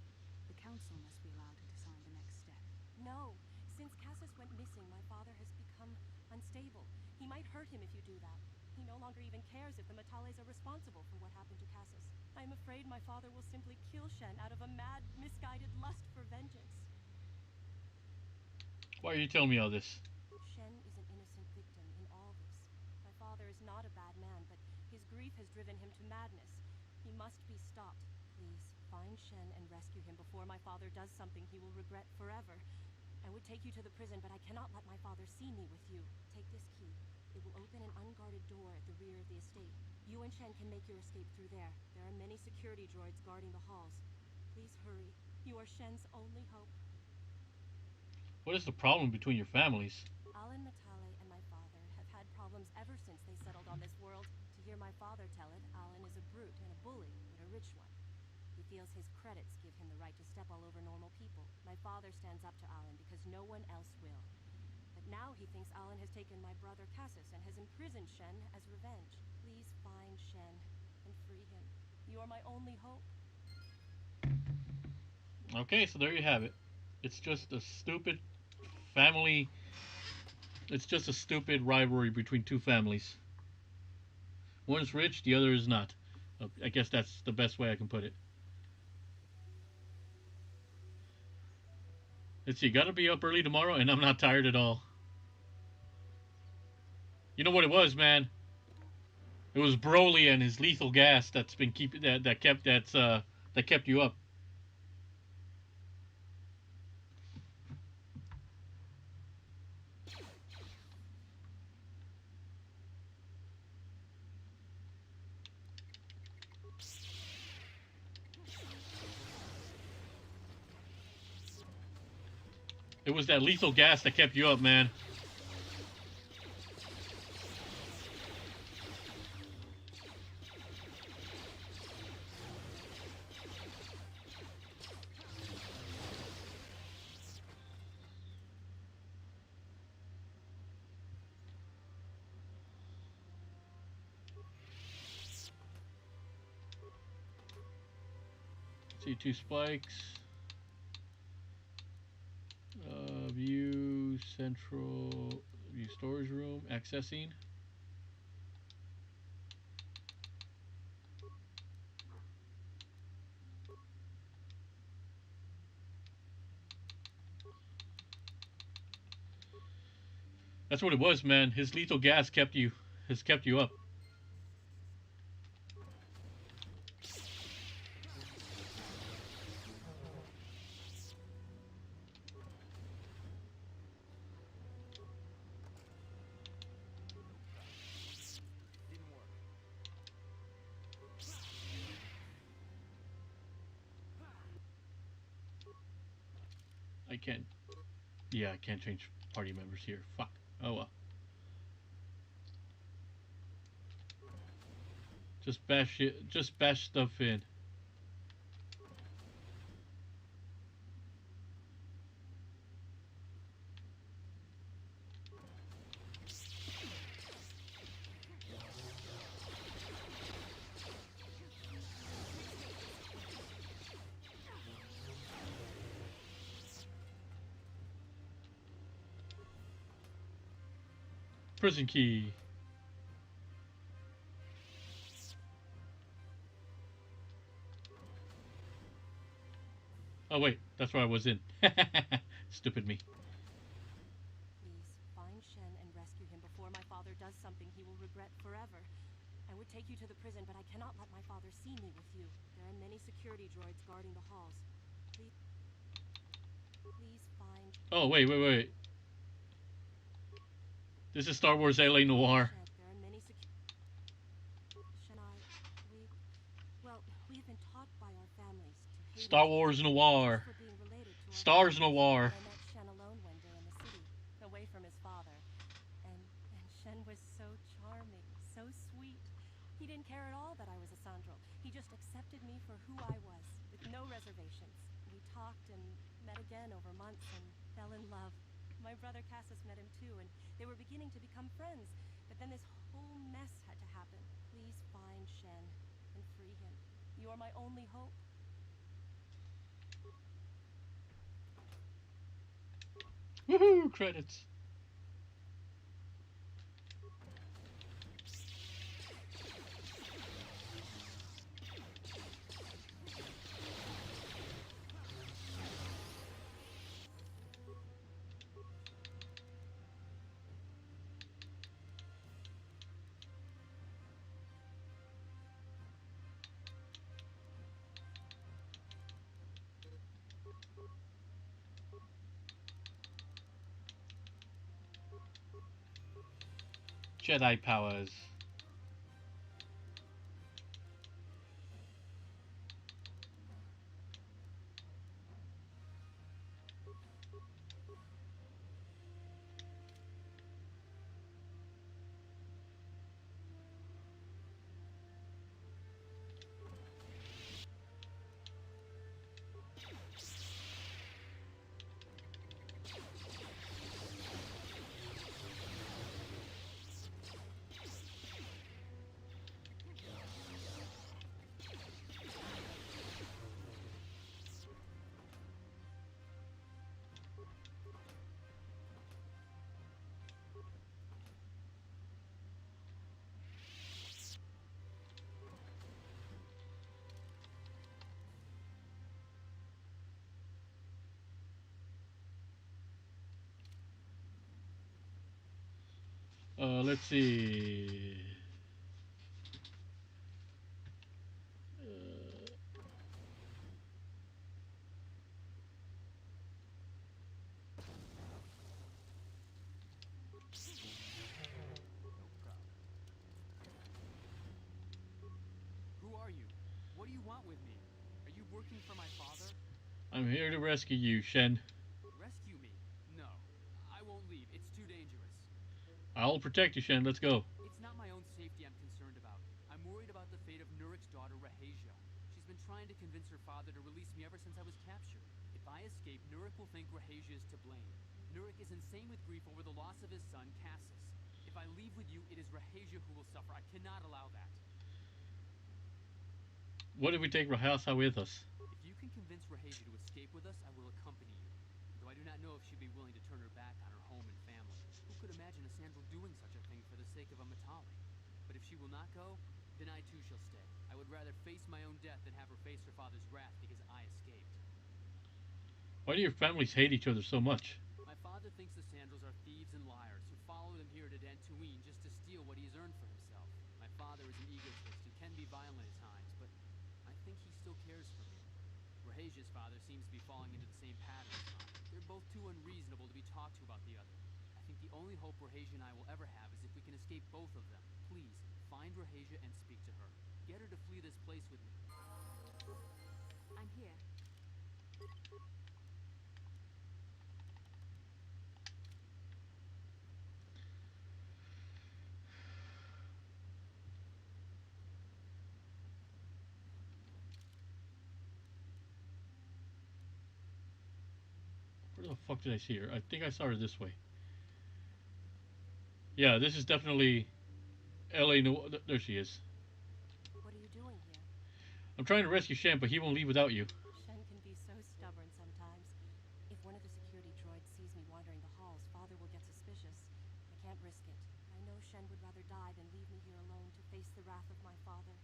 The Council must be allowed to decide the next step. No. Since Cassus went missing, my father has become unstable. He might hurt him if you do that. He no longer even cares if the Matales are responsible for what happened to Cassus. I am afraid my father will simply kill Shen out of a mad, misguided lust for vengeance. Why are you telling me all this? Shen is an innocent victim in all this. My father is not a bad man, but his grief has driven him to madness. He must be stopped. Please, find Shen and rescue him before my father does something he will regret forever. I would take you to the prison, but I cannot let my father see me with you. Take this key. It will open an unguarded door at the rear of the estate. You and Shen can make your escape through there. There are many security droids guarding the halls. Please hurry. You are Shen's only hope. What is the problem between your families? Alan Matale and my father have had problems ever since they settled on this world. To hear my father tell it, Alan is a brute and a bully, but a rich one. He feels his credits give him the right to step all over normal people. My father stands up to Alan because no one else will. But now he thinks Alan has taken my brother Cassus and has imprisoned Shen as revenge. Please find Shen and free him. You are my only hope. Okay, so there you have it. It's just a stupid family. It's just a stupid rivalry between two families. One is rich, the other is not. I guess that's the best way I can put it. Let's see, gotta be up early tomorrow, and I'm not tired at all. You know what it was, man? It was Broly and his lethal gas that's been keeping that kept you up. It was that lethal gas that kept you up, man. See, 2 spikes. View central. View storage room. Accessing. That's what it was, man. His lethal gas has kept you up. I can't. Yeah, I can't change party members here. Fuck. Oh well. Just bash it. Just bash stuff in. Prison key. Oh wait, that's where I was in. Stupid me. Please, find Shen and rescue him before my father does something he will regret forever. I would take you to the prison, but I cannot let my father see me with you. There are many security droids guarding the halls. Please find... Oh, wait. This is Star Wars LA Noir. There are many Shen, well, we have been taught by our families to hate Star Wars Noir. for being related to Stars Noir. I met Shen alone one day in the city, away from his father. And Shen was so charming, so sweet. He didn't care at all that I was a Sandral. He just accepted me for who I was, with no reservations. We talked and met again over months and fell in love. My brother Cassius met him too, and they were beginning to become friends. But then this whole mess had to happen. Please find Shen and free him. You are my only hope. Woohoo! Credits. Jedi powers. Let's see. Who are you? What do you want with me? Are you working for my father? I'm here to rescue you, Shen. Rescue me? No. I won't leave. It's too dangerous. I'll protect you, Shen. Let's go. It's not my own safety I'm concerned about. I'm worried about the fate of Nurik's daughter, Rahasia. She's been trying to convince her father to release me ever since I was captured. If I escape, Nurik will think Rahasia is to blame. Nurik is insane with grief over the loss of his son, Cassus. If I leave with you, it is Rahasia who will suffer. I cannot allow that. What if we take Rahasa with us? If you can convince Rahasia to escape with us, I will accompany you. Though I do not know if she'd be willing to turn her back on her home and family. Who could imagine a Sandral doing such a thing for the sake of a Matali? But if she will not go, then I too shall stay. I would rather face my own death than have her face her father's wrath because I escaped. Why do your families hate each other so much? My father thinks the Sandrals are thieves and liars who followed him here to Dantooine just to steal what he has earned for himself. My father is an egotist and can be violent at times, but I think he still cares for me. Rahasia's father seems to be falling into the same pattern as mine. They're both too unreasonable to be talked to about the other. I think the only hope Rahasia and I will ever have is if we can escape both of them. Please, find Rahasia and speak to her. Get her to flee this place with me. I'm here. Where the fuck did I see her? I think I saw her this way. Yeah, this is definitely L.A. There she is. What are you doing here? I'm trying to rescue Shen, but he won't leave without you. Shen can be so stubborn sometimes. If one of the security droids sees me wandering the halls, Father will get suspicious. I can't risk it. I know Shen would rather die than leave me here alone to face the wrath of my father.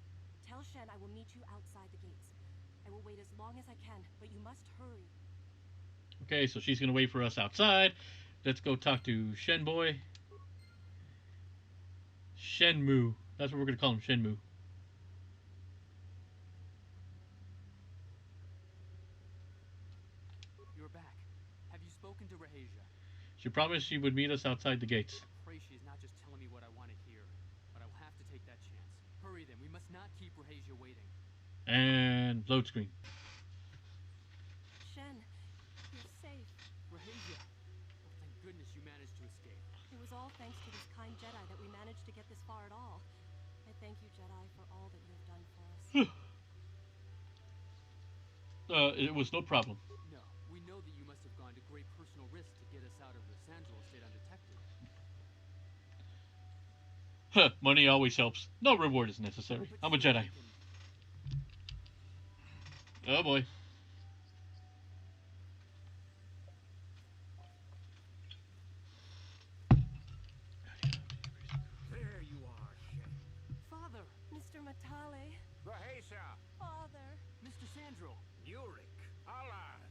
Tell Shen I will meet you outside the gates. I will wait as long as I can, but you must hurry. Okay, so she's gonna wait for us outside. Let's go talk to Shen Boy. Shenmue. That's what we're gonna call him, Shenmue. You're back. Have you spoken to Rahasia? She promised she would meet us outside the gates. Pray she is not just telling me what I want to hear, but I will have to take that chance. Hurry then, we must not keep Rahasia waiting. And load screen. Shen, you're safe. Rahasia! Oh, thank goodness you managed to escape. It was all thanks to this kind Jedi that we managed to get this far at all. I thank you, Jedi, for all that you have done for us. It was no problem. No, we know that you must have gone to great personal risk to get us out of the Sandral estate undetected. Money always helps. No reward is necessary. I'm a Jedi. Oh boy. There you are, Shen. Father! Mr. Matale. Rahasia! Father! Mr. Sandral! Yurik! Alan!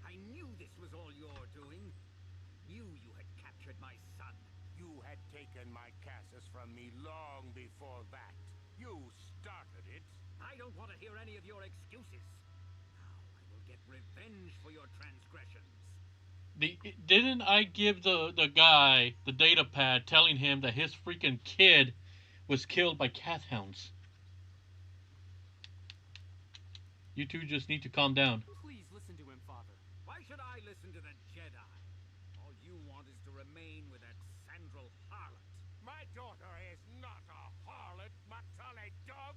I knew this was all your doing. Knew you had captured my son. You had taken my Cassus from me long before that. You started it. I don't want to hear any of your excuses. Now I will get revenge for your transgressions. Didn't I give the guy the data pad telling him that his freaking kid was killed by cat hounds? You two just need to calm down. Please listen to him, Father. Why should I listen to the Jedi? All you want is to remain with that Sandral harlot. My daughter is not a harlot, Matale dog.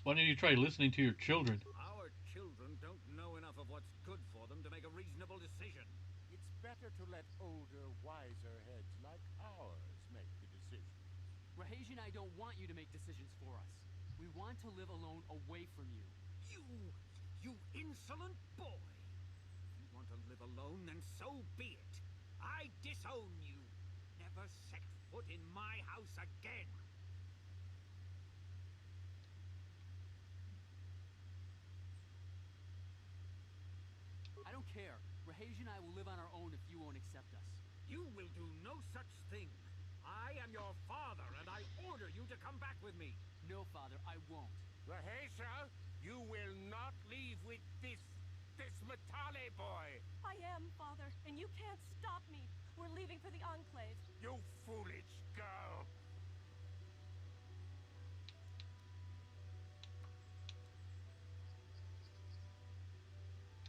Why don't you try listening to your children? Our children don't know enough of what's good for them to make a reasonable decision. It's better to let older, wiser heads like ours make the decision. Rahasia and I don't want you to make decisions for us. We want to live alone away from you. You insolent boy! If you want to live alone, then so be it. I disown you. Never set foot in my house again. I don't care. Rahasia and I will live on our own if you won't accept us. You will do no such thing. I am your father, and I order you to come back with me. No, Father, I won't. Rahesha, you will not leave with this Matale boy. I am, Father, and you can't stop me. We're leaving for the Enclave. You foolish girl.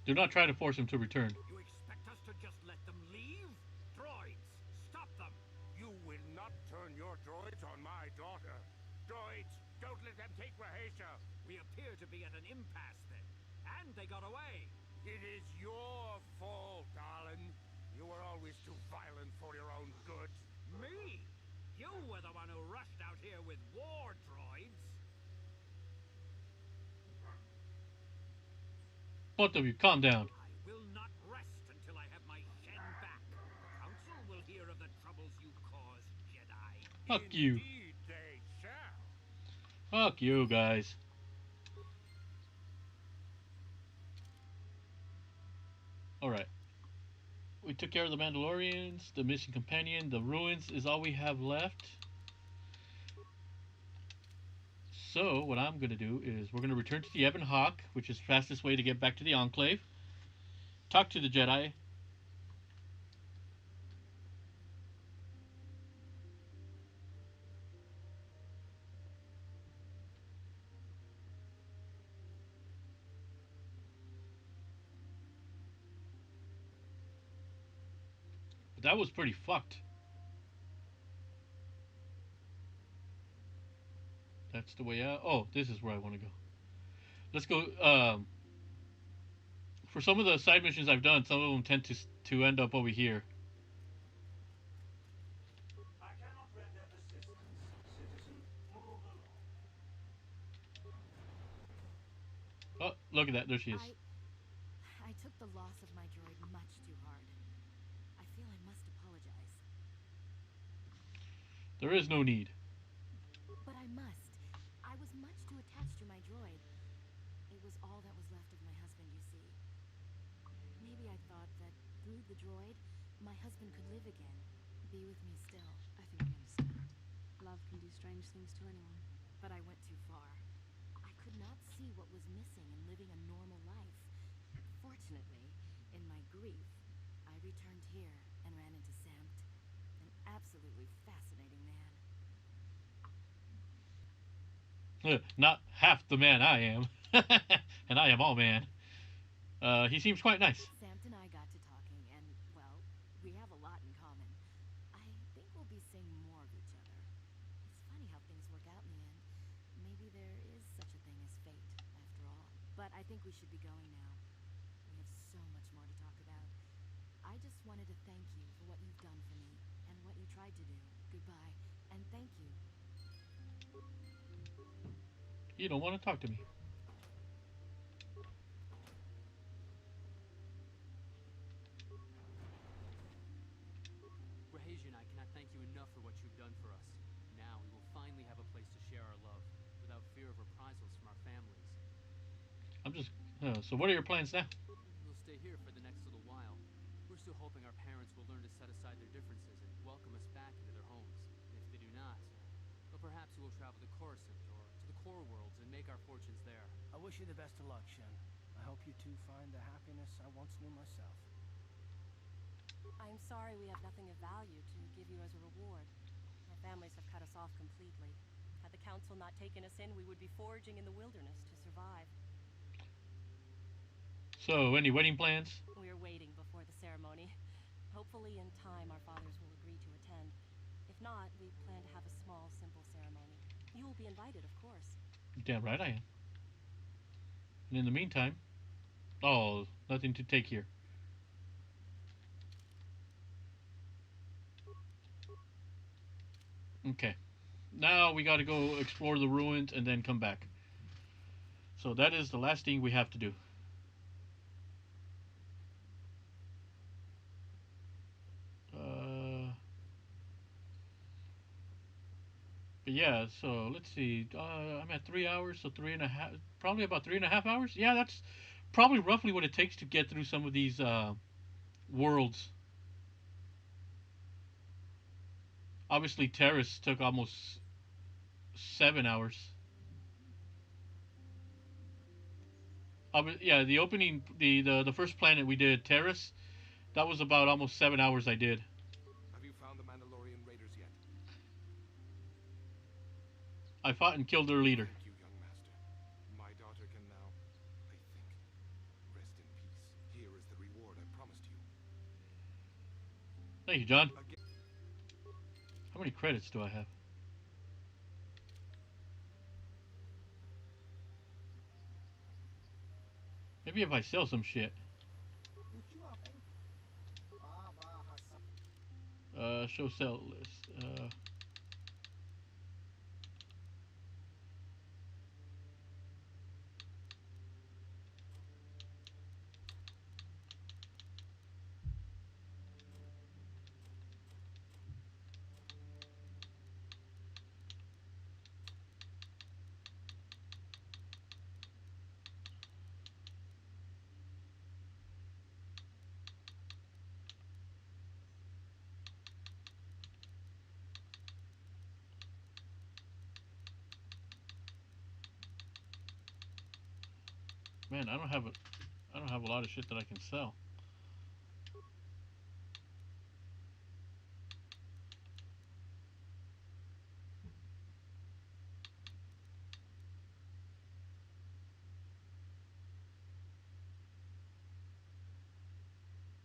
Do not try to force him to return. You expect us to just let them leave? Droids, stop them. You will not turn your droids on my daughter. Droids, don't let them take Rahesha. We appear to be at an impasse then. And they got away. It is your fault, darling. You were always too violent for your own good. Me? You were the one who rushed out here with war droids. Both of you, calm down. I will not rest until I have my Shen back. The Council will hear of the troubles you caused, Jedi. Fuck you. Indeed they shall. Fuck you guys. Alright. We took care of the Mandalorians, the mission companion, the ruins is all we have left. So, what I'm going to do is we're going to return to the Ebon Hawk, which is the fastest way to get back to the Enclave. Talk to the Jedi. But that was pretty fucked. That's the way out. Oh, this is where I want to go. Let's go. For some of the side missions I've done, some of them tend to end up over here. I cannot render assistance, citizen. Move along. Oh, look at that. There she is. I took the loss of my droid much too hard. I feel I must apologize. There is no need. But I must. I was much too attached to my droid. It was all that was left of my husband, you see. Maybe I thought that through the droid, my husband could live again, be with me still. I think we understand. Love can do strange things to anyone. But I went too far. I could not see what was missing in living a normal life. Fortunately, in my grief, I returned here and ran into Samt, an absolutely fascinating man. Not half the man I am. And I am all man. He seems quite nice. Samt and I got to talking, and, well, we have a lot in common. I think we'll be seeing more of each other. It's funny how things work out in the end. Maybe there is such a thing as fate, after all. But I think we should be going now. We have so much more to talk about. I just wanted to thank you for what you've done for me, and what you tried to do. Goodbye, and thank you. You don't want to talk to me. Rahesha and I cannot thank you enough for what you've done for us. Now we will finally have a place to share our love, without fear of reprisals from our families. I'm just... so what are your plans now? We'll stay here for the next little while. We're still hoping our parents will learn to set aside their differences and welcome us back into their homes. If they do not, well, perhaps we will travel to Coruscant or to the core worlds and make our fortunes there. I wish you the best of luck, Shen. I hope you two find the happiness I once knew myself. I'm sorry we have nothing of value to give you as a reward. Our families have cut us off completely. Had the Council not taken us in, we would be foraging in the wilderness to survive. So, any wedding plans? We are waiting before the ceremony. Hopefully in time our fathers will agree to attend. If not, we plan to have a small, simple ceremony. You will be invited, of course. Damn right I am. And in the meantime... Oh, nothing to take here. Okay. Now we gotta go explore the ruins and then come back. So that is the last thing we have to do. But yeah, so let's see. I'm at 3 hours, so 3.5, probably about 3.5 hours. Yeah, that's probably roughly what it takes to get through some of these worlds. Obviously, Terrace took almost 7 hours. Yeah, the opening, the first planet we did, Terrace, that was about almost 7 hours I did. Have you found the Mandalorian raiders yet? I fought and killed their leader. Thank you, young master. My daughter can now, I think, rest in peace. Here is the reward I promised you. Thank you, John. How many credits do I have? Maybe if I sell some shit. Show sell list. Man, I don't have a lot of shit that I can sell.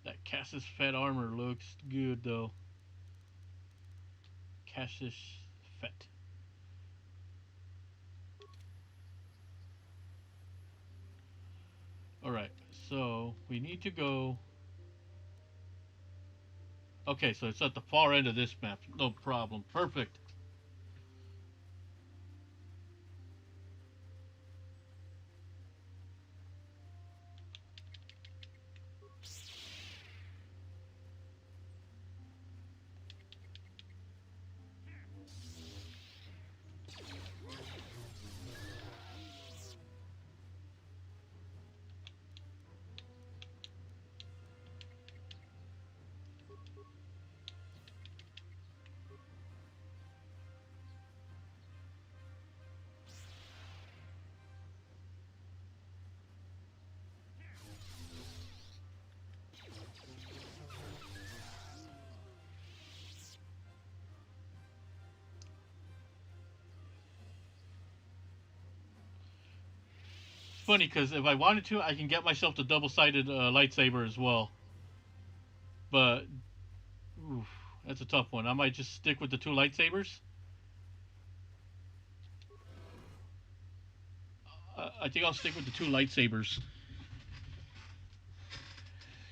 That Cassis Fett armor looks good though. Cassis Fett. Alright, so we need to go. Okay, so it's at the far end of this map. No problem. Perfect. Funny because if I wanted to, I can get myself the double-sided lightsaber as well. But oof, that's a tough one. I might just stick with the two lightsabers. I think I'll stick with the two lightsabers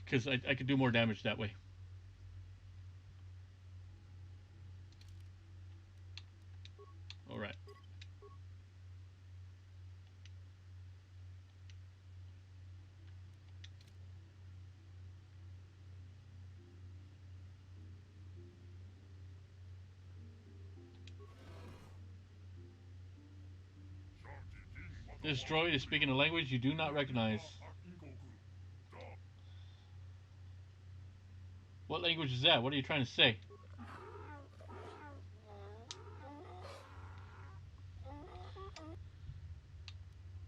because I could do more damage that way. All right. This droid is speaking a language you do not recognize. What language is that? What are you trying to say?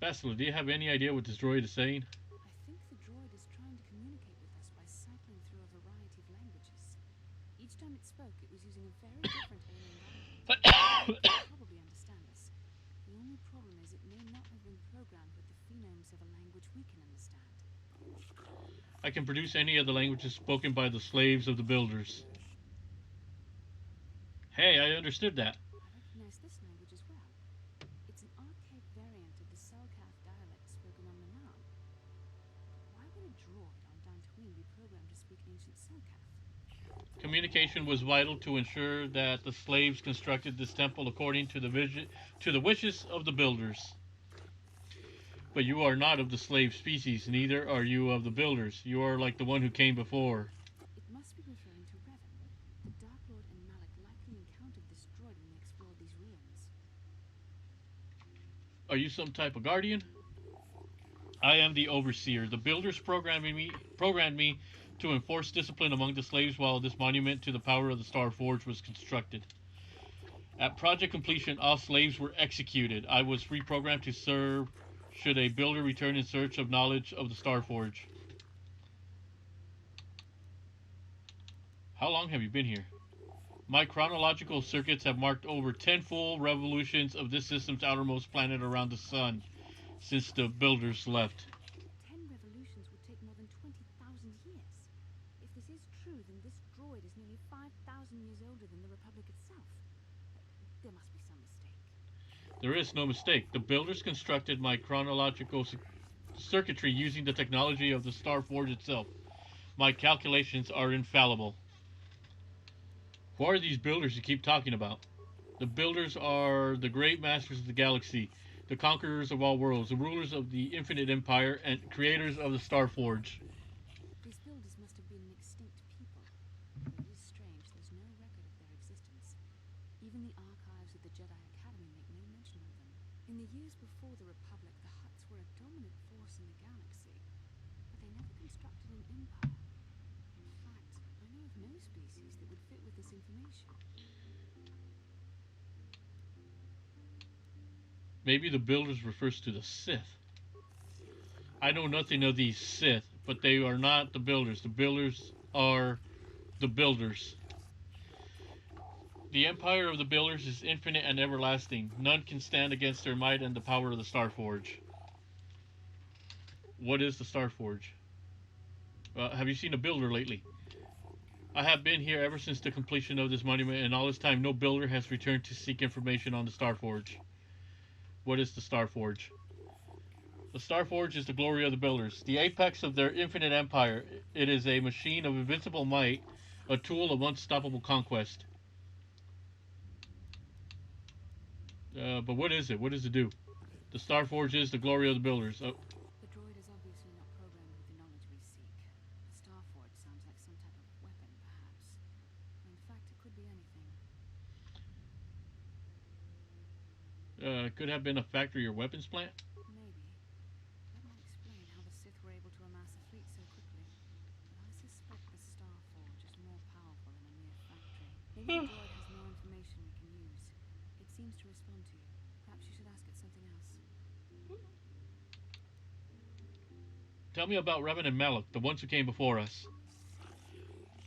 Bastila, do you have any idea what this droid is saying? I think the droid is trying to communicate with us by cycling through a variety of languages. Each time it spoke, it was using a very different alien dialect. It could probably understand us. The only problem is it may not have been programmed with the phonemes of a language we can understand. I can produce any of the languages spoken by the slaves of the builders. Hey, I understood that. I recognize this language as well. It's an archaic variant of the Selkath dialect spoken on Manal. Why would a droid on Dantooine be programmed to speak ancient Selkath? Communication was vital to ensure that the slaves constructed this temple according to the wishes of the builders. But you are not of the slave species, neither are you of the builders. You are like the one who came before. It must be referring to Revan. The Dark Lord and Malak likely encountered this droid when they explored these ruins. Are you some type of guardian? I am the overseer. The builders programmed me to enforce discipline among the slaves while this monument to the power of the Star Forge was constructed. At project completion, all slaves were executed. I was reprogrammed to serve should a builder return in search of knowledge of the Star Forge. How long have you been here? My chronological circuits have marked over 10 full revolutions of this system's outermost planet around the sun since the builders left. 10 revolutions would take more than 20,000 years. If this is true, then this droid is nearly 5,000 years older than the Republic itself. There must be some mistake. There is no mistake. The builders constructed my chronological circuitry using the technology of the Star Forge itself. My calculations are infallible. Who are these builders you keep talking about? The builders are the great masters of the galaxy, the conquerors of all worlds, the rulers of the infinite empire, and creators of the Star Forge. These builders must have been an extinct people. Though it is strange, there's no record of their existence. Even the archives of the Jedi Academy make no mention of them. In the years before the Republic, the Hutts were a dominant force in the galaxy, but they never constructed an empire. In fact, I know of no species that would fit with this information. Maybe the builders refers to the Sith. I know nothing of these Sith, but they are not the builders. The builders are the builders. The empire of the builders is infinite and everlasting. None can stand against their might and the power of the Star Forge. What is the Star Forge? Have you seen a builder lately? I have been here ever since the completion of this monument, and all this time no builder has returned to seek information on the Star Forge. What is the Star Forge? The Star Forge is the glory of the builders, the apex of their infinite empire. It is a machine of invincible might, a tool of unstoppable conquest. But what is it? What does it do? The Star Forge is the glory of the builders. The droid is obviously not programmed with the knowledge we seek. The Star Forge sounds like some type of weapon, perhaps. In fact, it could be anything. Could have been a factory or weapons plant. Maybe. That might explain how the Sith were able to amass a fleet so quickly. But I suspect the Star Forge is more powerful than a mere factory. Maybe the droid has more information we can use. It seems to respond to you. Perhaps you should ask it something else. Tell me about Revan and Malak, the ones who came before us.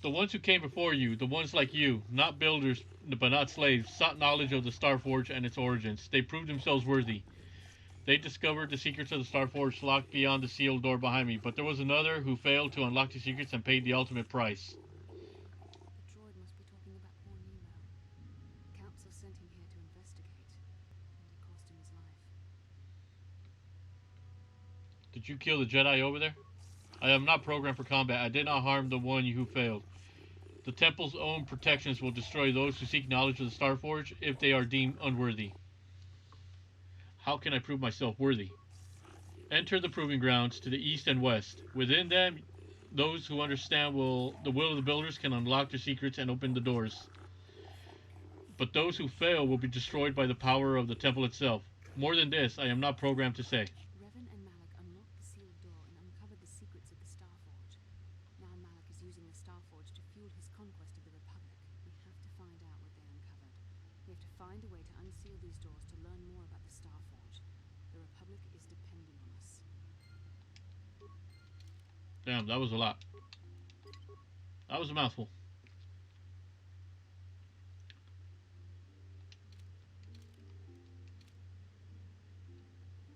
The ones who came before you, the ones like you, not builders, but not slaves, sought knowledge of the Star Forge and its origins. They proved themselves worthy. They discovered the secrets of the Star Forge locked beyond the sealed door behind me, but there was another who failed to unlock the secrets and paid the ultimate price. The droid must be talking about poor Nemo. The Council sent him here to investigate, and it cost him his life. Did you kill the Jedi over there? I am not programmed for combat. I did not harm the one who failed. The Temple's own protections will destroy those who seek knowledge of the Star Forge if they are deemed unworthy. How can I prove myself worthy? Enter the proving grounds to the east and west. Within them, those who understand the will of the builders can unlock their secrets and open the doors. But those who fail will be destroyed by the power of the Temple itself. More than this, I am not programmed to say. Revan and Malak unlocked the sealed door and uncovered the secrets of the Star Forge. Now Malak is using the Star Forge to fuel his conquest of the Republic. We have to find out what they uncovered. We have to find a way to unseal these doors to learn more about the Star Forge. The Republic is depending on us. Damn, that was a lot. That was a mouthful.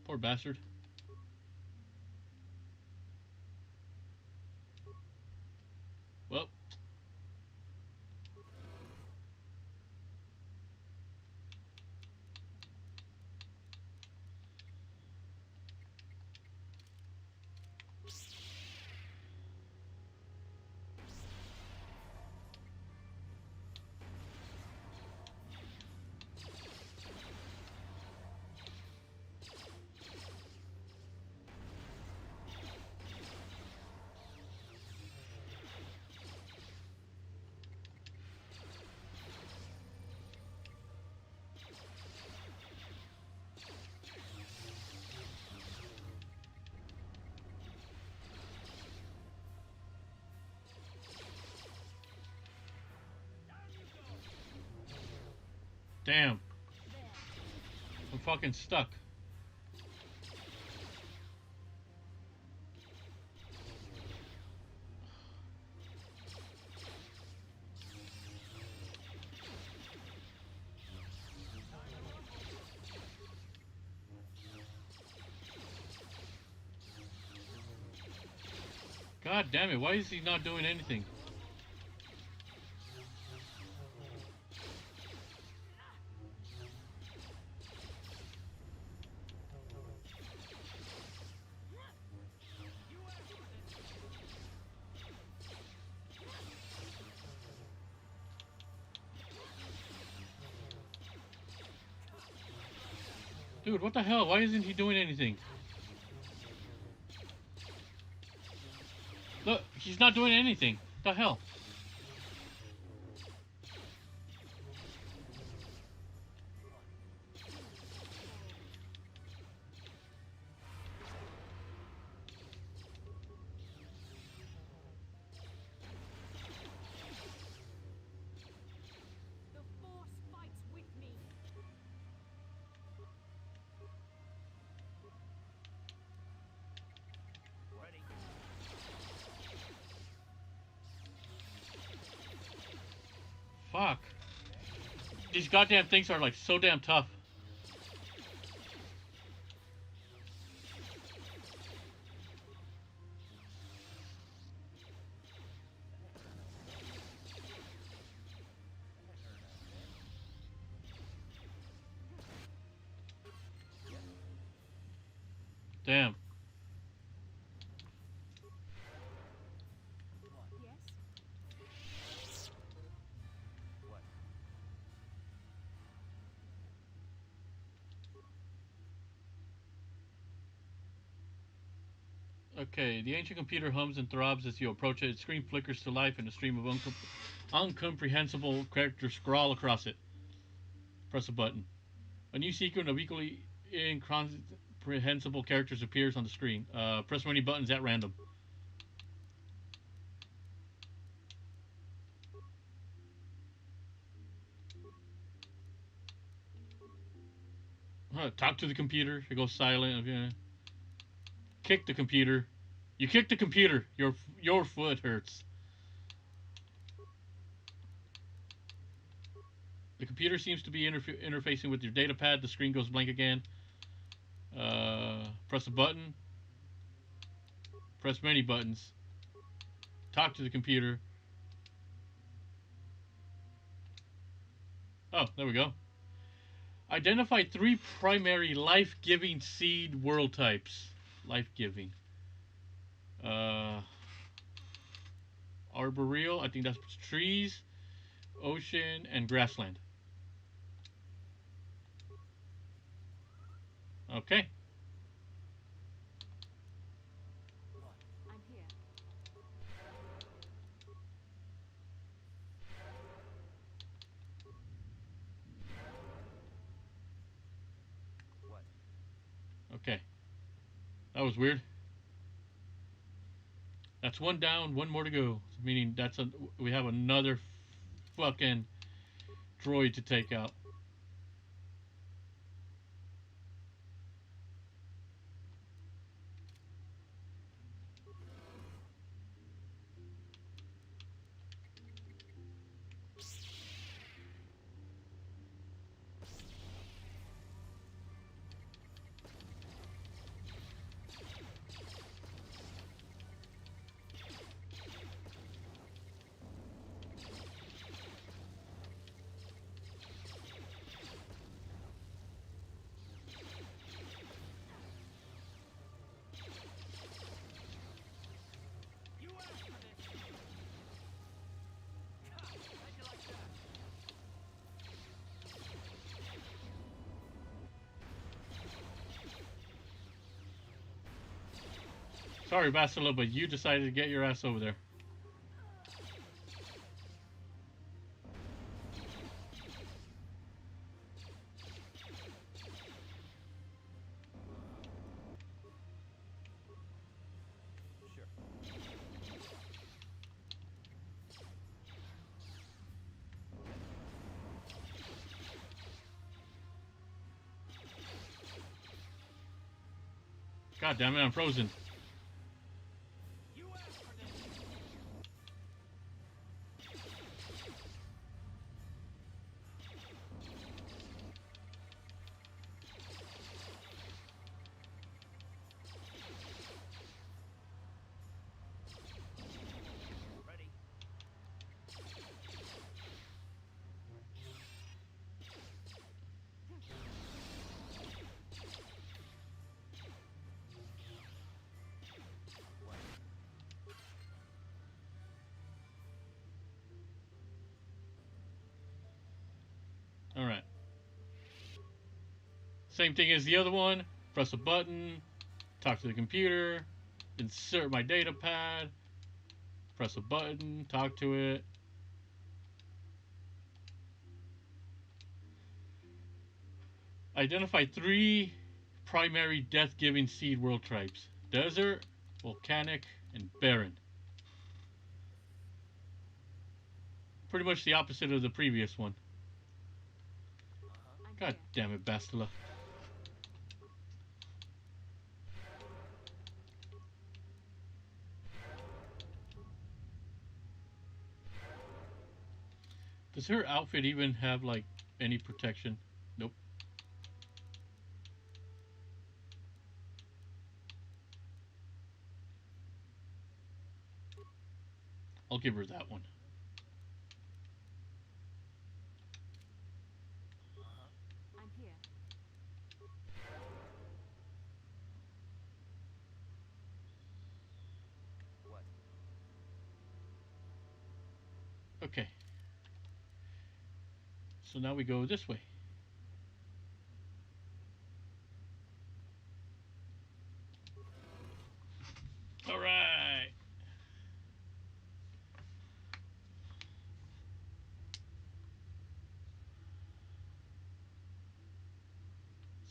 Poor bastard. Well. Damn. I'm fucking stuck. God damn it, why is he not doing anything? Dude, what the hell? Why isn't he doing anything? Look, he's not doing anything. What the hell? The Force fights with me. Ready. Fuck. These goddamn things are like so damn tough. Damn. Okay, the ancient computer hums and throbs as you approach it. Its screen flickers to life and a stream of uncomprehensible characters scrawl across it. Press a button. A new sequence of equally incomprehensible characters appears on the screen. Press many buttons at random. Talk to the computer. It goes silent. Okay. Kick the computer. You kick the computer. Your foot hurts. The computer seems to be interfacing with your data pad. The screen goes blank again. Press a button. Press many buttons. Talk to the computer. Oh, there we go. Identify 3 primary life-giving seed world types. Life-giving. Arboreal, I think that's trees, ocean, and grassland. Okay. I'm here. What? Okay. That was weird. That's one down, one more to go. Meaning we have another fucking droid to take out. You asked for this. How'd you like that? Sorry, Bastila, but you decided to get your ass over there. Sure. God damn it, I'm frozen. Alright. Same thing as the other one. Press a button, talk to the computer, insert my data pad, press a button, talk to it. Identify 3 primary death-giving seed world types: desert, volcanic, and barren. Pretty much the opposite of the previous one. God damn it, Bastila. Does her outfit even have, like, any protection? Nope. I'll give her that one. I'm here. What? Okay. So now we go this way. Alright.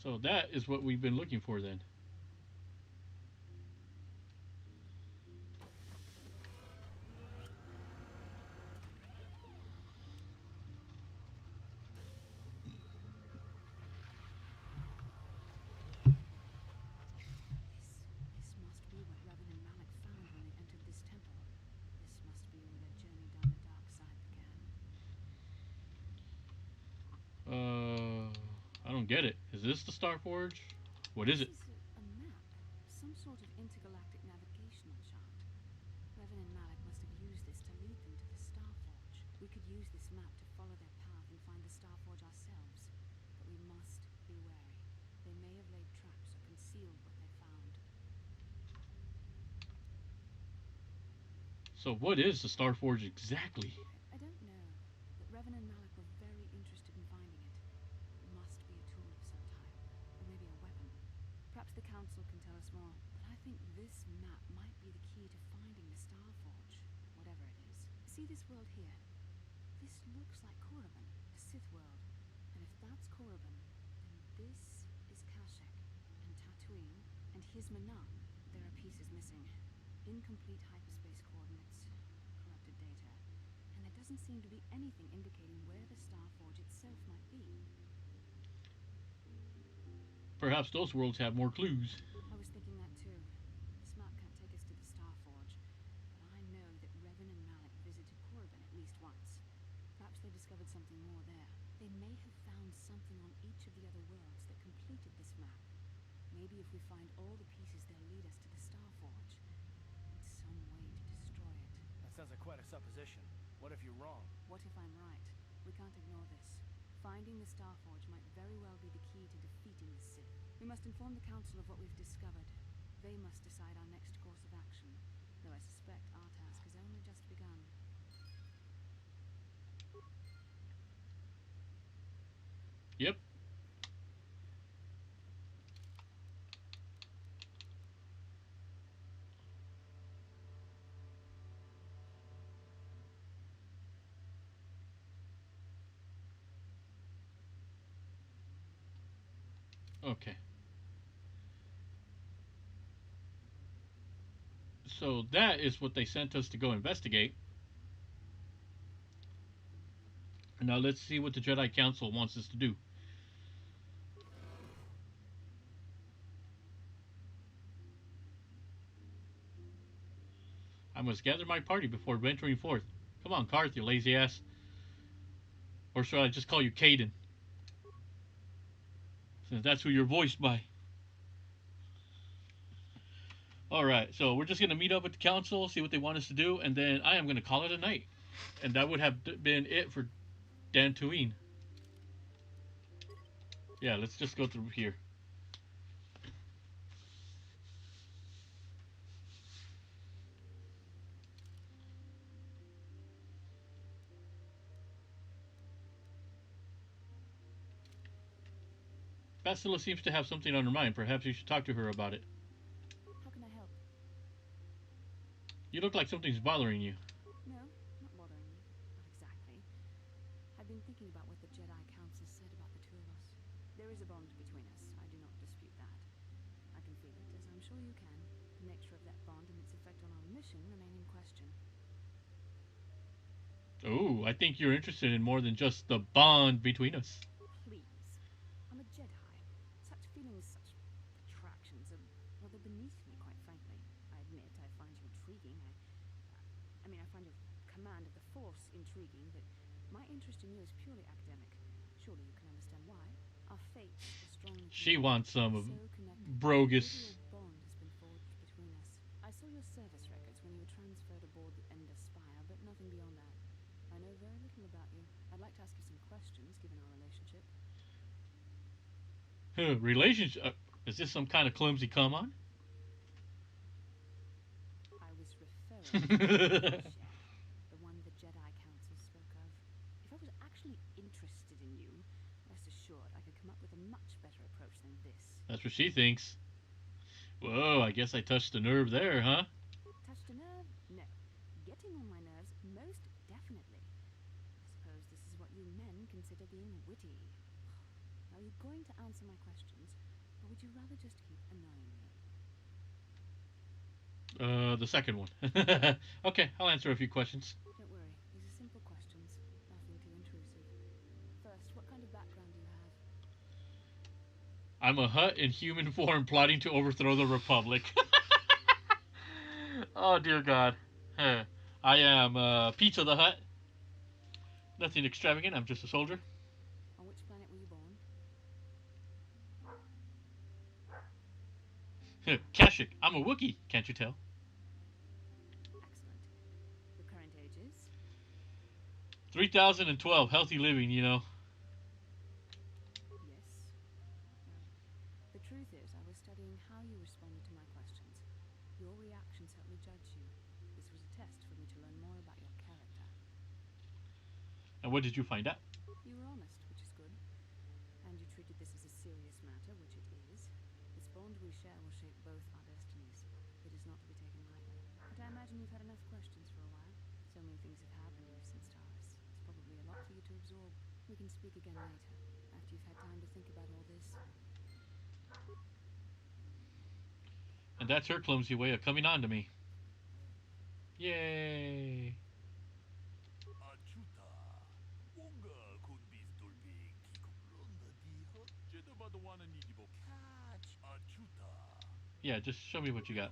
So that is what we've been looking for then. This must be what Revan and Malik found when they entered this temple. This must be where their journey down the dark side began. I don't get it. Is this the Star Forge? What is it? This is a map. Some sort of intergalactic navigational chart. Revan and Malik must have used this to lead them to the Star Forge. We could use this map to follow their path and find the Star Forge ourselves. But we must be wary. They may have laid traps or concealed what they found. So what is the Star Forge exactly? I don't know, but Revan and Malik were very interested in finding it. It must be a tool of some type, or maybe a weapon. Perhaps the Council can tell us more, but I think this map might be the key to finding the Star Forge, whatever it is. See this world here? This looks like Korriban, the Sith world. And if that's Korriban, then this is Kashyyyk, and Tatooine, and Hizmanan. There are pieces missing. Incomplete hyperspace coordinates, corrupted data, and there doesn't seem to be anything indicating where the Star Forge itself might be. Perhaps those worlds have more clues. I was thinking that too. This map can't take us to the Star Forge, but I know that Revan and Malik visited Korriban at least once. Perhaps they discovered something more there. They may have found something on each of the other worlds that completed this map. Maybe if we find all the pieces, they'll lead us to the Star Forge. And some way to destroy it. That sounds like quite a supposition. What if you're wrong? What if I'm right? We can't ignore this. Finding the Star Forge might very well be the key to defeating the Sith. We must inform the Council of what we've discovered. They must decide our next course of action, though I suspect our task has only just begun. Yep. Okay. So that is what they sent us to go investigate. Now let's see what the Jedi Council wants us to do. I must gather my party before venturing forth. Come on, Karth, you lazy ass. Or should I just call you Caden? Since that's who you're voiced by. Alright, so we're just going to meet up with the council, see what they want us to do, and then I am going to call it a night. And that would have been it for Dantooine. Yeah, let's just go through here. Bastila seems to have something on her mind. Perhaps you should talk to her about it. How can I help? You look like something's bothering you. No, not bothering me. Not exactly. I've been thinking about what the Jedi Council said about the two of us. There is a bond between us. I do not dispute that. I can feel it, as I'm sure you can. The nature of that bond and its effect on our mission remain in question. Oh, I think you're interested in more than just the bond between us. Please. I'm a Jedi. Such feelings, such attractions are, well, they're beneath me, quite frankly. I admit I find you intriguing. I find your command of the Force intriguing, but my interest in you is purely academic. Surely you can understand why. Our fates are strongly connected. She wants some So connected. Brogus. A bond has been forged between us. I saw your service records when you were transferred aboard the Ender Spire, but nothing beyond that. I know very little about you. I'd like to ask you some questions, given our relationship. Relationship? Is this some kind of clumsy come on? I was referring to the one the Jedi Council spoke of. If I was actually interested in you, rest assured I could come up with a much better approach than this. That's what she thinks. Whoa, I guess I touched a nerve there, huh? Touched a nerve? No. Getting on my nerves, most definitely. I suppose this is what you men consider being witty. Are you going to answer my questions, or would you rather just keep annoying me? The second one. Okay, I'll answer a few questions. Don't worry, these are simple questions, nothing too intrusive. First, what kind of background do you have? I'm a Hutt in human form plotting to overthrow the Republic. Oh, dear God. I am Pizza the Hutt. Nothing extravagant, I'm just a soldier. On which planet were you born? Kashyyyk, I'm a Wookiee, can't you tell? Excellent. Your current age is? 3012, healthy living, you know. Yes. Well, the truth is, I was studying how you responded to my questions. Your reactions helped me judge you. This was a test for me to learn more about your character. And what did you find out? You were honest, which is good. And you treated this as a serious matter, which it is. This bond we share will shape both our destinies. It is not to be taken lightly. But I imagine you've had enough questions for a while. So many things have happened ever since Taurus. It's probably a lot for you to absorb. We can speak again later, after you've had time to think about all this. And that's her clumsy way of coming on to me. Yay. Yeah, just show me what you got.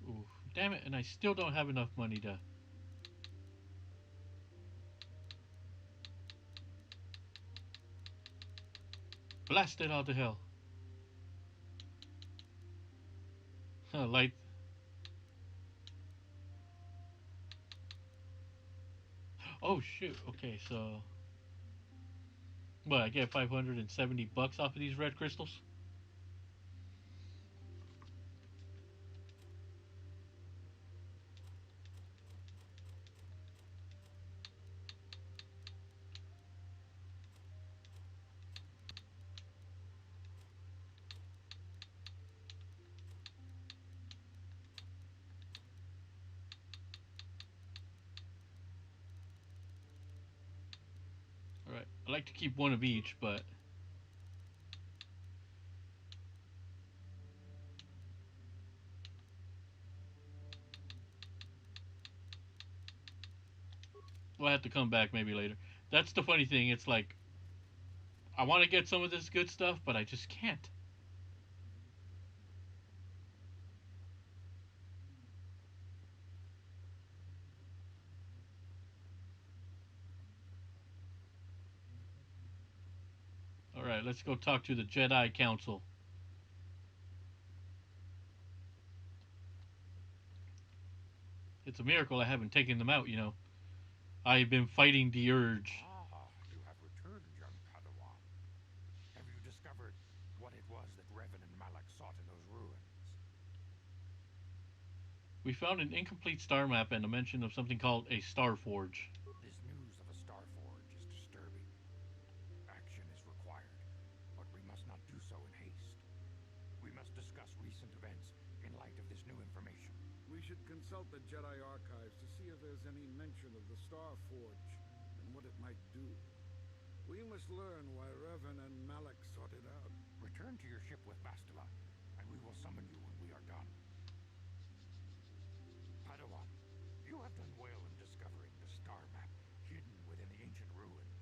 Ooh, damn it, and I still don't have enough money to... Blast it all to hell. Light. Oh shoot, okay, so... What, I get 570 bucks off of these red crystals? Alright, I like to keep one of each, but... We'll have to come back maybe later. That's the funny thing. It's like I want to get some of this good stuff, but I just can't. All right, let's go talk to the Jedi Council. It's a miracle I haven't taken them out, you know. I've been fighting the urge. Ah, you have returned, young Padawan. Have you discovered what it was that Revan and Malak sought in those ruins? We found an incomplete star map and a mention of something called a Star Forge. This news of a star forge is disturbing. Action is required, but we must not do so in haste. We must discuss recent events in light of this new information. We should consult the Jedi archives to see if there's any mention of the Star Forge and what it might do. We must learn why Revan and Malak sought it out. Return to your ship with Bastila, and we will summon you when we are done. Padawan, you have done well in discovering the star map hidden within the ancient ruins.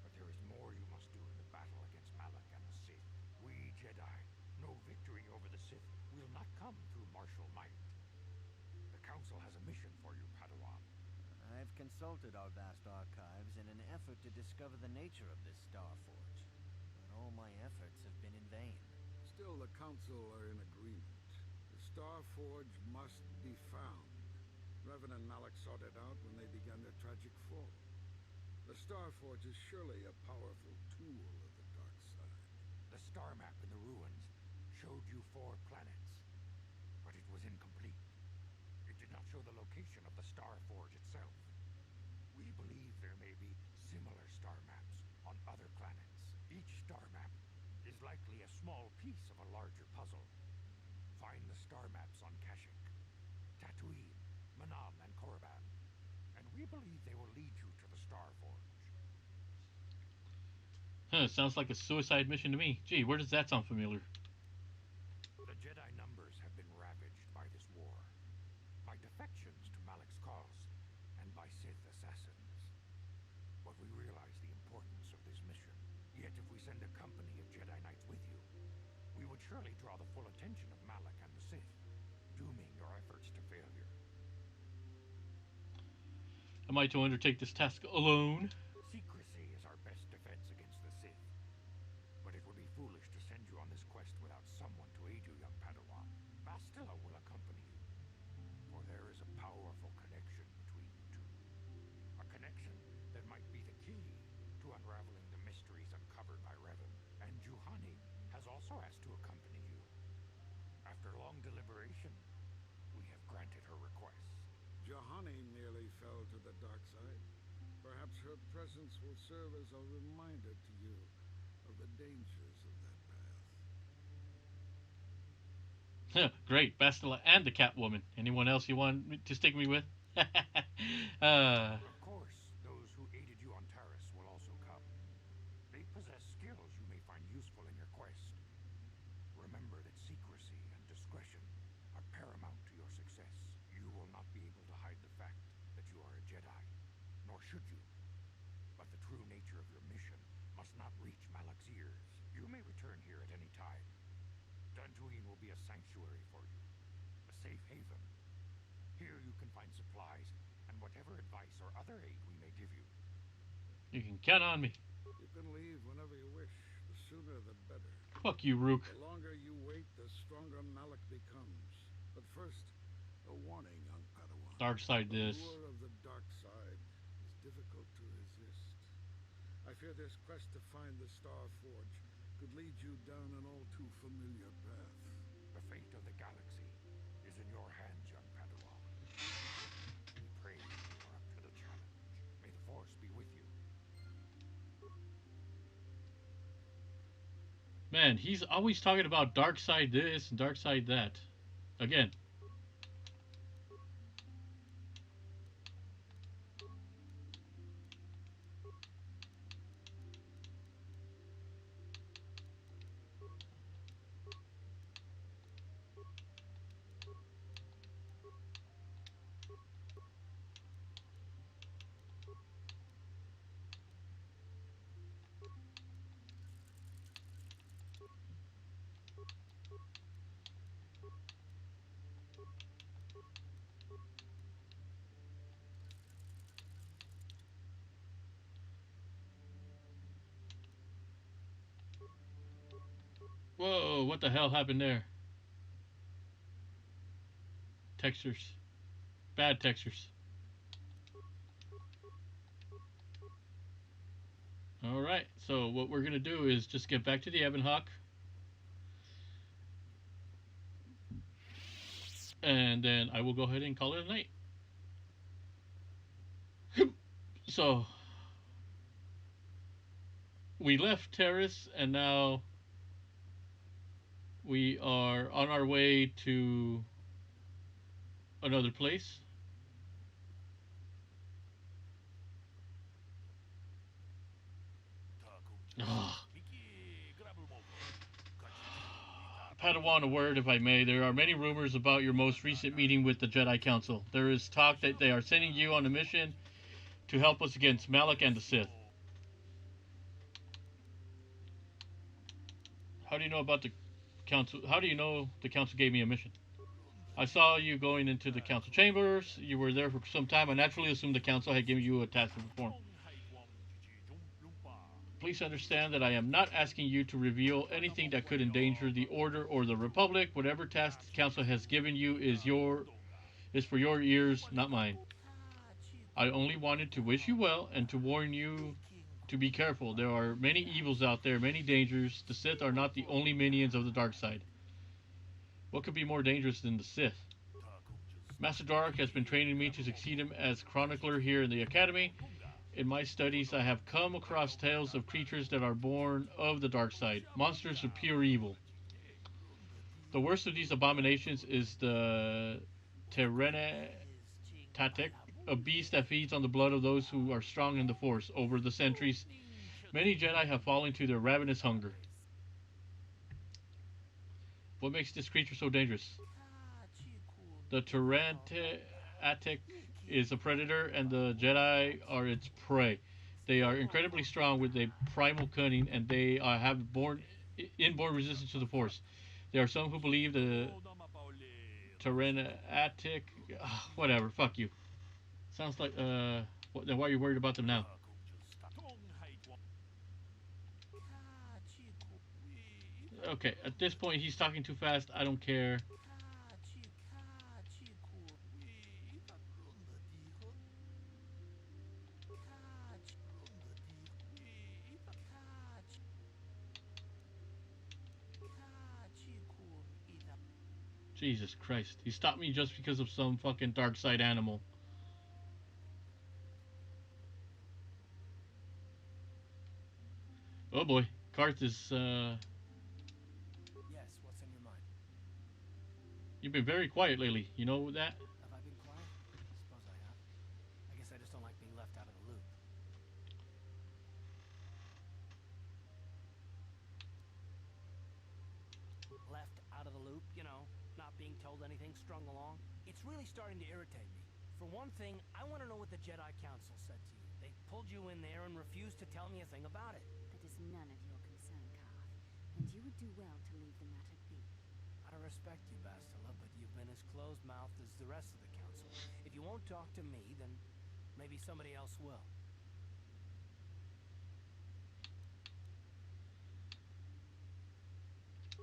But there is more you must do in the battle against Malak and the Sith. We Jedi know victory over the Sith will not come through martial might. The Council has a mission for you, Padawan. I've consulted our vast archives in an effort to discover the nature of this Star Forge, but all my efforts have been in vain. Still, the Council are in agreement. The Star Forge must be found. Revan and Malak sought it out when they began their tragic fall. The Star Forge is surely a powerful tool of the dark side. The star map in the ruins showed you 4 planets, but it was incomplete. It did not show the location of the Star Forge itself. We believe there may be similar star maps on other planets. Each star map is likely a small piece of a larger puzzle. Find the star maps on Kashyyyk, Tatooine, Manam, and Korriban, and we believe they will lead you to the Star Forge. Huh, sounds like a suicide mission to me. Gee, where does that sound familiar? The Jedi numbers have been ravaged by this war, by defections to Malak's cause, and by Sith assassins. But we realize the importance of this mission. Yet if we send a company of Jedi Knights with you, we would surely draw the full attention of Malak and the Sith, dooming your efforts to failure. Am I to undertake this task alone? Secrecy is our best defense against the Sith. But it would be foolish to send you on this quest without someone to aid you, young Padawan. Bastila will accompany you, for there is a powerful connection between you two. A connection that might be the key to unraveling the mysteries uncovered by Revan. And Juhani has also asked to accompany you. After long deliberation, we have granted her request. Juhani nearly fell to the dark side. Perhaps her presence will serve as a reminder to you of the dangers of that path. Great, Bastila and the Catwoman. Anyone else you want to stick me with? Of course, those who aided you on Taris will also come. They possess skills you may find useful in your quest. Remember that secrecy and discretion are paramount to your success. You will not be able to hide the fact that you are a Jedi, nor should you. But the true nature of your mission must not reach Malak's ears. You may return here at any time. Dantooine will be a sanctuary for you, a safe haven. Here you can find supplies and whatever advice or other aid we may give you. You can count on me. You can leave whenever you wish. The sooner the better. Fuck you, Rook. The longer you wait, the stronger Malak becomes. But first, a warning, young Padawan. Dark side this. The lure of the dark side is difficult to resist. I fear this quest to find the Star Forge could lead you down an all too familiar path. The fate of the galaxy is in your hands, young Padawan. We pray you are up to the challenge. May the Force be with you. Man, he's always talking about dark side this and dark side that. Again. Whoa, what the hell happened there? Textures. Bad textures. Alright, so what we're going to do is just get back to the Ebon Hawk. And then I will go ahead and call it a night. So, we left Terrace, and now we are on our way to another place. Padawan, a word, if I may. There are many rumors about your most recent meeting with the Jedi Council. There is talk that they are sending you on a mission to help us against Malak and the Sith. How do you know about the council? How do you know the council gave me a mission? I saw you going into the council chambers. You were there for some time. I naturally assumed the council had given you a task to perform. Please understand that I am not asking you to reveal anything that could endanger the Order or the Republic. Whatever task the council has given you is for your ears, not mine. I only wanted to wish you well and to warn you to be careful. There are many evils out there, many dangers. The Sith are not the only minions of the dark side. What could be more dangerous than the Sith? Master Dark has been training me to succeed him as chronicler here in the Academy. In my studies, I have come across tales of creatures that are born of the dark side, monsters of pure evil. The worst of these abominations is the Terene Tatek, a beast that feeds on the blood of those who are strong in the Force. Over the centuries, many Jedi have fallen to their ravenous hunger. What makes this creature so dangerous? The Tyrantatic is a predator, and the Jedi are its prey. They are incredibly strong with a primal cunning, and they have inborn resistance to the Force. There are some who believe the Tyrantatic. Whatever, fuck you. Sounds like, then why are you worried about them now? Okay, at this point he's talking too fast. I don't care. Jesus Christ. He stopped me just because of some fucking dark side animal. Oh boy. Karth is, Yes, what's on your mind? You've been very quiet lately. You know that? Have I been quiet? Suppose I have. I guess I just don't like being left out of the loop. Left out of the loop, you know, not being told anything, strung along. It's really starting to irritate me. For one thing, I want to know what the Jedi Council said to you. They pulled you in there and refused to tell me a thing about it. That is none of your concern, Karth, and you would do well to leave the matter be. I respect you, Bastila, but you've been as closed-mouthed as the rest of the council. If you won't talk to me, then maybe somebody else will.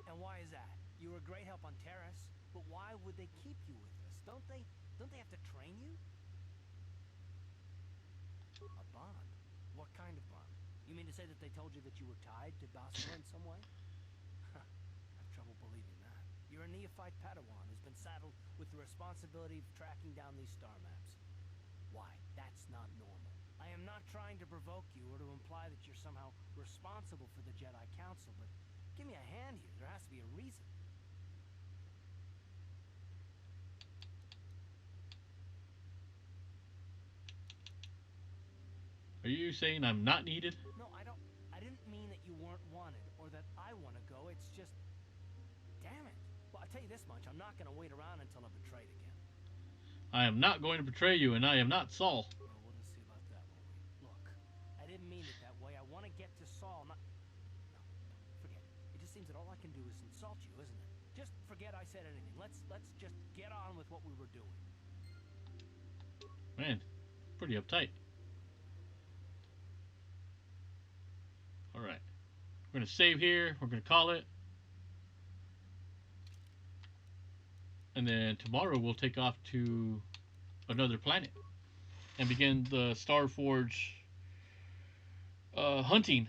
And why is that? You were a great help on Terrace, but why would they keep you with us? Don't they have to train you? A bond? What kind of bond? You mean to say that they told you that you were tied to Bastila in some way? I have trouble believing that. You're a neophyte Padawan who's been saddled with the responsibility of tracking down these star maps. Why? That's not normal. I am not trying to provoke you or to imply that you're somehow responsible for the Jedi Council, but give me a hand here. There has to be a reason. Are you saying I'm not needed? No, I didn't mean that you weren't wanted or that I want to go. It's just... Damn it. Well, I'll tell you this much. I'm not going to wait around until I'm betrayed again. I am not going to betray you, and I am not Saul. Well, we'll just see about that, won't we? Look, I didn't mean it that way. I want to get to Saul, not... No, forget it. It just seems that all I can do is insult you, isn't it? Just forget I said anything. Let's just get on with what we were doing. Man, pretty uptight. Alright. We're going to save here. We're going to call it. and then tomorrow we'll take off to another planet and begin the Starforge hunting.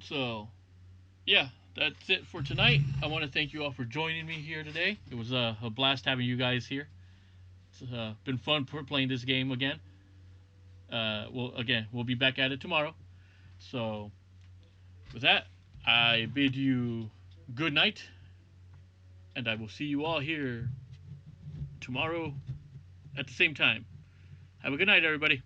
So, yeah, that's it for tonight. I want to thank you all for joining me here today. It was a blast having you guys here. It's been fun playing this game again. We'll be back at it tomorrow. So, with that, I bid you good night, and I will see you all here tomorrow at the same time. Have a good night, everybody.